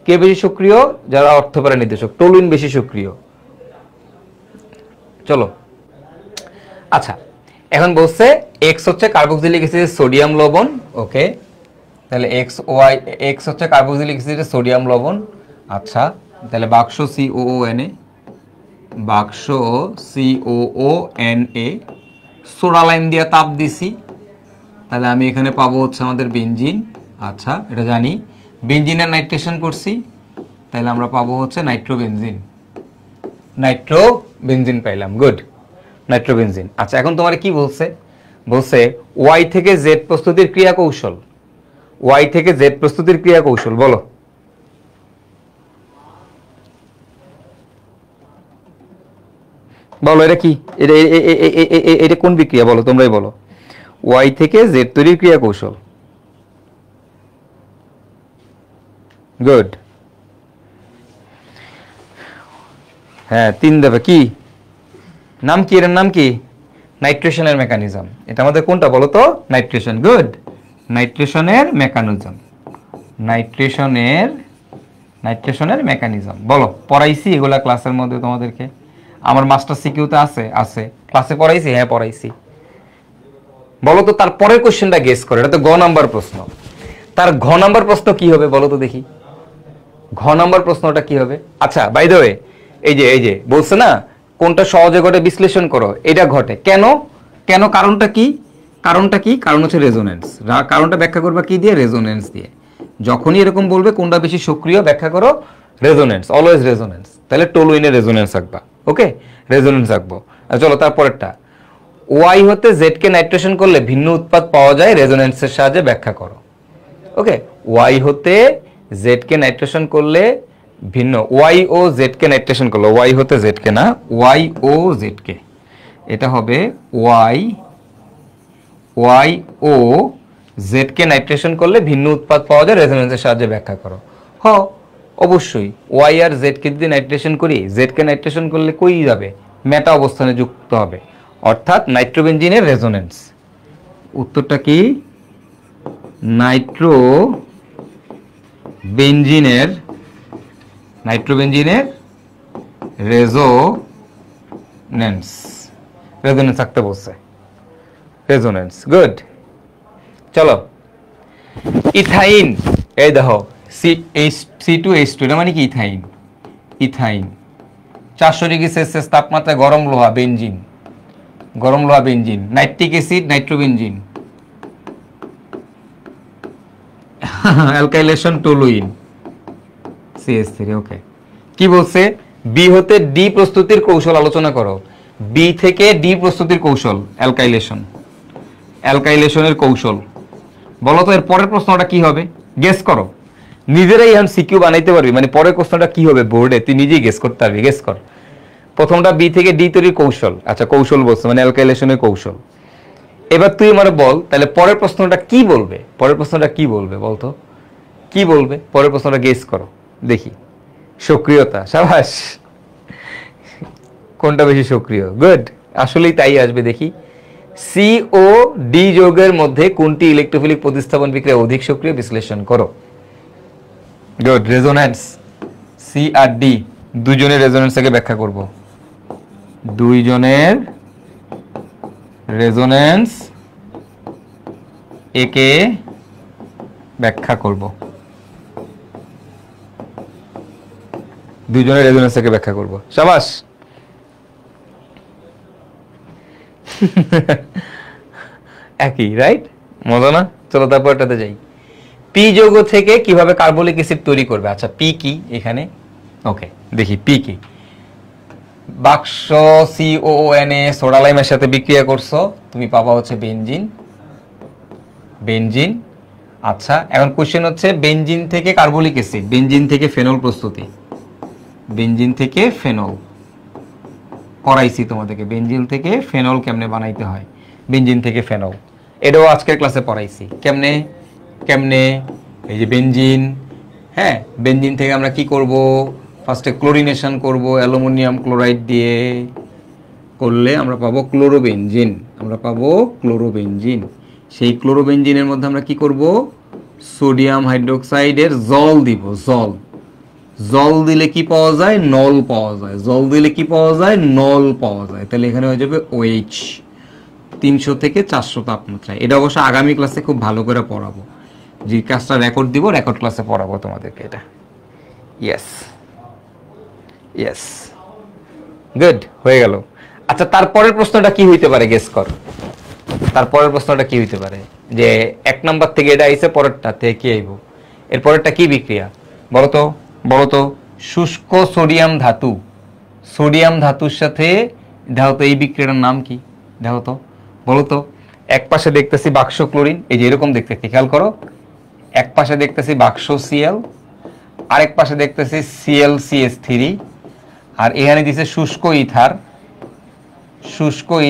কে বেশি সক্রিয়? যারা অর্থপ্যারা নির্দেশক। টলুইন বেশি সক্রিয়। চলো, আচ্ছা, এখন বলছে এক্স হচ্ছে কার্বক্সিলিক অ্যাসিডের সোডিয়াম লবণ। ওকে, তাহলে এক্স হচ্ছে কার্বক্সিলিক অ্যাসিডের সোডিয়াম লবণ। আচ্ছা, তাহলে বাক্স সিওএনএ সোডা লাইম দিয়ে তাপ দিছি, তাহলে আমি এখানে পাবো হচ্ছে আমাদের বেনজিন। আচ্ছা, এটা জানি। বেনজিনের নাইট্রেশন করছি, তাহলে আমরা পাবো হচ্ছে নাইট্রোবেনজিন। নাইট্রোবেনজিন পাইলাম, গুড, নাইট্রোবেনজিন। আচ্ছা, এখন তোমার কি বলছে? বলছে ওয়াই থেকে জেড প্রস্তুতির ক্রিয়া কৌশল। ওয়াই থেকে জেড প্রস্তুতির ক্রিয়া কৌশল বলো। বলো এটা কি, এটা কোন বিক্রিয়া বলো, তোমরাই বলো। ওয়াই থেকে জেড তৈরির ক্রিয়া কৌশল। গুড। হ্যাঁ, 3 ধাপে। কি নাম, কি এর নাম? কি? নাইট্রেশনের মেকানিজম। এটা আমাদের কোনটা বলো তো? নাইট্রেশন। গুড, নাইট্রেশনের মেকানিজম। নাইট্রেশনের মেকানিজম বলো। পড়াইছি এগুলা ক্লাসের মধ্যে তোমাদেরকে? আমার মাস্টার সিকিউতে আছে? আছে। ক্লাসে পড়াইছি? হ্যাঁ পড়াইছি। বলো তো তার পরের কোশ্চেনটা গেস করে। এটা তো গ নাম্বার প্রশ্ন। তার ঘ নাম্বার প্রশ্ন কি হবে বলো তো দেখি। ঘ নাম্বার প্রশ্নটা কি হবে? আচ্ছা, বাই দ্য ওয়ে, এই যে বলছে না কোনটা সহজে ঘটে বিশ্লেষণ করো, এটা ঘটে কেন? কেন? কারণটা কি? কারণ হচ্ছে রেজোনেন্স। কারণটা ব্যাখ্যা করবা কি দিয়ে? রেজোনেন্স দিয়ে। যখনই এরকম বলবে কোনটা বেশি সক্রিয়, ব্যাখ্যা করো রেজোনেন্স, অলওয়েজ রেজোনেন্স। তাহলে টোলুইনে রেজোনেন্স আঁকবা। ওকে, রেজোনেন্স আঁকবো। চলো তারপরেরটা, ওয়াই হতে জেড কে নাইট্রেশন করলে ভিন্ন উৎপাদ পাওয়া যায়, রেজোনেন্সের সাহায্যে ব্যাখ্যা করো। ওকে, ওয়াই হতে জেড কে নাইট্রেশন করলে ভিন্ন, ওয়াই ও জেড কে নাইট্রেশন করলো, ওয়াই হতে জেড কে না, ওয়াই ও জেড কে, এটা হবে ওয়াই ও জেড কে নাইট্রেশন করলে ভিন্ন উৎপাদ পাওয়া যায়, রেজোনেন্সের সাহায্যে ব্যাখ্যা করো। অবশ্যই ওয়াই আর জেড কে যদি নাইট্রেশন করি, জেড কে নাইট্রেশন করলে কই যাবে? মেটা অবস্থানে যুক্ত হবে, অর্থাৎ নাইট্রোবেনজিনের রেজোনেন্স। উত্তরটা কি? নাইট্রোবেনজিনের রেজোনেন্স থাকতে বলছে। Resonance, good. চলো, ইথাইন, এই দেখো C2H2, এটা মানে কি? ইথাইন 400 ডিগ্রি সেলসিয়াস তাপমাত্রায় গরম লোহা benzene. Nitric acid, nitrobenzene. Alkylation toluene, CH3। ওকে, কি বলছে? বি হতে ডি প্রস্তুতির কৌশল আলোচনা করো। বি থেকে ডি প্রস্তুতির কৌশল, অ্যালকাইলেশনের কৌশল। বলো তো এর পরের প্রশ্নটা কি হবে? গেস করো। নিজেরাই এখন সিকিউ বানাইতে পারবি, মানে পরের প্রশ্নটা কি হবে বোর্ডে তুই নিজেই গেস করতে পারবি। গেস কর। প্রথমটা বি থেকে ডি তৈরির কৌশল। আচ্ছা, কৌশল বলছে মানে অ্যালকাইলেশনের কৌশল। এবার তুই আমার বল তাহলে পরের প্রশ্নটা কি বলবে? বলতো কি বলবে পরের প্রশ্নটা? গেস করো দেখি। সক্রিয়তা, সাবাস। কোনটা বেশি সক্রিয়? গুড, আসলেই তাই আসবে। দেখি, সি ও ডি যৌগের মধ্যে কোনটি ইলেকট্রোফিলিক প্রতিস্থাপন বিক্রিয়া অধিক সক্রিয়, বিশ্লেষণ করো। Good, resonance. সি আর ডি দুজনের রেজোন্যান্সকে ব্যাখ্যা করব। দুইজনের রেজোন্যান্স একে ব্যাখ্যা করব। দুইজনের রেজোন্যান্স একে ব্যাখ্যা করব। শাবাশ। একই, রাইট? মজা না? চলো তারপরটাতে যাই। পি যৌগ থেকে কিভাবে কার্বলিক অ্যাসিড তৈরি করবে? আচ্ছা, পি কি এখানে? ওকে, দেখি পি কি। বাক্স COONA সোডা লাইমের সাথে বিক্রিয়া করছো, তুমি পাবা হচ্ছে বেনজিন। আচ্ছা, এখন কোশ্চেন হচ্ছে বেনজিন থেকে কার্বলিক অ্যাসিড, বেনজিন থেকে ফেনল প্রস্তুতি। বেনজিন থেকে ফেনল পড়াইছি তোমাদেরকে, বেনজিন থেকে ফেনল কেমনে বানাইতে হয়। বেনজিন থেকে ফেনল এটাও আজকের ক্লাসে পড়াইছি। কেমনে এই যে বেনজিন, হ্যাঁ, বেনজিন থেকে আমরা কি করব? ফার্স্টে ক্লোরিনেশন করব অ্যালুমিনিয়াম ক্লোরাইড দিয়ে, করলে আমরা পাবো ক্লোরোবেনজিন। সেই ক্লোরোবেনজিনের মধ্যে আমরা কি করব? সোডিয়াম হাইড্রোক্সাইডের জল দিব। জল দিলে কি পাওয়া যায়? নল পাওয়া যায়। তাহলে এখানে হয়ে যাবে OH 300 থেকে 400 তাপমাত্রায়। এটা অবশ্য আগামী ক্লাসে খুব ভালো করে পড়াবো, যে কাজটা রেকর্ড দিব, রেকর্ড ক্লাসে পড়াবো তোমাদেরকে এটা। ইয়েস, গুড, হয়ে গেল। আচ্ছা, তারপরের প্রশ্নটা কি হইতে পারে? গেস কর, তারপরের প্রশ্নটা কি হইতে পারে? যে 1 নাম্বার থেকে এটা আইছে, পরেরটা থেকে কি আইব, এর পরেরটা কি বিক্রিয়া বলো তো। শুষ্ক সোডিয়াম ধাতু, সোডিয়াম ধাতুর সাথে দেখো তো এই বিক্রিয়াটার নাম কি, দেখো তো বলো তো। এক পাশে দেখতেছি বাক্স ক্লোরিন, এই যে এরকম দেখতে, খেয়াল করো, এক পাশে দেখতেছি বাক্স সিএল, আরেক পাশে দেখতেছি ClCH3, আর এখানে দিছে শুষ্ক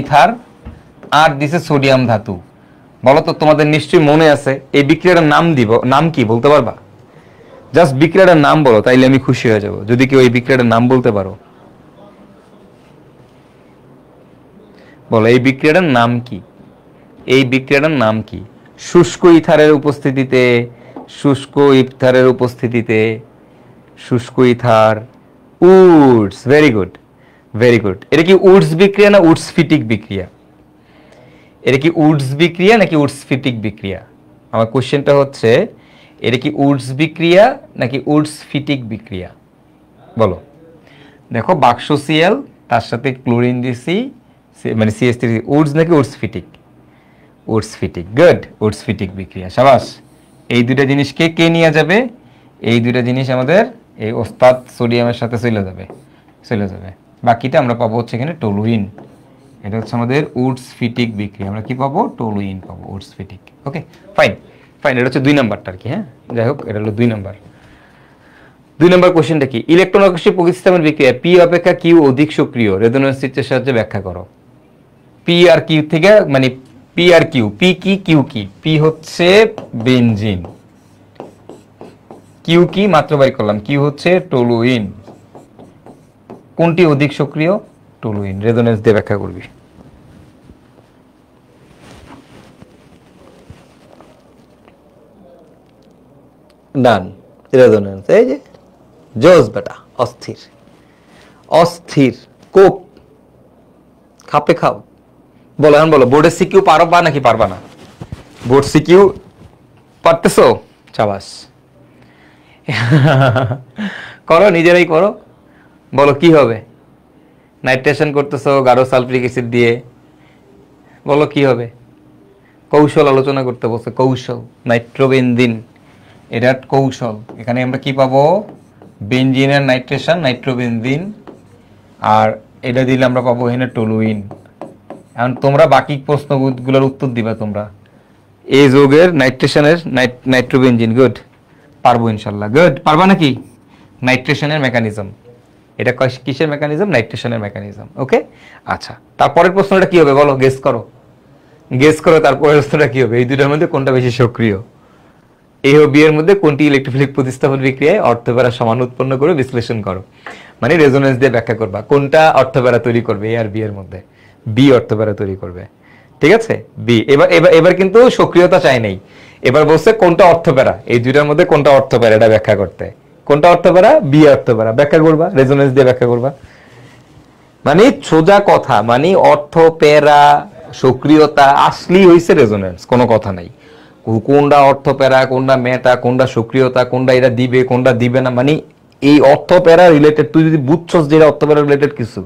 ইথার, আর দিছে সোডিয়াম ধাতু। বলো তো তোমাদের নিশ্চয়ই মনে আছে এই বিক্রিয়াটার নাম কি বলতে পারবা? জাস্ট বিক্রিয়াটার নাম বলো, তাইলে আমি খুশি হয়ে যাব যদি কেউ এই বিক্রিয়াটার নাম বলতে পারো। বলো এই বিক্রিয়াটার নাম কি, এই বিক্রিয়াটার নাম কি? শুষ্ক ইথারের উপস্থিতিতে শুষ্ক ইথার উডস, ভেরি গুড। এটা কি উডস বিক্রিয়া না উডসফিটিক বিক্রিয়া? এটা কি উডস বিক্রিয়া নাকি উডসফিটিক বিক্রিয়া? আমার কোশ্চেনটা হচ্ছে এটা কি উডস বিক্রিয়া নাকি উডসফিটিক বিক্রিয়া? বলো। দেখো বাক্স সিএল, তার সাথে ক্লোরিন দিছি, মানে CH3, উডস নাকি উডসফিটিক? উডসফিটিক, গুড, উডসফিটিক বিক্রিয়া, সাবাস। এই দুইটা জিনিস কে নিয়ে যাবে? এই দুইটা জিনিস আমাদের এই ওস্তাদ সোডিয়ামের সাথে চলে যাবে। বাকিটা আমরা পাবো হচ্ছে এখানে টলুইন। এটা হচ্ছে আমাদের উডসফিটিক বিক্রিয়া, আমরা কি পাবো? টলুইন পাবো, উডসফিটিক। ওকে, ফাইন। এটা হচ্ছে 2 নাম্বারটা আর কি। হ্যাঁ, যাই হোক, এটা হলো 2 নাম্বার। 2 নাম্বার কোশ্চেনটা কি? ইলেকট্রন আকর্ষী প্রতিস্থাপন বিক্রিয়া পি অপেক্ষা কিউ অধিক সক্রিয়, রেজোন্যান্স চিত্রের সাহায্যে ব্যাখ্যা করো। পি আর কিউ থেকে, মানে পি আর কিউ, পি কি কিউ কি? পি হচ্ছে বেনজিন, কিউ কি মাত্র বাই করলাম, কিউ হচ্ছে টলুইন। কোনটি অধিক সক্রিয়? টলুইন। রেজোন্যান্স দিয়ে ব্যাখ্যা করবি। ডান, রেজোন্যান্স। এই যে জোস বেটা, অস্থির কোপ খাপে খাও। বলো এখন, বলো বোর্ডের সিকিউ পারবা নাকি পারবা না? বোর্ড সিকিউ পারতেছো? চাবাস। করো, নিজেরাই করো। বলো কি হবে? নাইট্রেশন করতেছো গাঢ় সালফিউরিক অ্যাসিড দিয়ে, বলো কি হবে? কৌশল আলোচনা করতে বলছে, কৌশল। নাইট্রোবেনজিন, এটা কৌশল। এখানে আমরা কি পাবো? বেনজিনের নাইট্রেশন, নাইট্রোবেনজিন, আর এটা দিলে আমরা পাবো এখানে টলুইন। এখন তোমরা বাকি প্রশ্নগুলোর উত্তর দিবা তোমরা। এই যৌগের নাইট্রেশনের নাইট্রোবেনজিন, গুড, পারবো ইনশাল্লাহ। গুড, পারবা নাকি? নাইট্রেশনের মেকানিজম, এটা কিসের মেকানিজম? নাইট্রেশনের মেকানিজম। ওকে, আচ্ছা, তারপরের প্রশ্নটা কি হবে বলো? গেস করো। তারপরের প্রশ্নটা কি হবে? এই দুটার মধ্যে কোনটা বেশি সক্রিয়? এ ও বি এর মধ্যে কোনটি ইলেকট্রোফিলিক প্রতিস্থাপন বিক্রিয়ায় অর্থপ্যারা সমান উৎপন্ন করে বিশ্লেষণ করো। মানে রেজোন্যান্স দিয়ে ব্যাখ্যা করবা কোনটা অর্থপ্যারা তৈরি করবে। এ আর বি এর মধ্যে বি অর্থপ্যারা তৈরি করবে। ঠিক আছে, বি। এবার কিন্তু সক্রিয়তা চাই নাই, এবার বলছে কোনটা অর্থপ্যারা, এই দুইটার মধ্যে কোনটা অর্থপ্যারা এটা ব্যাখ্যা করতে। কোনটা অর্থপ্যারা? বি অর্থপ্যারা, ব্যাখ্যা করবা, রেজোন্যান্স দিয়ে ব্যাখ্যা করবা। মানে সোজা কথা, মানে অর্থপ্যারা সক্রিয়তা আসলেই হইছে রেজোন্যান্স, কোনো কথা নাই। কোনটা অর্থপ্যারা, কোনটা মেটা, কোনটা সক্রিয়তা, কোনটা এটা দিবে, কোনটা দিবে না, মানে এই অর্থপ্যারা রিলেটেড তুই যদি বুঝছস যে অর্থপ্যারা রিলেটেড কিছু,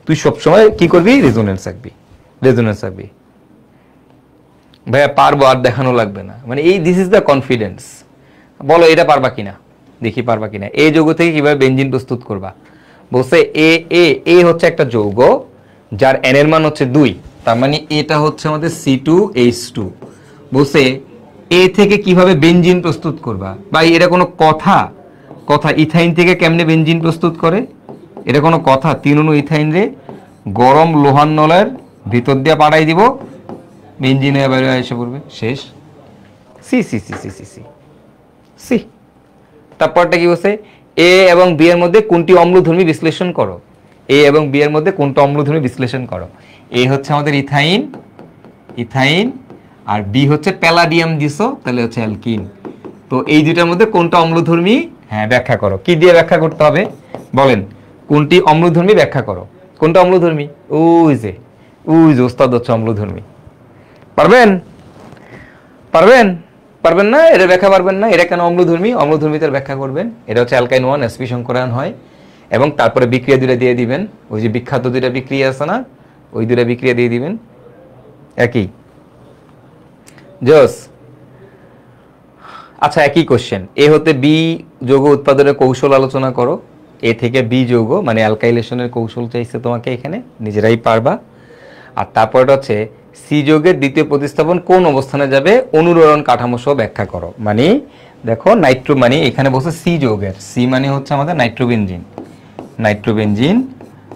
তুই সবসময় কি করবি? রেজোন্যান্স রাখবি। ভাইয়া পারবো, আর দেখানো লাগবে না, মানে এই দিস ইজ দ্য কনফিডেন্স। বলো এটা পারবা কিনা, দেখি পারবা কিনা। এই যৌগ থেকে কিভাবে বেনজিন প্রস্তুত করবা? বলছে এ হচ্ছে একটা যৌগ যার এন এর মান হচ্ছে 2, তার মানে এটা হচ্ছে আমাদের C2H2। বলছে এ থেকে কিভাবে বেনজিন প্রস্তুত করবা। ভাই এটা কোনো কথা? ইথাইন থেকে কেমনে বেনজিন প্রস্তুত করে? এটা কোনো কথা? 3 অণু ইথাইন রে গরম লোহার নলের ভিতর দিয়ে পাঠাই দিব, বেনজিন হয়ে বাইরে এসে পড়বে, শেষ। সি। তারপরটা কি বলছে? এ এবং বি এর মধ্যে কোনটি অম্লধর্মী বিশ্লেষণ করো। এ এবং বি এর মধ্যে কোনটা অম্লধর্মী বিশ্লেষণ করো। এ হচ্ছে আমাদের ইথাইন, আর বি হচ্ছে প্যালাডিয়াম দিছো, তাহলে হচ্ছে অ্যালকিন। তো এই দুইটার মধ্যে কোনটা অম্লধর্মী? হ্যাঁ, ব্যাখ্যা করো। কি দিয়ে ব্যাখ্যা করতে হবে বলেন? কোনটি অম্লধর্মী ব্যাখ্যা করো। কোনটা অম্লধর্মী? ওই যে ওস্তাদ হচ্ছে অম্লধর্মী। পারবেন না? এটা ব্যাখ্যা পারবেন না? এটা কেন অম্লধর্মী? অম্লধর্মীদের ব্যাখ্যা করবেন। এটা হচ্ছে অ্যালকাইন 1 sp সংকরায়ন হয়, এবং তারপরে বিক্রিয়া দুইটা দিয়ে দিবেন। ওই যে বিখ্যাত দুইটা বিক্রিয়া আছে না, ওই দুইটা বিক্রিয়া দিয়ে দিবেন একই। জোস। আচ্ছা, একই কোশ্চেন, এ হতে বি যৌগ উৎপাদনের কৌশল আলোচনা করো। এ থেকে বি যৌগ মানে অ্যালকাইলেশনের কৌশল চাইছে তোমাকে, এখানে নিজেরাই পারবা। আর তারপরটা হচ্ছে সি যৌগের দ্বিতীয় প্রতিস্থাপন কোন অবস্থানে যাবে অনুরণন কাঠামো সহ ব্যাখ্যা করো। মানে দেখো নাইট্রো মানে এখানে বলছে সি যৌগের, সি মানে হচ্ছে আমাদের নাইট্রোবেনজিন। নাইট্রোবেনজিন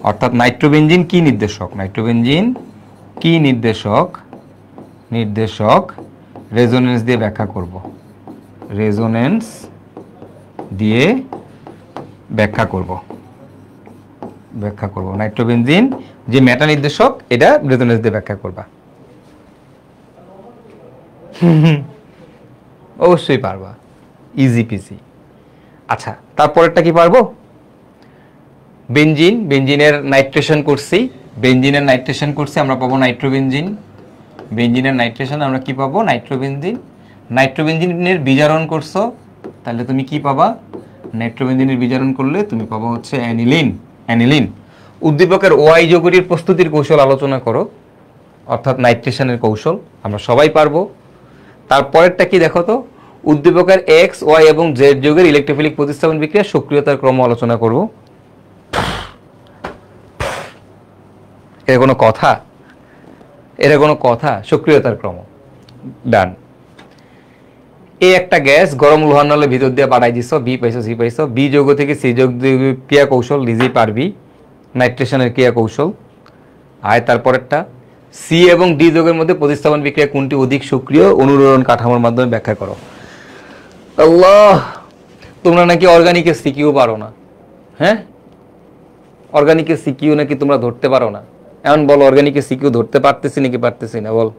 অর্থাৎ নাইট্রোবেনজিন কি নির্দেশক, নাইট্রোবেনজিন কি নির্দেশক, নির্দেশক রেজোনেন্স দিয়ে ব্যাখ্যা করব, রেজোনেন্স দিয়ে ব্যাখ্যা করব, ব্যাখ্যা করব নাইট্রোবেনজিন যে মেটা নির্দেশক, এটা রেজোনেন্স দিয়ে ব্যাখ্যা করবা। অবশ্যই পারবা, ইজি পিসি। আচ্ছা, তারপরেরটা কি পারবো? বেনজিন, বেনজিনের নাইট্রেশন করছি, বেনজিনের নাইট্রেশন করছি, আমরা পাবো নাইট্রোবেনজিন। বেনজিনের নাইট্রেশন আমরা কি পাবো? নাইট্রোবেনজিন। নাইট্রোবেনজিনের বিজারণ করছো, তাহলে তুমি কি পাবা? নাইট্রোবেনজিনের বিজারণ করলে তুমি পাবো হচ্ছে অ্যানিলিন। অ্যানিলিন। উদ্দীপকের ওয়াই যৌগটির প্রস্তুতির কৌশল আলোচনা করো, অর্থাৎ নাইট্রেশনের কৌশল, আমরা সবাই পারবো। তারপরেরটা কি দেখো তো, উদ্দীপকের এক্স ওয়াই এবং জেড যৌগের ইলেকট্রোফিলিক প্রতিস্থাপন বিক্রিয়া সক্রিয়তার ক্রম আলোচনা করব। এর কোনো কথা? এর কোনো কথা? সক্রিয়তার ক্রম, ডান। এ একটা গ্যাস গরম লোহার নলের ভিতর দিয়ে বাড়াই দিছো, বি পাইছো সি পাইছো, বি যৌগ থেকে সি যৌগ ক্রিয়া কৌশল নিজেই পারবি, নাইট্রেশনের ক্রিয়া কৌশল। আয় তারপরেরটা, সি এবং ডি যৌগের মধ্যে প্রতিস্থাপন বিক্রিয়া কোনটি অধিক সক্রিয় অনুরণন কাঠামোর মাধ্যমে ব্যাখ্যা করো। আল্লাহ, তোমরা নাকি অর্গানিকের সিকিউ পারো না, হ্যাঁ? অর্গানিকের সিকিউ নাকি তোমরা ধরতে পারো না। এমন বল, অর্গানিকের সিকিউ ধরতে পারতেছি নাকি পারতেছি না, বল।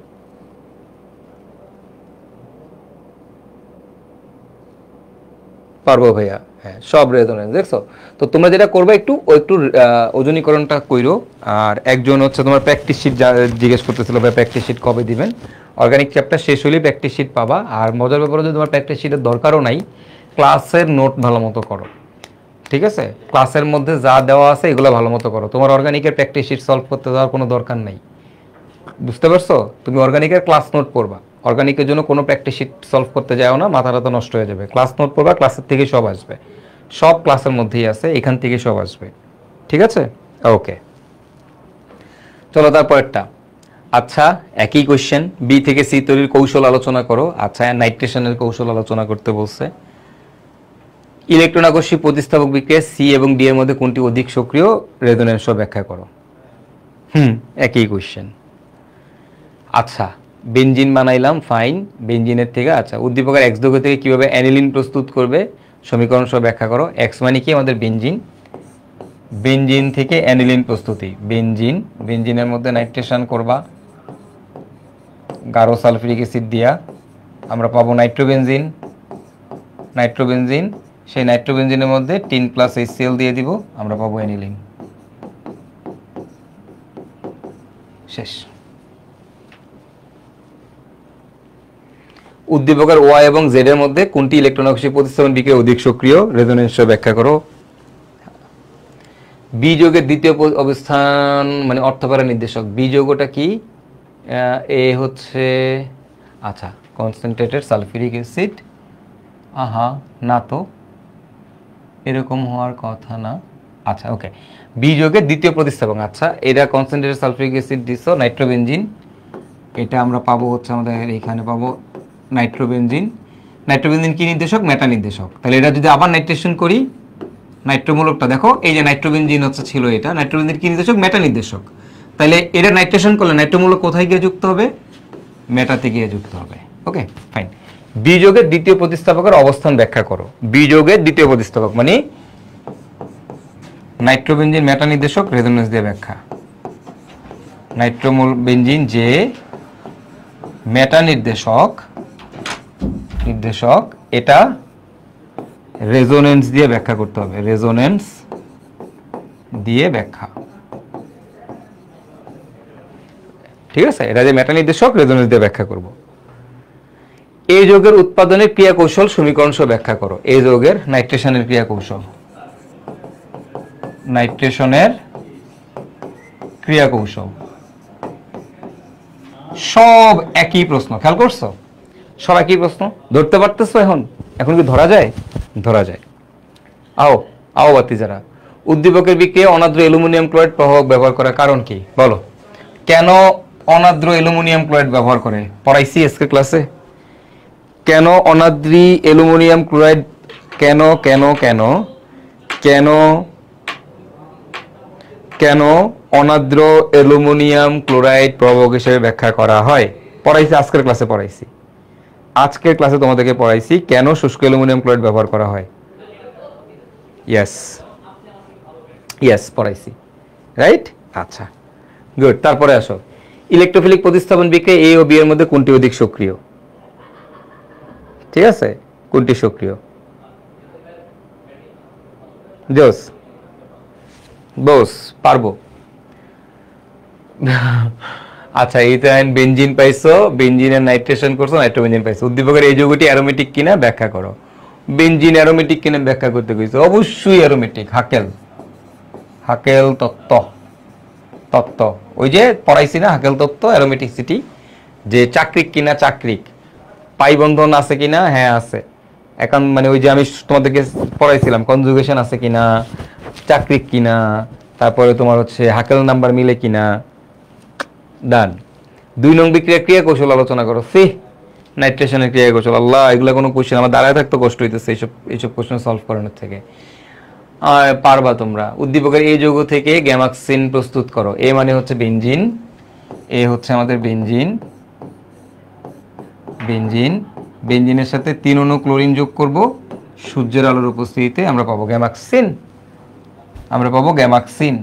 পারবো ভাইয়া, হ্যাঁ, সব রেজোনেন্স দেখছো। তো তোমরা যেটা করবে, একটু ওজনীকরণটা কইরো। আর একজন হচ্ছে তোমার প্র্যাকটিস শিট জিজ্ঞেস করতেছিল, ভাই প্র্যাকটিস শিট কবে দিবেন? অর্গানিক চ্যাপ্টার শেষ হলেই প্র্যাকটিস শিট পাবা। আর মজার ব্যাপার হচ্ছে তোমার প্র্যাকটিস শিটের দরকারও নাই, ক্লাসের নোট ভালো মতো করো, ঠিক আছে? ক্লাসের মধ্যে যা দেওয়া আছে এগুলো ভালো মতো করো। তোমার অর্গানিকের প্র্যাকটিস শিট সলভ করতে যাওয়ার কোনো দরকার নেই, বুঝতে পারছো? তুমি অর্গানিকের ক্লাস নোট পড়বা, অর্গানিকের জন্য কোনো প্র্যাকটিস শিট সলভ করতে যাও না, মাথাটা তো নষ্ট হয়ে যাবে। ক্লাস নোট পড়বা, ক্লাসের থেকেই সব আসবে, সব ক্লাসের মধ্যেই আছে, এখান থেকে সব আসবে, ঠিক আছে? ওকে, চলো তারপরেরটা। আচ্ছা, একই কোশ্চেন, বি থেকে সি তৈরির কৌশল আলোচনা করো। আচ্ছা, নাইট্রেশনের কৌশল আলোচনা করতে বলছে। ইলেকট্রন আকর্ষী প্রতিস্থাপক বিক্রিয়া সি এবং ডি এর মধ্যে কোনটি অধিক সক্রিয়, রেজোনেন্স ব্যাখ্যা করো। একই কোশ্চেন। আচ্ছা, বেনজিন বানাইলাম, ফাইন। বেনজিনের থেকে আচ্ছা, উদ্দীপকের এক্স যৌগ থেকে কিভাবে অ্যানিলিন প্রস্তুত করবে সমীকরণ সহ ব্যাখ্যা করো। এক্স মানে কি? আমাদের বেনজিন। বেনজিন থেকে অ্যানিলিন প্রস্তুতি, বেনজিন, বেনজিনের মধ্যে নাইট্রেশন করবা গাঢ় সালফিউরিক অ্যাসিড দিয়া, আমরা পাবো নাইট্রোবেনজিন। নাইট্রোবেনজিন, সেই নাইট্রোবেনজিনের মধ্যে 3+ HCl দিয়ে দিব, আমরা পাবো অ্যানিলিন। শেষ। উদ্দীপকের ওয়াই এবং জেড এর মধ্যে কোনটি ইলেকট্রন আকর্ষী প্রতিস্থাপন বিক্রিয়া অধিক সক্রিয়, রেজোনেন্স ব্যাখ্যা করো। বি যৌগের দ্বিতীয় অবস্থান মানে অর্থকরণ নির্দেশক, বি যৌগটা কি? এ হচ্ছে আচ্ছা কনসেন্ট্রেটেড সালফিউরিক অ্যাসিড। আহা, না তো, এরকম হওয়ার কথা না। আচ্ছা ওকে, বি যৌগের দ্বিতীয় প্রতিস্থাপন। আচ্ছা, এটা কনসেন্ট্রেটেড সালফিউরিক অ্যাসিড দিছো, নাইট্রোবেনজিন। এটা আমরা পাবো হচ্ছে আমাদের এখানে পাবো নাইট্রোবেনজিন। নাইট্রোবেনজিন কি নির্দেশক? মেটা নির্দেশক। তাহলে এটা যদি আবার নাইট্রেশন করি, নাইট্রোমূলকটা দেখো, এই যে নাইট্রোবেনজিন হচ্ছে ছিল এটা, নাইট্রোবেনজিন কি নির্দেশক? মেটা নির্দেশক। তাহলে এটা নাইট্রেশন করলে নাইট্রোমূলক কোথায় গিয়ে যুক্ত হবে? মেটাতে গিয়ে যুক্ত হবে। Okay fine. বি যৌগের দ্বিতীয় প্রতিস্থাপকের অবস্থান ব্যাখ্যা করো। বি যৌগের দ্বিতীয় প্রতিস্থাপক মানে নাইট্রোবেনজিন মেটা নির্দেশক, রেজোনেন্স দিয়ে ব্যাখ্যা। নাইট্রোবেনজিন যে মেটা নির্দেশক, নির্দেশক এটা রেজোনেন্স দিয়ে ব্যাখ্যা করতে হবে, রেজোনেন্স দিয়ে ব্যাখ্যা, ঠিক আছে? এটা যে মেটা নির্দেশক, রেজোনেন্স দিয়ে ব্যাখ্যা করব। এই যৌগের উৎপাদনের ক্রিয়া কৌশল সমীকরণ সহ ব্যাখ্যা করো। এই যৌগের নাইট্রেশনের ক্রিয়া কৌশল, নাইট্রেশনের ক্রিয়া কৌশল, সব একই প্রশ্ন, খেয়াল করছো? সবাই কি প্রশ্ন ধরতে পারতেছো? এখন এখন কি ধরা যায়? ধরা যায়। আও আও বাতি যারা, উদ্দীপকের বিক্রিয়া অনাদ্র অ্যালুমিনিয়াম ক্লোরাইড প্রভাবক ব্যবহার করার কারণ কি? বলো। কেন অনাদ্র অ্যালুমিনিয়াম ক্লোরাইড ব্যবহার করে? পড়াইছি আজকে ক্লাসে। কেন অনাদ্রি অ্যালুমিনিয়াম ক্লোরাইড, কেন কেন কেন কেন কেন অনাদ্র অ্যালুমিনিয়াম ক্লোরাইড প্রভাবক হিসেবে ব্যাখ্যা করা হয়? পড়াইছি আজকের ক্লাসে, পড়াইছি আজকের ক্লাসে তোমাদেরকে পড়াইছি কেন শুষ্ক অ্যালুমিনিয়াম ক্লোরাইড ব্যবহার করা হয়। ইয়েস ইয়েস পড়াইছি, রাইট? আচ্ছা গুড। তারপরে আসো, ইলেকট্রোফিলিক প্রতিস্থাপন বিক্রিয়া এ ও বি এর মধ্যে কোনটি অধিক সক্রিয়? ঠিক আছে, কোনটি সক্রিয়? জোস বস পারবো। আচ্ছা, ইথাইন বেনজিন পাইছো, বেনজিনের নাইট্রেশন করছো, নাইট্রোবেনজিন পাইছো। উদ্দীপকের এই যৌগটি অ্যারোমেটিক কিনা ব্যাখ্যা করো। বেনজিন অ্যারোমেটিক কিনা ব্যাখ্যা করতে কইছো, অবশ্যই অ্যারোমেটিক। হাকেল হাকেল তত্ত্ব, তত্ত্ব ওই যে পড়াইছি না, হাকেল তত্ত্ব অ্যারোমেটিসিটি, যে চাকরিক কিনা চাকরিক, পাই বন্ধন আছে কিনা, হ্যাঁ আছে। এখন মানে ওই যে আমি তোমাদেরকে পড়াইছিলাম কনজুগেশন আছে কিনা, চাকরিক কিনা, তারপরে তোমার হচ্ছে হাকেল নাম্বার মিলে কিনা। ডান। 2 নং বিক্রিয়া ক্রিয়া কৌশল আলোচনা করো। সি নাইট্রেশনের ক্রিয়া কৌশল, আল্লাহ এগুলো কোনো কোশ্চেন আমার দাঁড়ায় থাকতে কষ্ট হইতেছে এইসব কোশ্চেন সলভ করানোর থেকে। পারবা তোমরা। উদ্দীপকের এই যৌগ থেকে গ্যামাক্সিন প্রস্তুত করো। এ মানে হচ্ছে বেনজিন, এ হচ্ছে আমাদের বেনজিন, বেনজিন, বেনজিনের সাথে 3 অণু ক্লোরিন যোগ করব, সূর্যের আলোর উপস্থিতিতে আমরা পাবো গ্যামাক্সিন, আমরা পাবো গ্যামাক্সিন।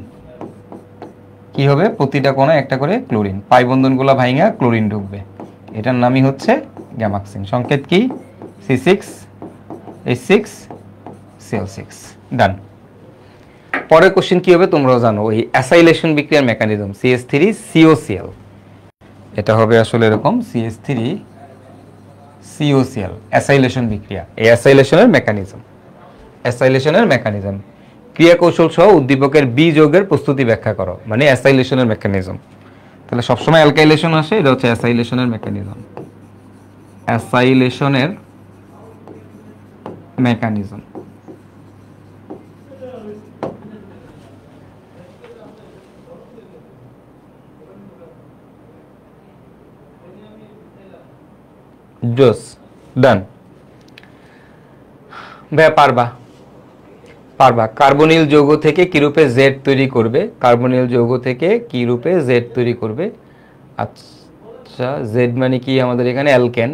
কি হবে? প্রতিটা কোণায় একটা করে ক্লোরিন, পাই বন্ধনগুলো ভাঙা ক্লোরিন ঢুকবে, এটার নামই হচ্ছে গ্যামাক্সিন। সংকেত কি? C6H6Cl6। ডান। পরের কোশ্চেন কি হবে তোমরাও জানো, ওই অ্যাসাইলেশন বিক্রিয়ার মেকানিজম CH3COCl, এটা হবে আসলে এরকম CH3COCl অ্যাসাইলেশন বিক্রিয়া। এই অ্যাসাইলেশনের মেকানিজম, অ্যাসাইলেশনের মেকানিজম, ক্রিয়া কৌশল সহ উদ্দীপকের বি যৌগের প্রস্তুতি ব্যাখ্যা করো, মানে অ্যাসাইলেশনের মেকানিজম। তাহলে সবসময় অ্যালকাইলেশন আসে, এটা হচ্ছে অ্যাসাইলেশনের মেকানিজম, অ্যাসাইলেশনের মেকানিজম। জোস। ডান। ভাইয়া পারবা, পারবা। কার্বনিল যৌগ থেকে কি রূপে জেড তৈরি করবে? কার্বনিল যৌগ থেকে কি রূপে জেড তৈরি করবে? আচ্ছা, জেড মানে কি আমাদের এখানে অ্যালকেন।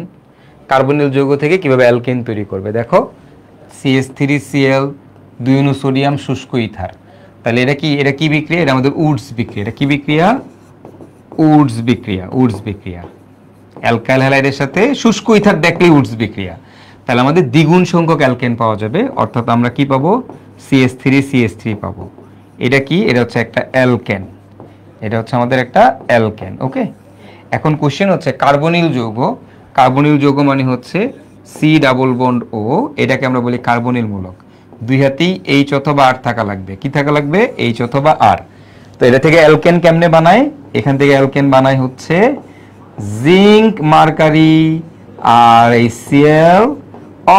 কার্বনিল যৌগ থেকে কিভাবে অ্যালকেন তৈরি করবে? দেখো, CH3Cl 2 অণু সোডিয়াম শুষ্ক ইথার। তাহলে এটা কি, এটা কি বিক্রিয়া? এটা আমাদের উডস বিক্রিয়া। এটা কি বিক্রিয়া? উডস বিক্রিয়া, উডস বিক্রিয়া। অ্যালকাইল হ্যালাইডের সাথে শুষ্ক ইথার দেখলেই উডস বিক্রিয়া। তাহলে আমাদের দ্বিগুণ সংখ্যক অ্যালকেন পাওয়া যাবে, অর্থাৎ আমরা কি পাবো? CH3 পাবো। এটা কি? এটা হচ্ছে একটা অ্যালকেন, এটা হচ্ছে আমাদের একটা অ্যালকেন। ওকে, এখন কোশ্চেন হচ্ছে কার্বনিল যৌগ, কার্বনিল যৌগ মানে হচ্ছে C≡O, এটাকে আমরা বলি কার্বনিল মূলক। 2 হাতেই H অথবা R থাকা লাগবে। কি থাকা লাগবে? H অথবা R। তো এটা থেকে অ্যালকেন কেমনে বানায়? এখান থেকে অ্যালকেন বানায় হচ্ছে জিঙ্ক, মার্কারি আর এই Cl,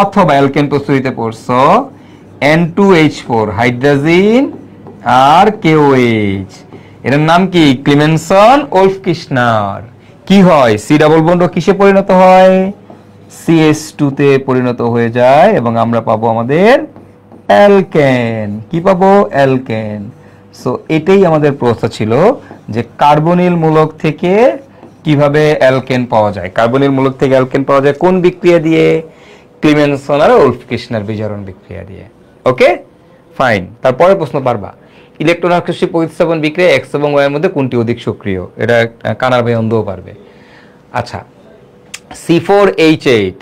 অথবা অ্যালকেন প্রস্তুতিতে পড়ছো N2H4 হাইড্রোজেন আর KOH। এটার নাম কি? ক্লিমেনসন ওলফ-কিশনার। কি হয়? C ডাবল বন্ড কিসে পরিণত হয়? CH2 তে পরিণত হয়ে যায় এবং আমরা পাবো আমাদের অ্যালকেন। কি পাবো? অ্যালকেন। সো এটাই আমাদের প্রশ্ন ছিল যে কার্বনিল মূলক থেকে কিভাবে অ্যালকেন পাওয়া যায়। কার্বনিল মূলক থেকে অ্যালকেন পাওয়া যায় কোন বিক্রিয়া দিয়ে? ক্লিমেনসন আর ওলফ-কিশনার বিজারণ বিক্রিয়া দিয়ে। Okay fine. তারপরে প্রশ্ন পারবা, ইলেকট্রন আকর্ষী প্রতিস্থাপন বিক্রিয়া X এবং Y এর মধ্যে কোনটি অধিক সক্রিয়? এটা কানার ভাই অন্ধও পারবে। আচ্ছা, C4H8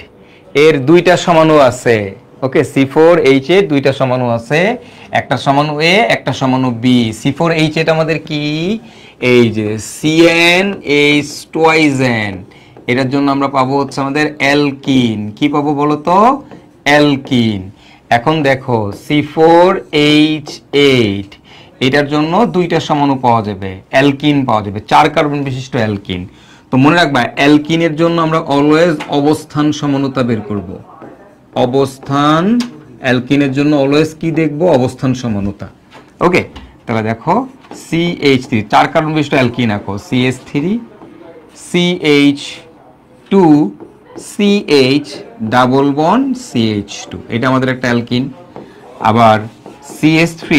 এর 2টা সমাণু আছে। ওকে, C4H8 2টা সমাণু আছে, একটা সমাণু A, একটা সমাণু B। C4H8 আমাদের কি? এই যে CnH twice n, এটার জন্য আমরা পাবো হচ্ছে আমাদের অ্যালকিন। কি পাবো বলো তো? অ্যালকিন। এখন দেখো C4H8 এটার জন্য 2টা সমাণু পাওয়া যাবে, অ্যালকিন পাওয়া যাবে, 4 কার্বন বিশিষ্ট অ্যালকিন। তো মনে রাখবা অ্যালকিনের জন্য আমরা অলওয়েজ অবস্থান সমানুতা বের করব। অবস্থান, অ্যালকিনের জন্য অলওয়েজ কি দেখব? অবস্থান সমানুতা। ওকে, তাহলে দেখো CH3 চার কার্বন বিশিষ্ট অ্যালকিন আঁকো, CH3 CH2 CH double bond CH2, এটা আমাদের একটা অ্যালকিন। আবার CH3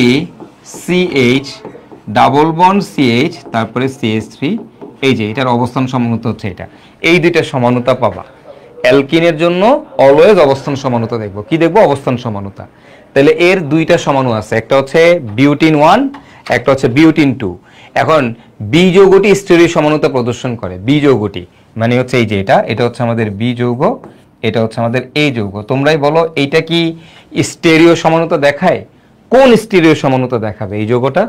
CH double bond CH তারপরে CH3, এই যে এটার অবস্থান সমানুতা হচ্ছে এটা। এই দুইটা সমানুতা পাবা। অ্যালকিনের জন্য অলওয়েজ অবস্থান সমানুতা দেখবো। কি দেখবো? অবস্থান সমানুতা। তাহলে এর দুইটা সমাণু আছে, একটা হচ্ছে বিউটিন 1, একটা হচ্ছে বিউটিন 2। এখন বি যৌগটি স্টিরিও সমানুতা প্রদর্শন করে। বি যৌগটি মানে হচ্ছে এই যে এটা হচ্ছে আমাদের বি যৌগ, এটা হচ্ছে আমাদের এ যৌগ। তোমরাই বলো এইটা কি স্টেরিও সমানুতা দেখায়? কোন স্টেরিও সমানুতা দেখাবে এই যৌগটা?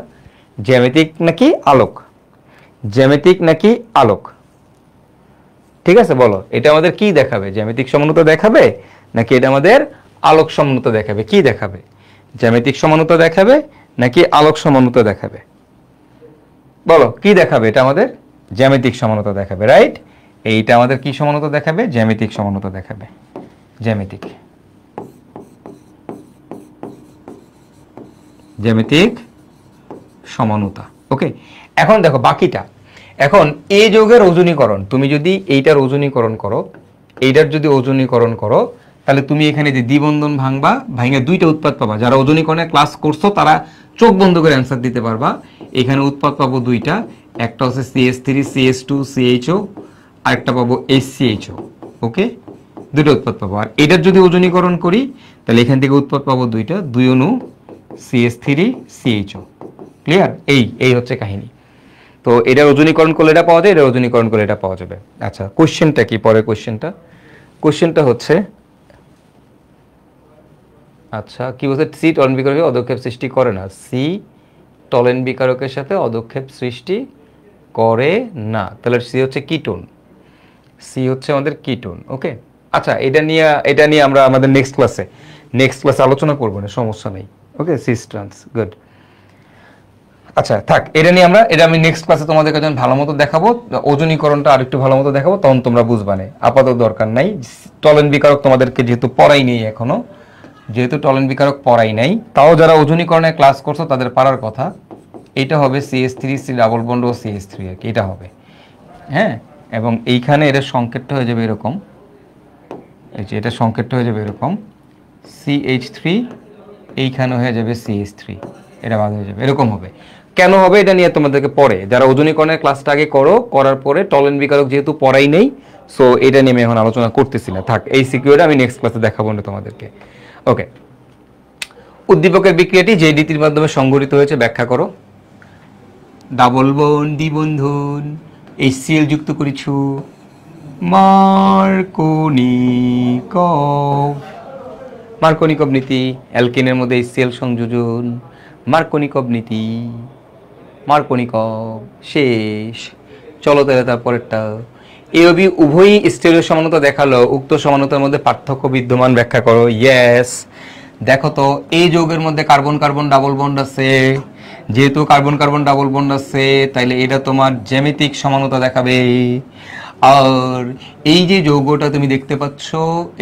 জ্যামিতিক নাকি আলোক? জ্যামিতিক নাকি আলোক? ঠিক আছে, বলো এটা আমাদের কি দেখাবে? জ্যামিতিক সমানুতা দেখাবে নাকি এটা আমাদের আলোক সমানুতা দেখাবে? কি দেখাবে? জ্যামিতিক সমানুতা দেখাবে নাকি আলোক সমানুতা দেখাবে? বলো কি দেখাবে? এটা আমাদের জ্যামিতিক সমানুতা দেখাবে, রাইট? এইটা আমাদের কি সমানুতা দেখাবে? জ্যামিতিক সমানুতা দেখাবে। জ্যামিতিক, জ্যামিতিক সমানুতা। ওকে, এখন দেখো বাকিটা। এখন এই যৌগের ওজনীকরণ, তুমি যদি এইটার ওজনীকরণ করো, এইটার যদি ওজনীকরণ করো, তাহলে তুমি এখানে যে দ্বিবন্ধন ভাঙা দুইটা উৎপাদ পাবা। যারা ওজনীকরণে ক্লাস করছো তারা চোখ বন্ধ করে অ্যান্সার দিতে পারবা। এখানে উৎপাদ পাবো দুইটা, একটা হচ্ছে CH3 CH2 CHO, আরেকটা পাবো HCHO। ওকে, দুটো উৎপাদ পাবো। আর এটার যদি ওজনীকরণ করি তাহলে এখান থেকে উৎপাদ পাবো দুইটা, দুই অণু CH3 CHO। ক্লিয়ার? এই হচ্ছে কাহিনী। তো এটার ওজনীকরণ করলে এটা পাওয়া যায়, এটার ওজনীকরণ করলে এটা পাওয়া যাবে। আচ্ছা, কোশ্চেনটা কি? পরের কোশ্চেনটা হচ্ছে, আচ্ছা কি বলছে? সি টলেন বিকারকে অদক্ষেপ সৃষ্টি করে না। সি টলেন বিকারকের সাথে অদক্ষেপ সৃষ্টি করে না। তাহলে সি হচ্ছে কিটোন। সি হচ্ছে আমাদের কিটোন। ওকে, আচ্ছা এটা নিয়ে আমরা আমাদের নেক্সট ক্লাসে আলোচনা করবো না, সমস্যা নেই। ওকে, সিস ট্রান্স, গুড। আচ্ছা থাক, এটা আমি নেক্সট ক্লাসে তোমাদের কাছে ভালো মতো দেখাবো। ওজনীকরণটা আরেকটু ভালো মতো দেখাবো, তখন তোমরা বুঝবা না। আপাতত দরকার নাই। টলেন বিকারক তোমাদেরকে যেহেতু পড়াই নেই এখনো, তাও যারা ওজনীকরণে ক্লাস করছো তাদের পারার কথা। এটা হবে CH3 C ডাবল বন্ড ও CH3 আর কি, এটা হবে। হ্যাঁ, এবং এইখানে এর সংকেতটা হয়ে যাবে এরকম, এই যে এটা সংকেতটা হয়ে যাবে এরকম, CH3, এইখানে হয়ে যাবে CH3, এটা বাদ হয়ে যাবে, এরকম হবে। কেন হবে এটা নিয়ে তোমাদেরকে পরে, যারা ওজনীকরণের ক্লাসটা আগে করার পরে টলেন বিকারক যেহেতু পড়াই নেই, সো এটা নিয়ে আমি এখন আলোচনা করতেছি না। থাক, এই সিকিউরিটি আমি নেক্সট ক্লাসে দেখাবো না তোমাদেরকে। ওকে, উদ্দীপকের বিক্রিয়াটি যে রীতির মাধ্যমে সংঘটিত হয়েছে ব্যাখ্যা করো। ডাবল বন্ড, দ্বিবন্ধন, HCl যুক্ত করেছো, মার্কোনিকভ নীতি। অ্যালকেনের মধ্যে HCl সংযোজন, মার্কোনিকভ নীতি, মার্কোনিকভ শেষ। চলো তাহলে তারপরেরটা। এবি উভয়ই স্টেরিও সমানুতা দেখালো, উক্ত সমানুতার মধ্যে পার্থক্য বিদ্যমান ব্যাখ্যা করো। ইয়েস, দেখো তো এই যৌগের মধ্যে কার্বন কার্বন ডাবল বন্ড আছে। যেহেতু কার্বন কার্বন ডাবল বন্ড আছে, তাইলে এটা তোমার জ্যামিতিক সমানুতা দেখাবে। আর এই যে যৌগটা তুমি দেখতে পাচ্ছ,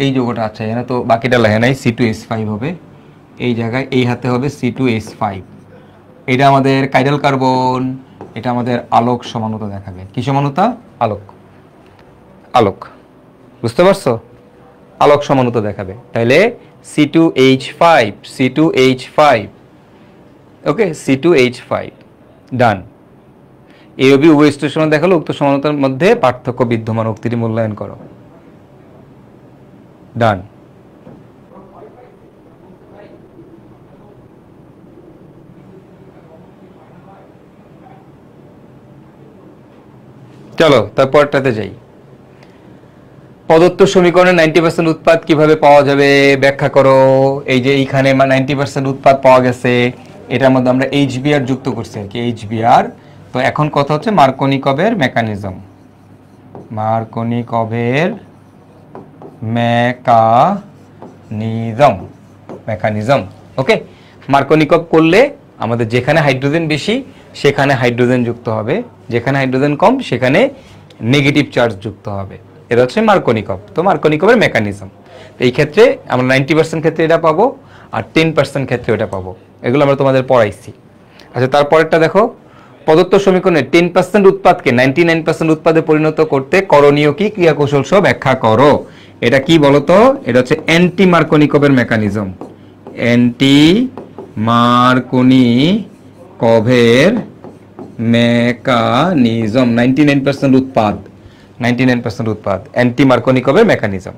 এই যৌগটা আছে এখানে, তো বাকিটা লেখা নাই, C2H5 হবে এই জায়গায়, এই হাতে হবে C2H5। এটা আমাদের কাইরাল কার্বন, এটা আমাদের আলোক সমানুতা দেখাবে। কি সমানুতা? আলোক, বুঝতে পারছো? আলোক সমানুতা দেখাবে। তাইলে C2H5, ওকে, C2H5 ডান। এবি উভয় স্টেশন দেখালো, উক্ত সমানুতার মধ্যে পার্থক্য বিদ্যমান, উক্তিটি মূল্যায়ন করো। ডান। চলো তারপরটাতে যাই। প্রদত্ত সমীকরণে 90% উৎপাদ কিভাবে পাওয়া যাবে ব্যাখ্যা করো। এই যে এইখানে 90% উৎপাদ পাওয়া গেছে, এটার মধ্যে আমরা HBr যুক্ত করছি আর কি, HBr। তো এখন কথা হচ্ছে মার্কোনিকভের মেকানিজম। ওকে, মার্কোনিকভ করলে আমাদের যেখানে হাইড্রোজেন বেশি সেখানে হাইড্রোজেন যুক্ত হবে, যেখানে হাইড্রোজেন কম সেখানে নেগেটিভ চার্জ যুক্ত হবে। এটা হচ্ছে মার্কোনিকভ। তো মার্কোনিকভের মেকানিজম, এই ক্ষেত্রে আমরা 90% ক্ষেত্রে এটা পাবো, আর 10% ক্ষেত্রে এটা পাবো। এগুলো আমরা তোমাদের পড়াইছি। আচ্ছা, তারপরেরটা দেখো, প্রদত্ত সমীকরণে 10% উৎপাদকে 99% উৎপাদে পরিণত করতে করণীয় কি ক্রিয়াকৌশল সহ ব্যাখ্যা করো। এটা কি বলতো? এটা হচ্ছে অ্যান্টি মার্কোনিকভের মেকানিজম। অ্যান্টি মার্কোনিকভের মেকানিজম 99% উৎপাদ, 99% উৎপাদ অ্যান্টি মার্কোনিকভের মেকানিজম।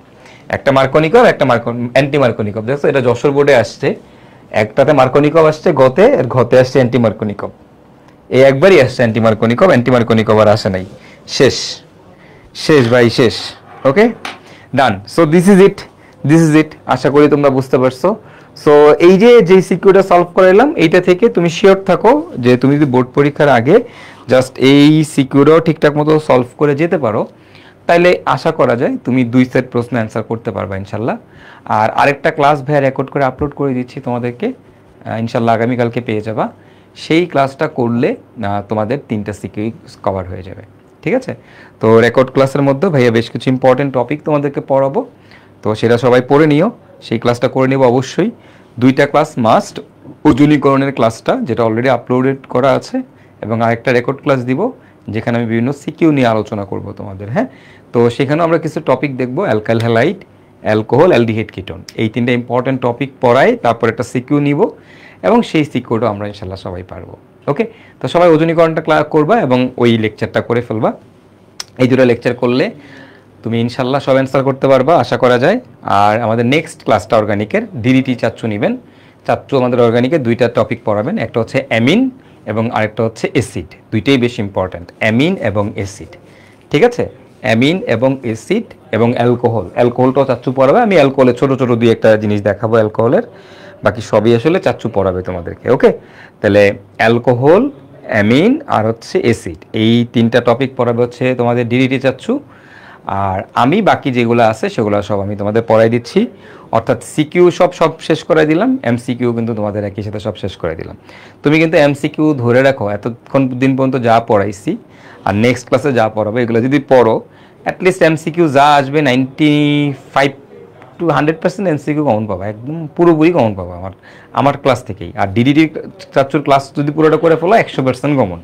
একটা মার্কোনিকভ, একটা অ্যান্টি মার্কোনিকভ। দেখো এটা যশোর বোর্ডে আসছে, একটাতে মার্কোনিকভ আসছে গতে, আর ঘতে আসছে অ্যান্টি মার্কোনিকভ। এই একবারই আসছে অ্যান্টি মার্কোনিকভ, অ্যান্টি মার্কোনিকভ আর আসে নাই। শেষ, শেষ ভাই, শেষ। Okay, done. So this is it, this is it. আশা করি তোমরা বুঝতে পারছো। সো এই যে সিকিউরিটা সলভ করাইলাম, এইটা থেকে তুমি শিওর থাকো যে তুমি যদি বোর্ড পরীক্ষার আগে জাস্ট এই সিকিউরও ঠিকঠাক মতো সলভ করে যেতে পারো, তাইলে আশা করা যায় তুমি 2 সেট প্রশ্ন অ্যান্সার করতে পারবা ইনশাল্লাহ। আর আরেকটা ক্লাস ভাইয়া রেকর্ড করে আপলোড করে দিচ্ছি তোমাদেরকে, ইনশাল্লাহ আগামীকালকে পেয়ে যাবা। সেই ক্লাসটা করলে তোমাদের 3টা সিকিউ কভার হয়ে যাবে। ঠিক আছে? তো রেকর্ড ক্লাসের মধ্যে ভাইয়া বেশ কিছু ইম্পর্টেন্ট টপিক তোমাদেরকে পড়াবো, তো সেটা সবাই পড়ে নিও। সেই ক্লাসটা করে নেব অবশ্যই। 2টা ক্লাস মাস্ট, ওজনীকরণের ক্লাসটা যেটা অলরেডি আপলোডেড করা আছে, এবং আরেকটা রেকর্ড ক্লাস দিব যেখানে আমি বিভিন্ন সিকিউ নিয়ে আলোচনা করব তোমাদের। হ্যাঁ, তো সেখানেও আমরা কিছু টপিক দেখবো, alkyl halide, alcohol, aldehyde ketone, এই 3টা ইম্পর্টেন্ট টপিক পড়াই, তারপর একটা সিকিউ নিব, এবং সেই সিকিউটা আমরা ইনশাল্লাহ সবাই পারবো। ওকে, তো সবাই ওজনীকরণটা ক্লাস করবা এবং ওই লেকচারটা করে ফেলবা। এই 2টা লেকচার করলে তুমি ইনশাল্লাহ সব অ্যান্সার করতে পারবা আশা করা যায়। আর আমাদের নেক্সট ক্লাসটা অর্গানিকের, ডিডিটি চাচ্চু নেবেন। চাচ্চু আমাদের অর্গানিকের 2টা টপিক পড়াবেন, একটা হচ্ছে অ্যামিন এবং আরেকটা হচ্ছে অ্যাসিড। 2টাই বেশি ইম্পর্ট্যান্ট, অ্যামিন এবং অ্যাসিড। ঠিক আছে? অ্যামিন এবং অ্যাসিড এবং অ্যালকোহল, অ্যালকোহলটাও চাচ্চু পড়াবে। আমি অ্যালকোহলের ছোটো ছোটো 2-1টা জিনিস দেখাবো অ্যালকোহলের, বাকি সবই আসলে চাচ্চু পড়াবে তোমাদেরকে। ওকে, তাহলে অ্যালকোহল, অ্যামিন আর হচ্ছে অ্যাসিড, এই 3টা টপিক পড়াবে হচ্ছে তোমাদের ডিডিটি চাচ্চু। আর আমি বাকি যেগুলো আছে সেগুলো সব আমি তোমাদের পড়াই দিচ্ছি, অর্থাৎ সিকিউ সব শেষ করে দিলাম, এমসিকিউ কিন্তু তোমাদের একই সাথে সব শেষ করে দিলাম। তুমি কিন্তু এমসিকিউ ধরে রাখো, এতক্ষণ দিন পর্যন্ত যা পড়াইছি আর নেক্সট ক্লাসে যা পড়াবো এগুলো যদি পড়ো, অ্যাটলিস্ট এমসিকিউ যা আসবে 95 to 100% এমসিকিউ কমন পাবা, একদম পুরোপুরি কমন পাবা আমার ক্লাস থেকেই। আর ডিডিটি চাচ্চুর ক্লাস যদি পুরোটা করে ফেলো 100% কমন।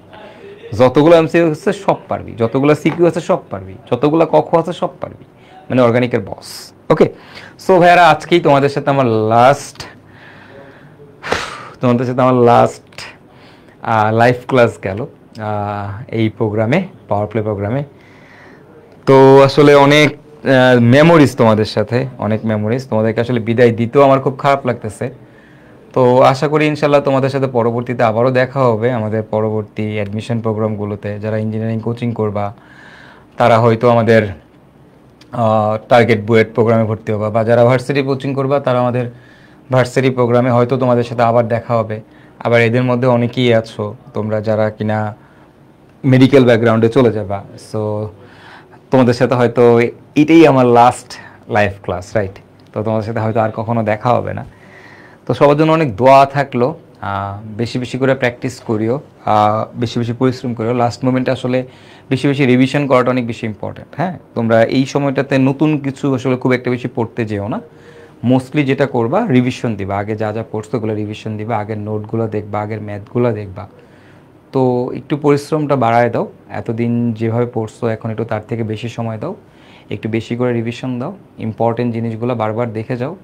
যতগুলো এমসিকিউ আছে সব পারবি, যতগুলো সিকিউ আছে সব পারবি, যতগুলো কক্ষ আছে সব পারবি, মানে অর্গানিকের বস। ওকে, সো ভাইয়ারা আজকেই তোমাদের সাথে আমার লাস্ট লাইভ ক্লাস গেল এই প্রোগ্রামে, পাওয়ার প্লে প্রোগ্রামে। তো আসলে অনেক মেমোরিজ তোমাদের সাথে, অনেক মেমোরিজ। তোমাদেরকে আসলে বিদায় দিতেও আমার খুব খারাপ লাগতেছে। তো আশা করি ইনশাল্লাহ তোমাদের সাথে পরবর্তীতে আবারও দেখা হবে আমাদের পরবর্তী অ্যাডমিশন প্রোগ্রামগুলোতে। যারা ইঞ্জিনিয়ারিং কোচিং করবা তারা হয়তো আমাদের টার্গেট বুয়েট প্রোগ্রামে ভর্তি হবা, বা যারা ভার্সিটি কোচিং করবা তারা আমাদের ভার্সিটি প্রোগ্রামে হয়তো তোমাদের সাথে আবার দেখা হবে। আবার এদের মধ্যে অনেকেই আছো তোমরা যারা কিনা মেডিকেল ব্যাকগ্রাউন্ডে চলে যাবা, সো তোমাদের সাথে হয়তো এটাই আমার লাস্ট লাইভ ক্লাস, রাইট? তো তোমাদের সাথে হয়তো আর কখনো দেখা হবে না। তো সবার জন্য অনেক দোয়া থাকলো, বেশি বেশি করে প্র্যাকটিস করিও, বেশি বেশি পরিশ্রম করিও। লাস্ট মোমেন্টে আসলে বেশি বেশি রিভিশন করাটা অনেক বেশি ইম্পর্ট্যান্ট। হ্যাঁ, তোমরা এই সময়টাতে নতুন কিছু আসলে খুব একটা বেশি পড়তে যেও না। মোস্টলি যেটা করবা, রিভিশন দিবা, আগে যা যা পড়ছো ওগুলো রিভিশন দিবা, আগের নোটগুলো দেখবা, আগের ম্যাথগুলো দেখবা। তো একটু পরিশ্রমটা বাড়ায় দাও, এতদিন যেভাবে পড়ছো এখন একটু তার থেকে বেশি সময় দাও, একটু বেশি করে রিভিশন দাও, ইম্পর্টেন্ট জিনিসগুলো বারবার দেখে যাও।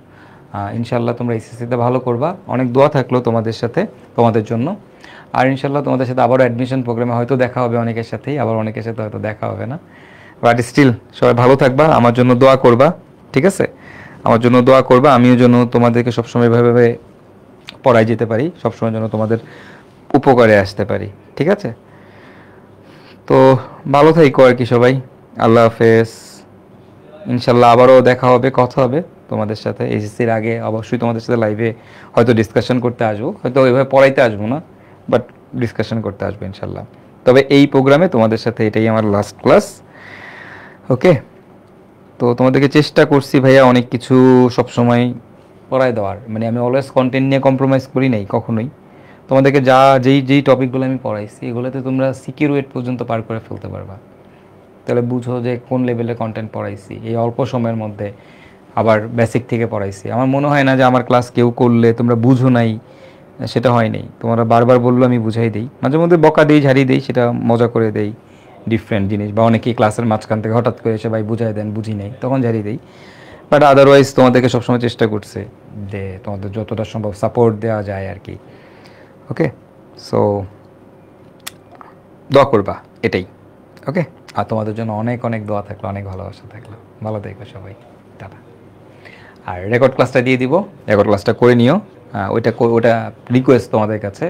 ইনশাল্লাহ তোমরা এসএসসিতে ভালো করবা। অনেক দোয়া থাকলো তোমাদের সাথে, তোমাদের জন্য। আর ইনশাল্লাহ তোমাদের সাথে আবারও অ্যাডমিশন প্রোগ্রামে হয়তো দেখা হবে অনেকের সাথেই, আবার অনেকের সাথে হয়তো দেখা হবে না, বাট স্টিল সবাই ভালো থাকবা, আমার জন্য দোয়া করবা। ঠিক আছে? আমার জন্য দোয়া করবা, আমিও যেন তোমাদেরকে সবসময় এভাবে পড়াই যেতে পারি, সবসময় যেন তোমাদের উপকারে আসতে পারি। ঠিক আছে? তো ভালো থাকো আর কি সবাই। আল্লাহ হাফেজ। ইনশাল্লাহ আবারও দেখা হবে, কথা হবে তোমাদের সাথে। এসএসসির আগে অবশ্যই তোমাদের সাথে লাইভে হয়তো ডিসকাশন করতে আসবো, হয়তো ওইভাবে পড়াইতে আসবো না, বাট ডিসকাশন করতে আসবো ইনশাল্লাহ। তবে এই প্রোগ্রামে তোমাদের সাথে এটাই আমার লাস্ট ক্লাস। ওকে, তো তোমাদেরকে চেষ্টা করছি ভাইয়া অনেক কিছু সবসময় পড়ায় দেওয়ার, মানে আমি অলওয়েজ কন্টেন্ট নিয়ে কম্প্রোমাইজ করি নাই কখনোই। তোমাদেরকে যেই টপিকগুলো আমি পড়াইছি এগুলোতে তোমরা সিকিউর ওয়েট পর্যন্ত পার করে ফেলতে পারবা। তাহলে বুঝো যে কোন লেভেলের কন্টেন্ট পড়াইছি এই অল্প সময়ের মধ্যে, আবার বেসিক থেকে পড়াইছি। আমার মনে হয় না যে আমার ক্লাস কেউ করলে তোমরা বুঝো নাই, সেটা হয় নাই। তোমরা বারবার বললো আমি বুঝাই দিই, মাঝে মধ্যে বকা দিই, ঝাড়ি দিই, সেটা মজা করে দেই, ডিফারেন্ট জিনিস। বা অনেকেই ক্লাসের মাঝখান থেকে হঠাৎ করে এসে ভাই বুঝাই দেন, বুঝি নাই, তখন ঝাড়ি দিই। বাট আদারওয়াইজ তোমাদেরকে সবসময় চেষ্টা করছে যে তোমাদের যতটা সম্ভব সাপোর্ট দেওয়া যায় আর কি। ওকে, সো দোয়া করবা এটাই। ওকে, আর তোমাদের জন্য অনেক অনেক দোয়া থাকলো, অনেক ভালোবাসা থাকলো। ভালো থাকবে সবাই, টাটা। আর রেকর্ড ক্লাসটা দিয়ে দিব, রেকর্ড ক্লাসটা করে নিও। ওইটা রিকোয়েস্ট তোমাদের কাছে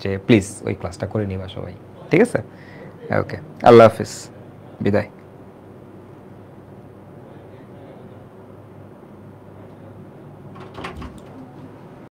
যে প্লিজ ওই ক্লাসটা করে নিবা সবাই, ঠিক আছে? ওকে, আল্লাহ হাফিজ, বিদায়।